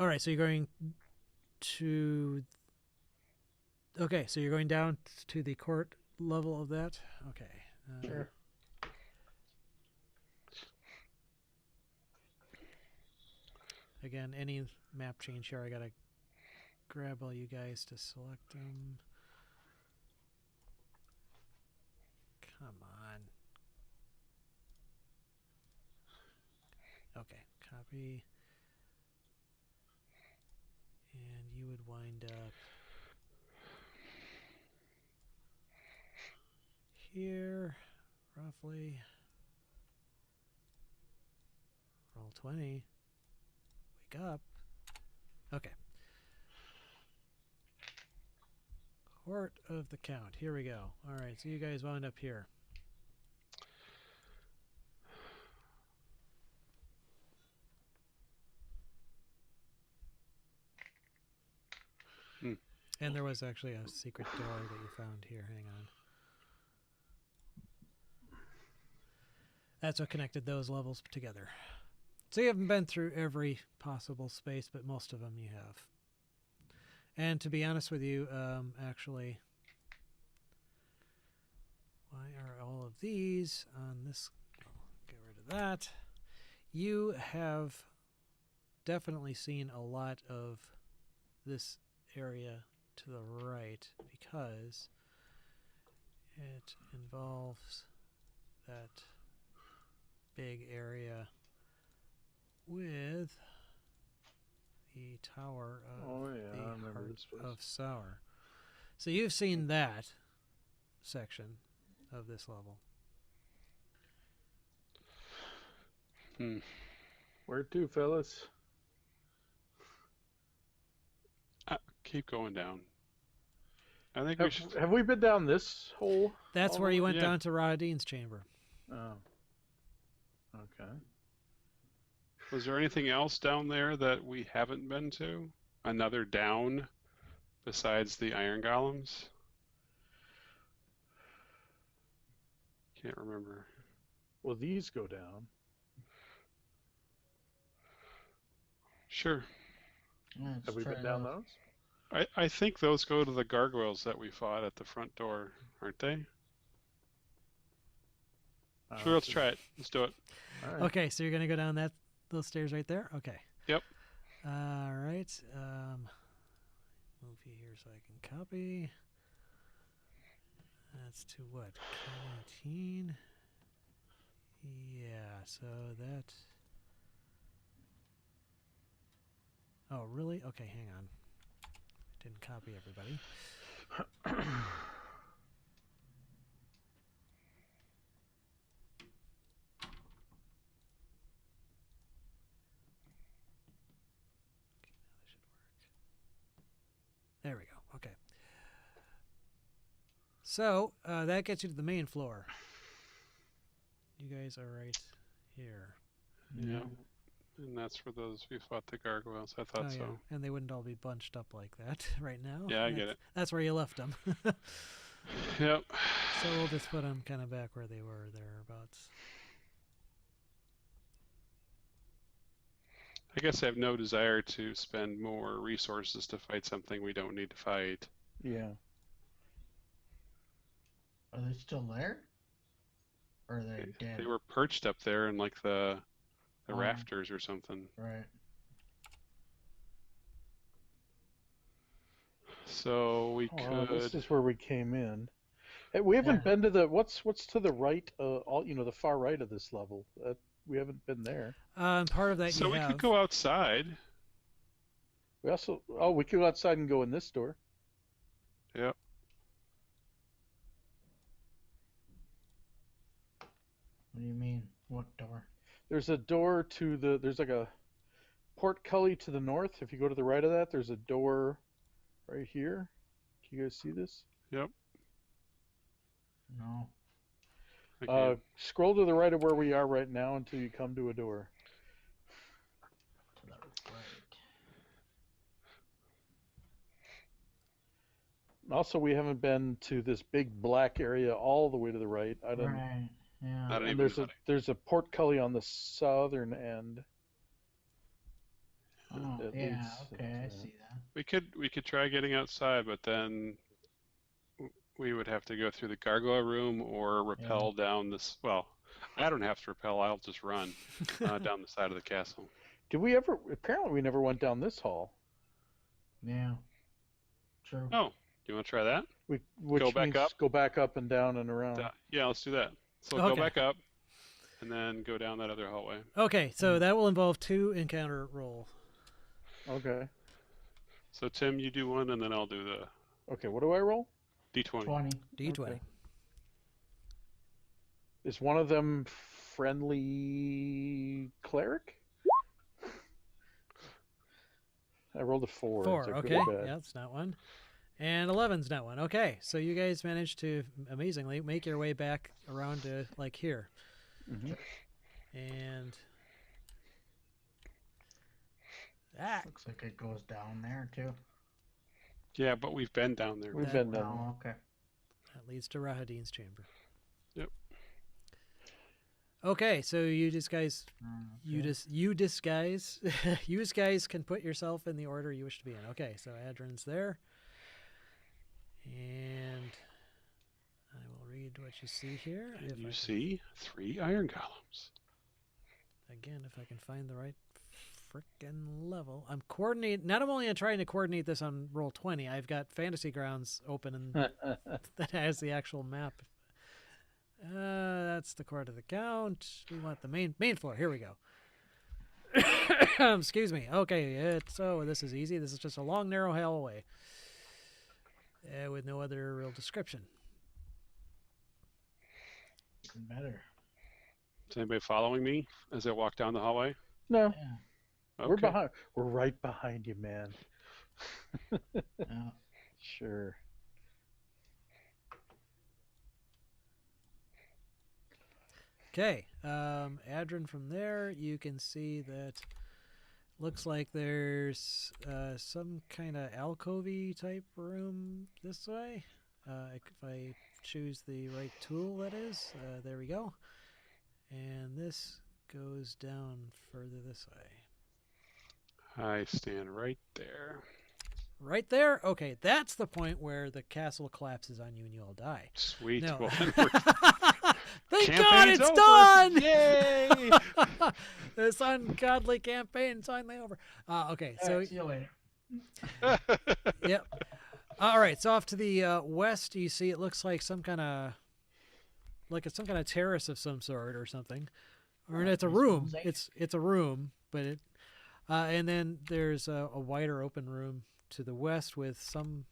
All right, so you're going to. Okay, so you're going down to the court level of that. Okay. Sure. Again, any map change here, I gotta grab all you guys to select them. Come on. Okay, copy. And you would wind up here, roughly. Roll 20. Wake up. Okay. Court of the Count. Here we go. All right, so you guys wound up here. And there was actually a secret door that you found here. Hang on. That's what connected those levels together. So you haven't been through every possible space, but most of them you have. And to be honest with you, actually, why are all of these on this? I'll get rid of that. You have definitely seen a lot of this area to the right because it involves that big area with the Tower of Oh, yeah, I the remember Heart this place. of Sour. So you've seen that section of this level. Where to, fellas? Keep going down. I think we should. Have we been down this hole? That's all where the you way? went down to Radine's chamber. Oh. Okay. Was there anything else down there that we haven't been to? Another down besides the iron golems? Can't remember. Well, these go down. Sure. Let's Have we try been down those. those? I think those go to the gargoyles that we fought at the front door, aren't they? Sure, let's try it. Let's do it. All right. Okay, so you're gonna go down those stairs right there. Okay. Yep. All right. Move you here so I can copy. That's to what? 19. Yeah. So that. Oh, really? Okay, hang on. Didn't copy everybody. There we go. Okay. So that gets you to the main floor. You guys are right here. Yeah. And that's where we fought the gargoyles. I thought Oh, so. yeah. And they wouldn't all be bunched up like that right now. Yeah, I get it. That's where you left them. Yep. So we'll just put them kind of back where they were thereabouts. I guess I have no desire to spend more resources to fight something we don't need to fight. Yeah. Are they still there? Or are they dead? They were perched up there in like the Oh. rafters or something. Right. So we Oh, could. this is where we came in. Hey, we haven't Yeah. been to the what's to the right, the far right of this level. We haven't been there. Part of that So you we have. could go outside. We could go outside and go in this door. Yep. What do you mean? What door? There's a door there's like a portcullis to the north. If you go to the right of that, there's a door right here. Can you guys see this? Yep. No. Okay. Scroll to the right of where we are right now until you come to a door. To the right. Also, we haven't been to this big black area all the way to the right. I don't. Right. Yeah. Not And even there's funny. there's a portcullis on the southern end. Oh, that yeah. leads Okay, I into- see that. We could try getting outside, but then we would have to go through the gargoyle room or rappel down this. Well, I don't have to rappel. I'll just run down the side of the castle. Did we ever? Apparently, we never went down this hall. Yeah. True. Oh, do you want to try that? Which Go back means up? go back up and down and around. Yeah, let's do that. So Okay. go back up, and then go down that other hallway. Okay, so that will involve 2 encounter roll. Okay. So Tim, you do one, and then I'll do the Okay. What do I roll? D20. 20. D20. Okay. Is one of them friendly cleric? I rolled a 4. Is 4. that good Okay. or bad? Yeah, that's not one. And 11's not one. Okay, so you guys managed to amazingly make your way back around to like here. Mhm. And that Looks like it goes down there too. Yeah, but we've been down there. We've That- been down. Oh, okay. leads to Rahadin's chamber. Yep. Okay, so you guys you guys can put yourself in the order you wish to be in. Okay, so Adrin's there. And I will read what you see here. And you I see 3 iron columns. again, if I can find the right frickin' level. I'm coordinating. Not only am I trying to coordinate this on roll 20, I've got Fantasy Grounds open and that has the actual map. That's the court of the count. We want the main floor. Here we go. Excuse me. Okay, so this is easy. This is just a long, narrow hallway with no other real description. Even better. Is anybody following me as I walk down the hallway? No, Yeah. Okay. we're behind. We're right behind you, man. Yeah. Sure. Okay, Adrin, from there, you can see that looks like there's some kind of alcovey type room this way. If I choose the right tool, that is. There we go. And this goes down further this way. I stand right there. Right there? Okay, that's the point where the castle collapses on you and you all die. Sweet. No. Well, then we're Thank Thank God Campaign's it's over. done! Yay! This ungodly campaign is finally over. Okay, All so right, see you later. yep. All right, so off to the west, you see it looks like some kind of terrace of some sort or something, or it's a nice room. mosaic. It's a room, but it and then there's a wider open room to the west with something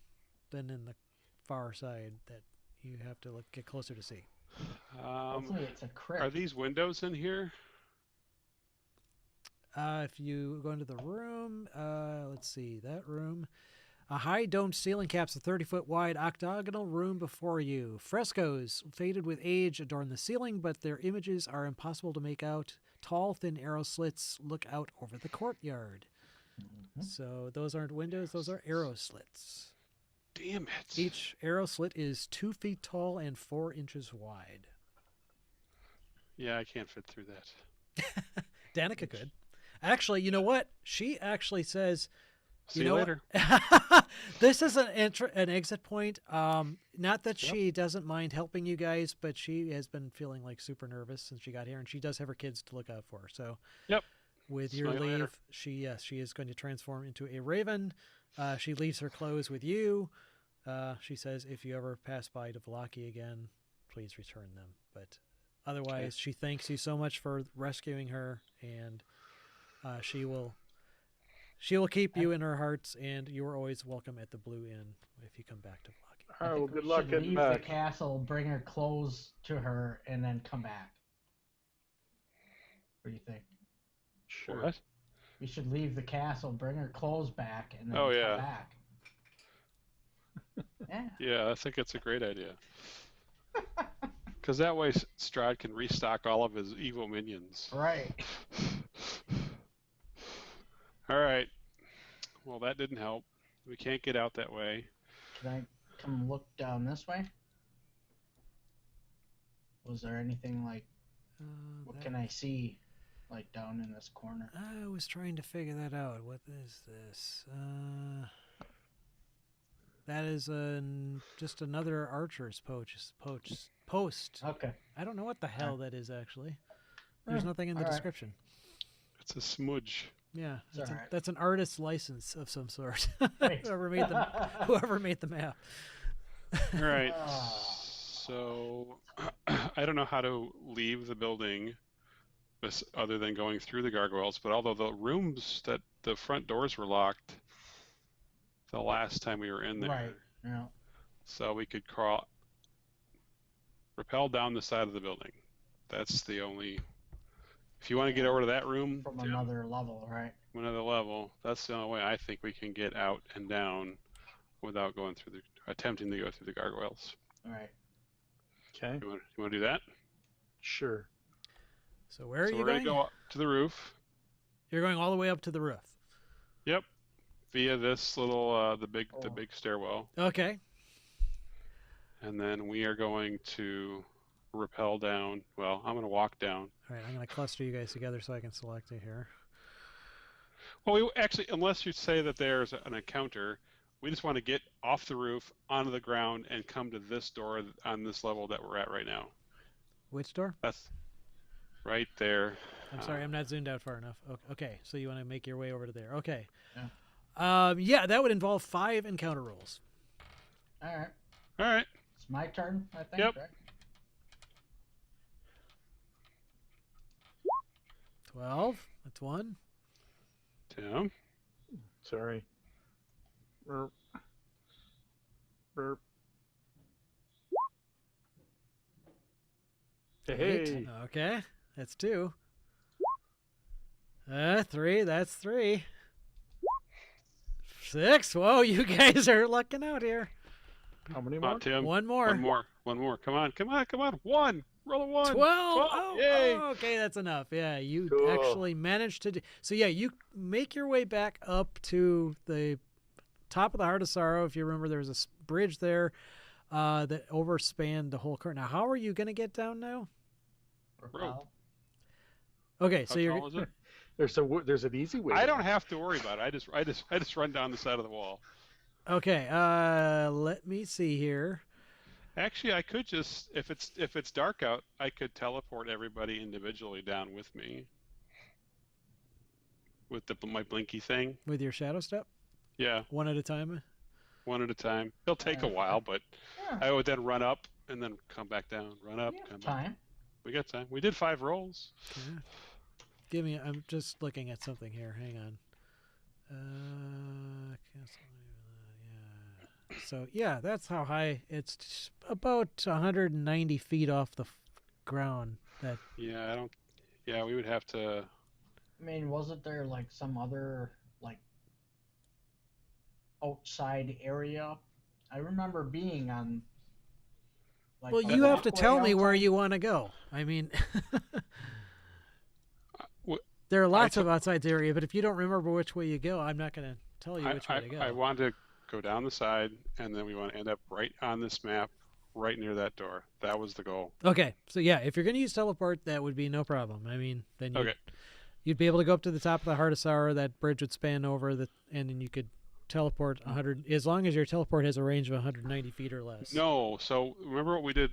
in the far side that you have to get closer to see. Hopefully it's a crypt. Are these windows in here? If you go into the room, let's see, that room. A high domed ceiling caps a 30-foot wide octagonal room before you. Frescoes, faded with age, adorn the ceiling, but their images are impossible to make out. Tall, thin arrow slits look out over the courtyard. So those aren't windows, those are arrow slits. Damn it. Each arrow slit is 2 feet tall and 4 inches wide. Yeah, I can't fit through that. Danica could. Actually, you know what? She actually says, See you later. this is an exit point. Not that she doesn't mind helping you guys, but she has been feeling like super nervous since she got here, and she does have her kids to look out for. So, Yep. with See your you leave, later. she is going to transform into a raven. She leaves her clothes with you. She says, if you ever pass by Dvalaki again, please return them. But otherwise, she thanks you so much for rescuing her, and she will keep you in her hearts, and you are always welcome at the Blue Inn if you come back to Vlaki. All right, well, We good luck should getting leave back. the castle, bring her clothes to her, and then come back. What do you think? Sure. What? We should leave the castle, bring her clothes back, and then Oh, come yeah. back. Yeah. Yeah, I think it's a great idea. Because that way Strahd can restock all of his evil minions. Right. All right. Well, that didn't help. We can't get out that way. Can I come look down this way? Was there anything like, what can I see, like down in this corner? I was trying to figure that out. What is this? That is just another archer's post. Okay. I don't know what the hell that is actually. There's nothing in the all right. description. It's a smudge. Yeah, It's all right. that's an artist's license of some sort. Right. whoever made the map. All right. Ah. So I don't know how to leave the building other than going through the gargoyles, but although the rooms that the front doors were locked the last time we were in there. Right. Yeah. So we could rappel down the side of the building. That's the only. If you want to get over to that room From Tim, another level, right? from another level, that's the only way I think we can get out and down without attempting to go through the gargoyles. All right. Okay. You want to do that? Sure. So where are So you we're going? going to go up to the roof. You're going all the way up to the roof. Yep. Via this little the big stairwell, Okay. and then we are going to rappel down. Well, I'm going to walk down. All right, I'm going to cluster you guys together so I can select it here. Well, we actually, unless you say that there's an encounter, we just want to get off the roof, onto the ground, and come to this door on this level that we're at right now. Which door? That's right there. I'm sorry, I'm not zoomed out far enough. Okay, so you want to make your way over to there. Okay. Yeah. Yeah, that would involve 5 encounter rolls. All right. All right. It's my turn, I think. Yep. Right? 12. That's 1. Tim. Sorry. Burp. Burp. Hey. 8. Okay, that's 2. 3. That's 3. 6. Whoa, you guys are lucking out here. How many Come more? on, Tim. One more. One more. Come on. 1. Roll a 1. 12. 12. Oh, Yay. oh, okay, that's enough. Yeah, you Cool. actually managed to do. So yeah, you make your way back up to the top of the Heart of Sorrow. If you remember, there was a bridge there that overspanned the whole current. Now, how are you going to get down now? Rappel. Okay, How so you're tall is it? There's an easy way. I don't have to worry about it. I just run down the side of the wall. okay. Let me see here. Actually, I could just if it's dark out, I could teleport everybody individually down with me with my blinky thing. With your shadow step, Yeah, one at a time. one at a time. It'll take a while, but Yeah, I would then run up and then come back down. Run up, we have come back. time. We got time. We did 5 rolls. Yeah. Give me. I'm just looking at something here. Hang on. Castle. Yeah. So yeah, that's how high. It's about 190 feet off the ground. That Yeah, I don't. Yeah, we would have to. I mean, wasn't there like some other like outside area? I remember being on. Like, well, a you have to walkway tell me where outside. you want to go. I mean, w- there are lots of outside area, but if you don't remember which way you go, I'm not going to tell you which way to go. I want to go down the side, and then we want to end up right on this map, right near that door. That was the goal. Okay, so yeah, if you're going to use teleport, that would be no problem. I mean, then Okay. you'd be able to go up to the top of the Heart of Sorrow. That bridge would span over, and then you could teleport 100, as long as your teleport has a range of 190 feet or less. No, so remember what we did?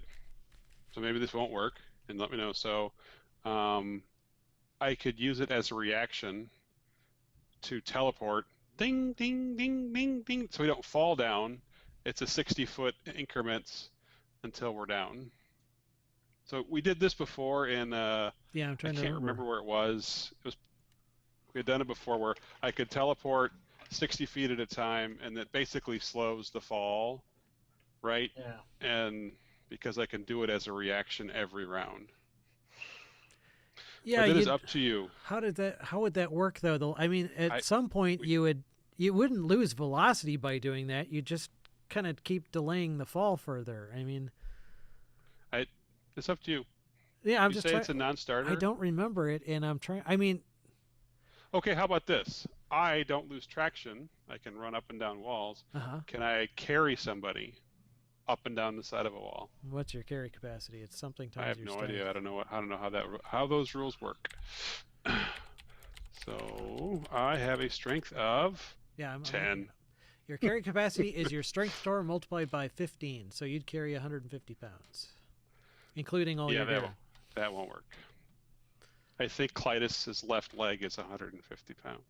So maybe this won't work, and let me know. So, I could use it as a reaction to teleport. Ding, ding, ding, ding, ding. So we don't fall down. It's a 60-foot increments until we're down. So we did this before in. Yeah, I'm I trying to can't remember where it was. We had done it before where I could teleport 60 feet at a time, and that basically slows the fall, right? Yeah. And because I can do it as a reaction every round. Yeah, but it is up to you. How would that work though? I mean, at some point we- you wouldn't lose velocity by doing that. You just kind of keep delaying the fall further. I mean, It's up to you. yeah, I'm You just say trying. it's a non-starter. I don't remember it, and I'm trying. I mean, Okay, how about this? I don't lose traction. I can run up and down walls. Can I carry somebody up and down the side of a wall? what's your carry capacity? It's something times I have your no strength. idea. I don't know how those rules work. So I have a strength of Yeah, I'm 10. looking it up. Your carry capacity is your strength score multiplied by 15, so you'd carry 150 pounds, including all Yeah, your that gear. that won't work. I think Clytus's left leg is 150 pounds.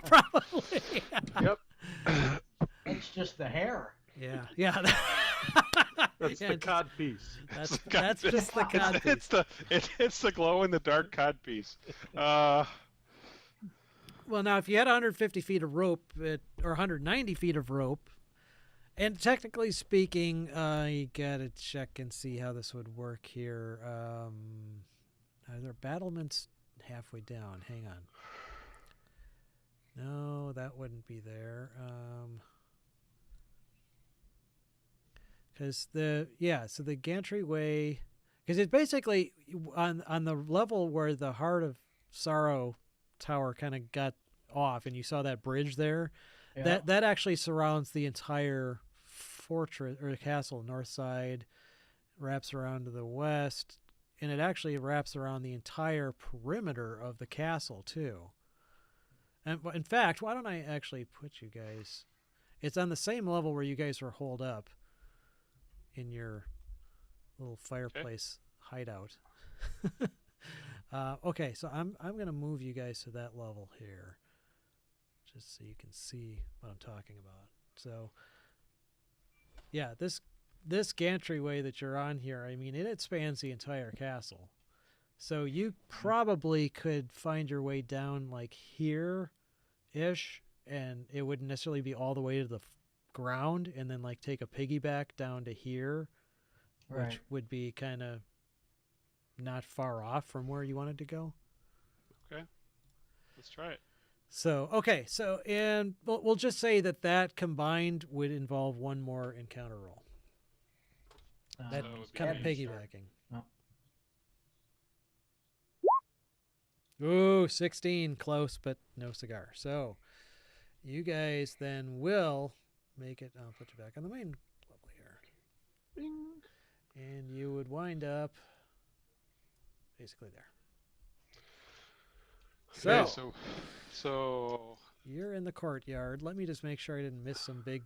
Probably. Yep. That's just the hair. Yeah. That's Yeah, the cod piece. That's just the cod piece. It's the glow in the dark cod piece. Well, now if you had 150 feet of rope, or 190 feet of rope, and technically speaking, you gotta check and see how this would work here. Are there battlements halfway down? Hang on. No, that wouldn't be there. Because so the gantry way, because it's basically on the level where the Heart of Sorrow tower kind of got off, and you saw that bridge there. Yeah. That actually surrounds the entire fortress or castle, north side, wraps around to the west, and it actually wraps around the entire perimeter of the castle too. And in fact, why don't I actually put you guys? It's on the same level where you guys were holed up in your little fireplace hideout. Okay, so I'm gonna move you guys to that level here, just so you can see what I'm talking about. So, yeah, this gantry way that you're on here, I mean, it spans the entire castle. So you probably could find your way down like here-ish, and it wouldn't necessarily be all the way to the ground, and then like take a piggyback down to here, which Right. would be kind of not far off from where you wanted to go. Okay, let's try it. So, okay, so, and we'll just say that combined would involve one more encounter roll. That would be kind of great. piggybacking. No. Ooh, 16, close, but no cigar. So, you guys then will make it. I'll put you back on the main level here. Bing. And you would wind up basically there. Okay, So, so you're in the courtyard. Let me just make sure I didn't miss some big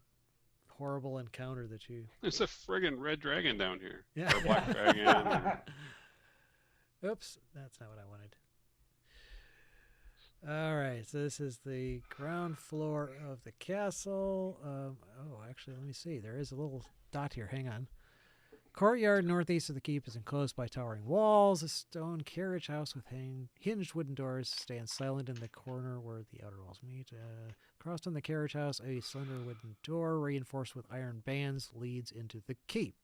horrible encounter that you. There's a friggin' red dragon down here. Yeah. Or black dragon. Oops, that's not what I wanted. All right, so this is the ground floor of the castle. Oh, actually, let me see. There is a little dot here. Hang on. Courtyard northeast of the keep is enclosed by towering walls. A stone carriage house with hinged wooden doors stands silent in the corner where the outer walls meet. Across from the carriage house, a slender wooden door reinforced with iron bands leads into the keep.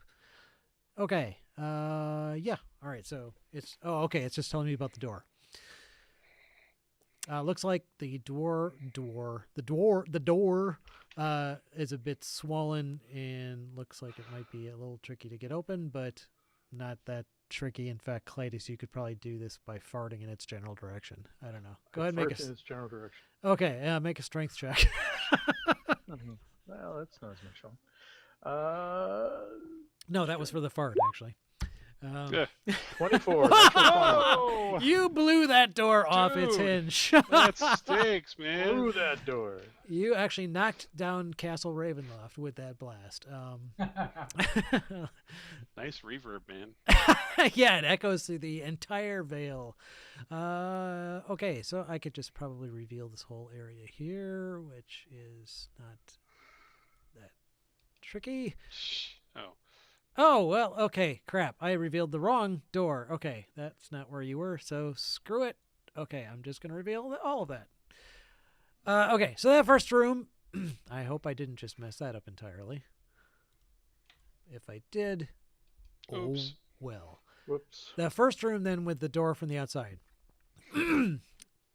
Okay. Yeah. All right. So it's okay. It's just telling me about the door. Looks like the door is a bit swollen and looks like it might be a little tricky to get open, but not that tricky. In fact, Clytus, you could probably do this by farting in its general direction. I don't know. Go ahead, make in its general direction. Okay. Make a strength check. Well, that's not as much fun. No, that was for the fart, actually. Yeah. 24. Oh! You blew that door off its Dude. hinge. That stinks, man. Through that door. You actually knocked down Castle Ravenloft with that blast. Nice reverb, man. Yeah, it echoes through the entire Vale. Okay, so I could just probably reveal this whole area here, which is not that tricky. Shh. Oh. Oh, well, okay, crap. I revealed the wrong door. Okay, that's not where you were, so screw it. Okay, I'm just going to reveal all of that. Okay, so that first room, I hope I didn't just mess that up entirely. If I did, Oops. oh, well. Whoops. The first room then with the door from the outside.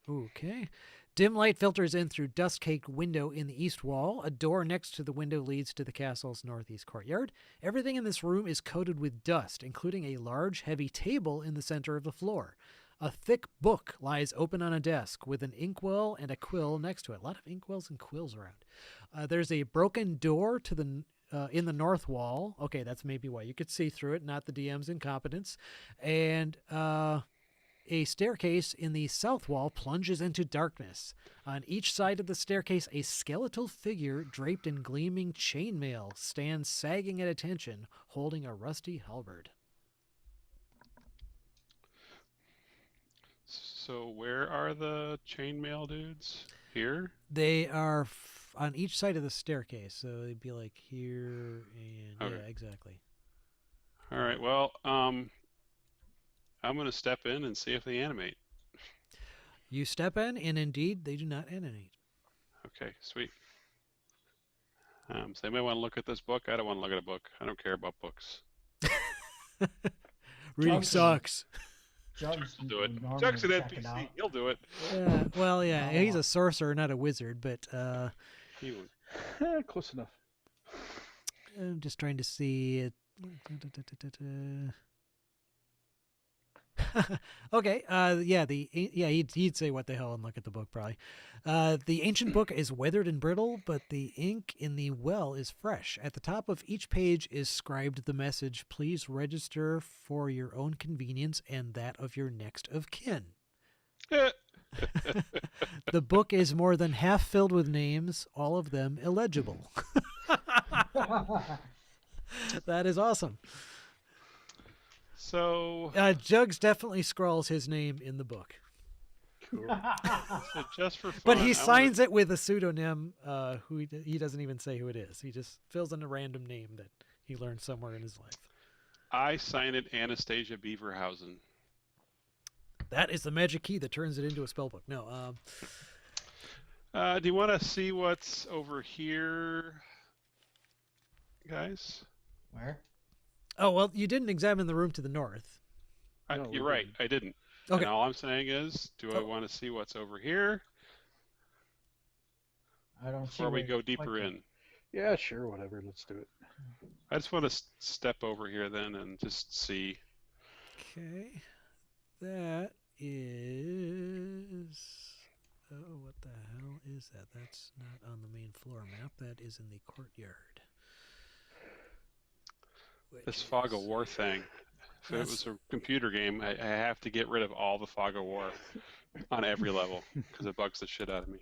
Okay. Dim light filters in through dust-caked window in the east wall. A door next to the window leads to the castle's northeast courtyard. Everything in this room is coated with dust, including a large, heavy table in the center of the floor. A thick book lies open on a desk with an inkwell and a quill next to it. A lot of inkwells and quills around. There's a broken door to the in the north wall. Okay, that's maybe why you could see through it, not the DM's incompetence. And a staircase in the south wall plunges into darkness. On each side of the staircase, a skeletal figure draped in gleaming chainmail stands sagging at attention, holding a rusty halberd. So where are the chainmail dudes? Here? They are on each side of the staircase, so they'd be like here and Okay. yeah, exactly. All right. Well, I'm going to step in and see if they animate. You step in, and indeed, they do not animate. Okay, sweet. So anybody want to look at this book? I don't want to look at a book. I don't care about books. Reading Jugs. sucks. Jugs I'll do it. normally Chuck's an check it NPC. out. He'll do it. Well, yeah, he's a sorcerer, not a wizard, but He would. Close enough. I'm just trying to see it. Okay. He'd say what the hell and look at the book probably. The ancient book is weathered and brittle, but the ink in the well is fresh. At the top of each page is scribed the message, "Please register for your own convenience and that of your next of kin." The book is more than half filled with names, all of them illegible. That is awesome. So, Jugs definitely scrawls his name in the book. Cool. so just for fun, But he signs it with a pseudonym who he doesn't even say who it is. He just fills in a random name that he learned somewhere in his life. I sign it Anastasia Beaverhausen. That is the magic key that turns it into a spellbook. No. Do you want to see what's over here, guys? Where? Oh, well, you didn't examine the room to the north. No, we You're right. didn't. I didn't. Okay. And all I'm saying is, do I want to see what's over here I don't see before we where go you're deeper clicking. in? Yeah, sure, whatever. Let's do it. I just want to step over here then and just see. Okay. That is... Oh, what the hell is that? That's not on the main floor map. That is in the courtyard. This Fog of War thing. If it was a computer game, I have to get rid of all the Fog of War on every level because it bugs the shit out of me.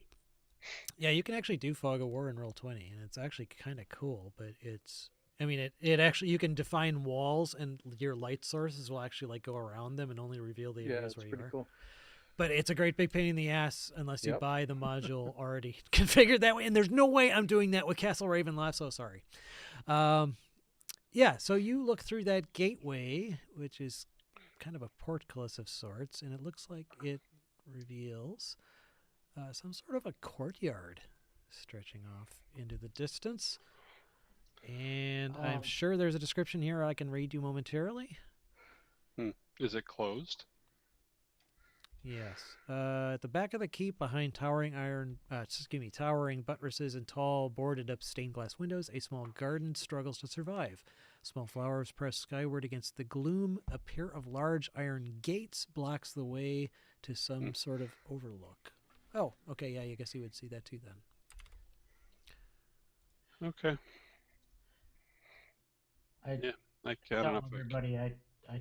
Yeah, you can actually do Fog of War in Roll20, and it's actually kind of cool. But it actually you can define walls, and your light sources will actually like go around them and only reveal the Yeah, areas it's where you pretty are. cool. But it's a great big pain in the ass unless you Yep. buy the module already configured that way. And there's no way I'm doing that with Castle Ravenloft. So sorry. Yeah, so you look through that gateway, which is kind of a portcullis of sorts, and it looks like it reveals some sort of a courtyard stretching off into the distance. And I'm sure there's a description here I can read you momentarily. Is it closed? Yes. At the back of the keep, behind towering buttresses and tall, boarded-up stained glass windows, a small garden struggles to survive. Small flowers press skyward against the gloom. A pair of large iron gates blocks the way to some sort of overlook. Oh, okay, yeah, I guess you would see that too then. Okay. I Yeah. I don't know. tell everybody I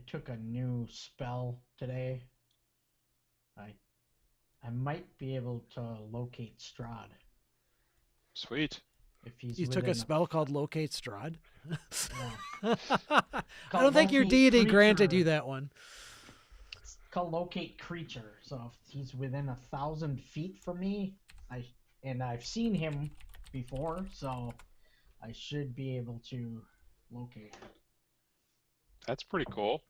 took a new spell today. I might be able to locate Strahd Sweet. if he's You took a within spell called Locate Strahd? Yeah. I don't think your Locate deity granted creature. you that one. It's called locate creature. So if he's within 1,000 feet from me, I've seen him before, so I should be able to locate him. That's pretty cool.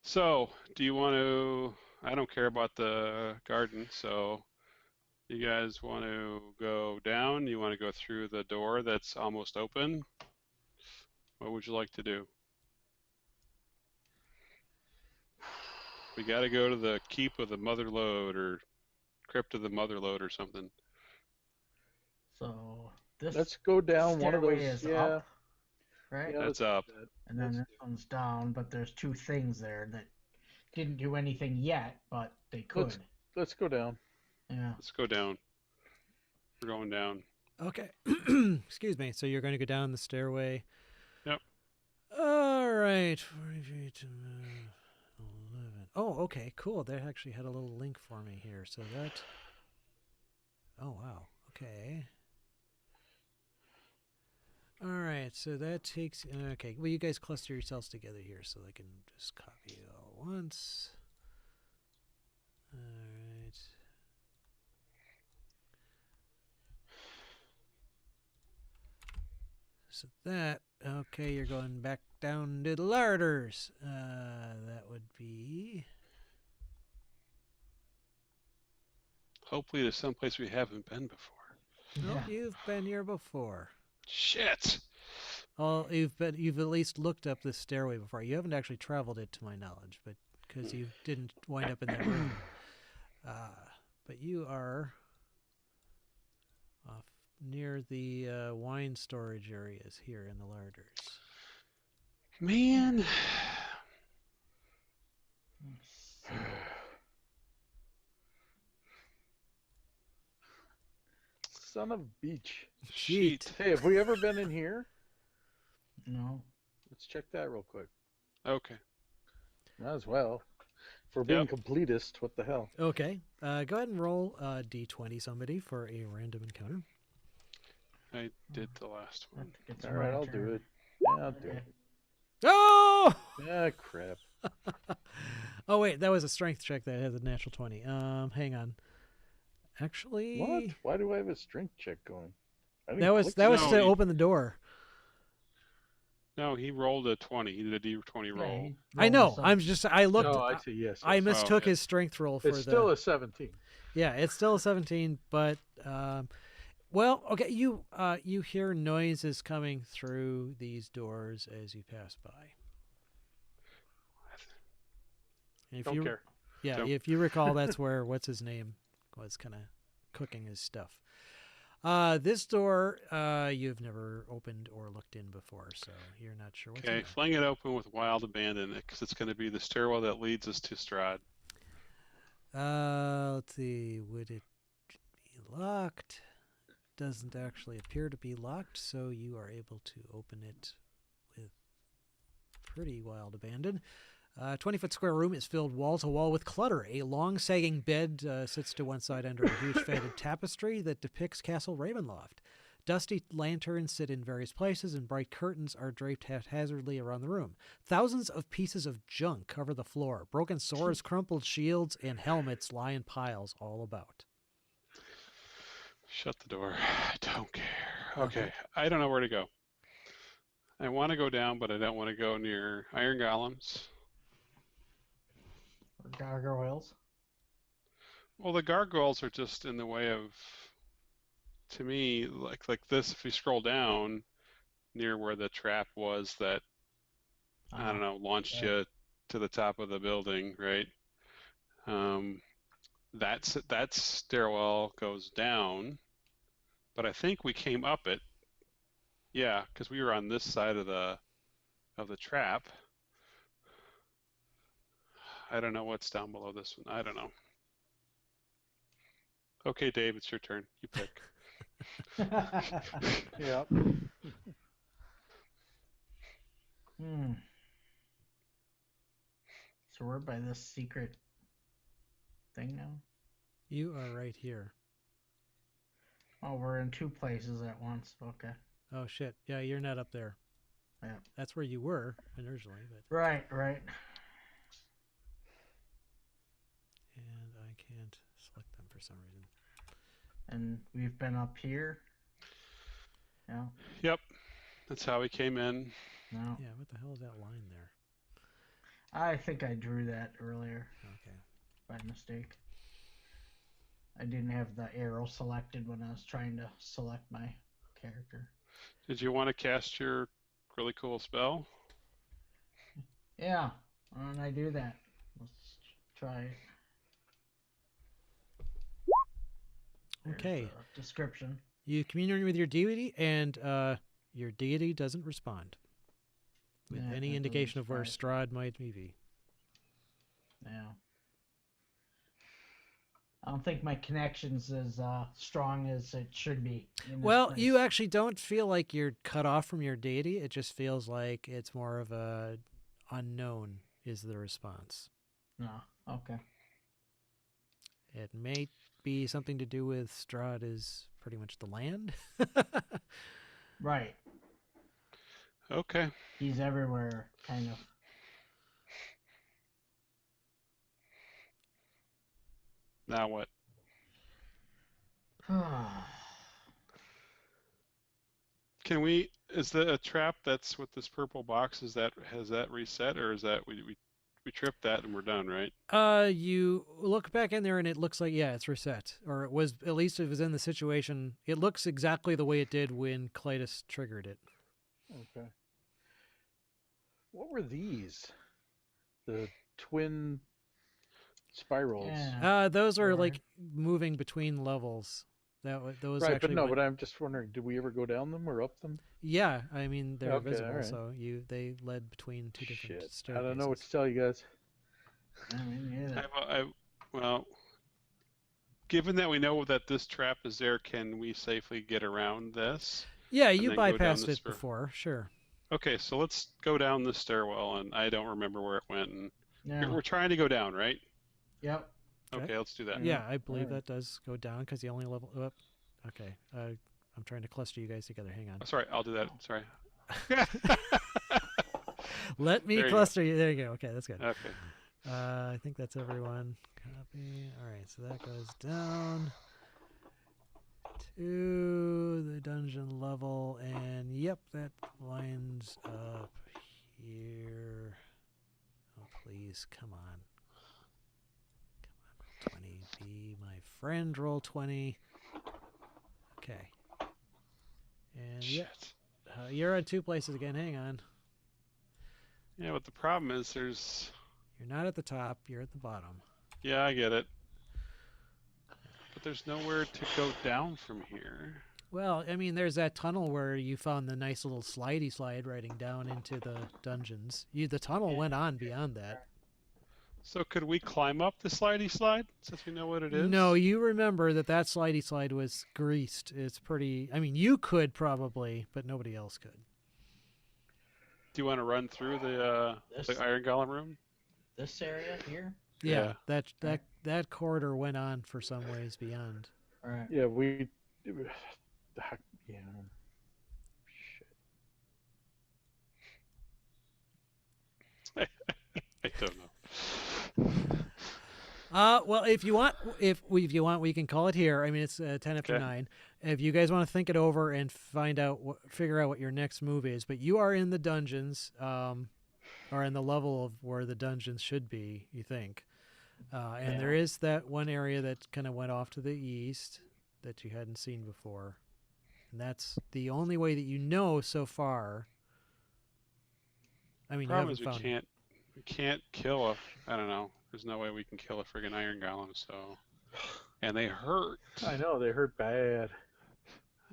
So, do you want to? I don't care about the garden, so you guys want to go down? You want to go through the door that's almost open? What would you like to do? We got to go to the Keep of the Motherlode or Crypt of the Motherlode or something. So this Let's go down one of stairway those. is Yeah, up, right? yeah, That's let's do up. that. And then Let's this one's down, but there's two things there that didn't do anything yet, but they could. Let's go down. Yeah. Let's go down. We're going down. Okay. Excuse me. So you're going to go down the stairway. Yep. All right. 40 feet to 11. Oh, okay. Cool. That actually had a little link for me here. So that. Oh, wow. Okay. All right. So that takes. Okay. Well, you guys cluster yourselves together here so I can just copy it all once. All right. So that, okay, you're going back down to the larders. That would be... Hopefully there's someplace we haven't been before. Nope, Yeah. you've been here before. Shit! Oh, you've at least looked up this stairway before. You haven't actually traveled it, to my knowledge, but because you didn't wind up in that room. But you are off near the wine storage areas here in the larders. Man. Son of beach. Cheat. Hey, have we ever been in here? No. Let's check that real quick. Okay. Might as well. For being completist, what the hell? Okay, go ahead and roll D20 somebody for a random encounter. I did the last I one. think it's All right, my I'll turn. do it. Yeah, I'll do it. Oh! Ah, crap. Oh wait, that was a strength check that has a natural 20. Hang on. Actually, What? Why do I have a strength check going? I didn't that was click No, to you- open the door. No, he rolled a 20. He did a D20 Yeah, roll. he I rolled know. this up. I'm just. I looked. No, I see. Yes. I yes. mistook okay. his strength roll for It's the. still a 17. Yeah, it's still a 17, but well, okay. You hear noises coming through these doors as you pass by. If Don't you, care. Yeah, Don't- if you recall, that's where what's his name was kind of cooking his stuff. This door you've never opened or looked in before, so you're not sure what's in Okay, there. fling it open with wild abandon because it's going to be the stairwell that leads us to Strahd. Let's see. Would it be locked? Doesn't actually appear to be locked, so you are able to open it with pretty wild abandon. A 20-foot square room is filled wall to wall with clutter. A long sagging bed sits to one side under a huge faded tapestry that depicts Castle Ravenloft. Dusty lanterns sit in various places, and bright curtains are draped haphazardly around the room. Thousands of pieces of junk cover the floor. Broken swords, crumpled shields, and helmets lie in piles all about. Shut the door. I don't care. Okay. I don't know where to go. I want to go down, but I don't want to go near iron golems. Or gargoyles. Well, the gargoyles are just in the way of, to me, like this. If you scroll down near where the trap was that, I don't know, launched you to the top of the building, right? That stairwell goes down, but I think we came up it. Yeah, because we were on this side of the trap. I don't know what's down below this one. I don't know. Okay, Dave, it's your turn. You pick. Yep. So we're by this secret thing now? You are right here. Oh, we're in two places at once. Okay. Oh, shit. Yeah, you're not up there. Yeah. That's where you were originally. But... Right. And I can't select them for some reason. And we've been up here. Yeah. Yep. That's how we came in. No. Yeah, what the hell is that line there? I think I drew that earlier Okay. by mistake. I didn't have the arrow selected when I was trying to select my character. Did you want to cast your really cool spell? Yeah. Why don't I do that? Let's try it. There's Okay. the description. You communicate with your deity, and your deity doesn't respond with Yeah, any that indication doesn't of where surprise Strahd might be. Yeah. I don't think my connection's as strong as it should be. In this Well, place. you actually don't feel like you're cut off from your deity. It just feels like it's more of a unknown is the response. No. Okay. It may be something to do with Strahd is pretty much the land. Right. Okay. He's everywhere, kind of. Now what? Can we? Is the trap that's with this purple box? Has that reset, or is that we tripped that and we're done, right? You look back in there and it looks like, yeah, it's reset. Or it was, at least it was in the situation. It looks exactly the way it did when Clytus triggered it. Okay. What were these? The twin spirals. Yeah. Those are Or- like moving between levels. Those Right, actually but no, went- but I'm just wondering, did we ever go down them or up them? yeah, I mean they're Okay, visible, alright. so they led between two different Shit. staircases. I don't know what to tell you guys. I mean, yeah. Well, given that we know that this trap is there, can we safely get around this? Yeah, and you then go down bypassed this it before, sure. Okay, so let's go down the stairwell, and I don't remember where it went. And Yeah. we're trying to go down, right? Yep. Okay. Okay, let's do that. Yeah, I believe alright. that does go down because the only level up. Okay, I'm trying to cluster you guys together. Hang on. Oh, sorry, I'll do that. Sorry. Let me There you go. cluster you. There you go. Okay, that's good. Okay. I think that's everyone. Copy. All right, so that goes down to the dungeon level, and yep, that lines up here. Oh, please, come on. Come on, roll 20. Be my friend, roll 20. Okay. And yep, Shit. you're at two places again. Hang on. Yeah, but the problem is there's. You're not at the top, you're at the bottom. Yeah, I get it. But there's nowhere to go down from here. Well, I mean, there's that tunnel where you found the nice little slidey slide riding down into the dungeons. The tunnel went on beyond that. So could we climb up the slidey slide since we know what it is? No, you remember that slidey slide was greased. It's pretty. I mean, you could probably, but nobody else could. Do you want to run through the This- Iron Golem room? This area here. Yeah, Yeah. that corridor went on for some ways beyond. All right. Yeah, yeah. Shit. I don't know. Well, if you want, we can call it here. I mean, it's 10 after Okay. 9. If you guys want to think it over and figure out what your next move is, but you are in the dungeons, or in the level of where the dungeons should be, you think. And there is that one area that kind of went off to the east that you hadn't seen before, and that's the only way that you know so far. I mean, you Problem haven't is found it. we can't kill a. I don't know. There's no way we can kill a friggin' iron golem. So, and they hurt. I know they hurt bad.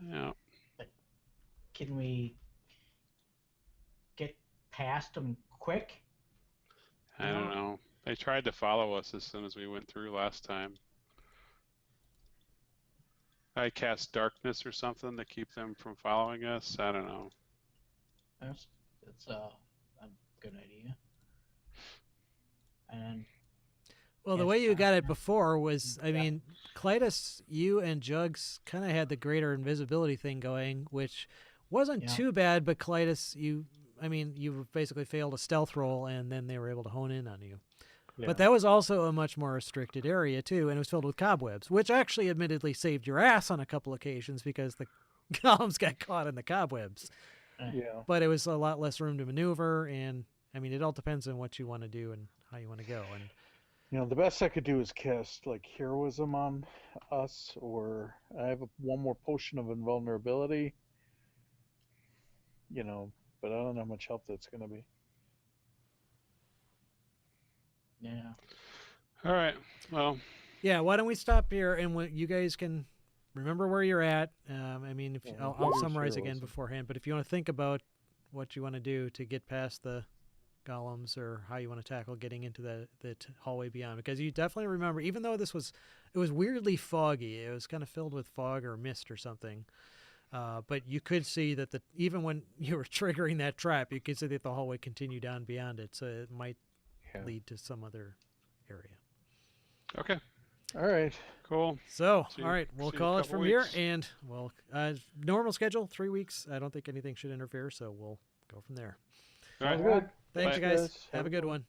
Yeah. Can we get past them quick? I don't know. They tried to follow us as soon as we went through last time. I cast darkness or something to keep them from following us. I don't know. That's a good idea. And Well, the Yes, way you got it yeah. before was, I mean, Clytus, you and Jugs kind of had the greater invisibility thing going, which wasn't Yeah. too bad, but Clytus, you basically failed a stealth roll, and then they were able to hone in on you. Yeah. But that was also a much more restricted area, too, and it was filled with cobwebs, which actually admittedly saved your ass on a couple occasions because the golems got caught in the cobwebs. Yeah. But it was a lot less room to maneuver, and, I mean, it all depends on what you want to do and how you want to go. And The best I could do is cast like heroism on us, or I have one more potion of invulnerability. But I don't know how much help that's going to be. yeah. All right. Well, yeah, why don't we stop here and you guys can remember where you're at. I mean, if Yeah, I'll use summarize again heroism. beforehand, but if you want to think about what you want to do to get past the golems or how you want to tackle getting into the hallway beyond, because you definitely remember, even though it was weirdly foggy, it was kind of filled with fog or mist or something. But you could see that even when you were triggering that trap, you could see that the hallway continued on beyond it, so it might Yeah. lead to some other area. okay. All right. Cool. So, See all you- right, we'll see you in a call it couple from here, weeks. and we'll normal schedule 3 weeks. I don't think anything should interfere, so we'll go from there. All right. Sounds good. Thanks, Bye. you guys. Guys, Have a good one.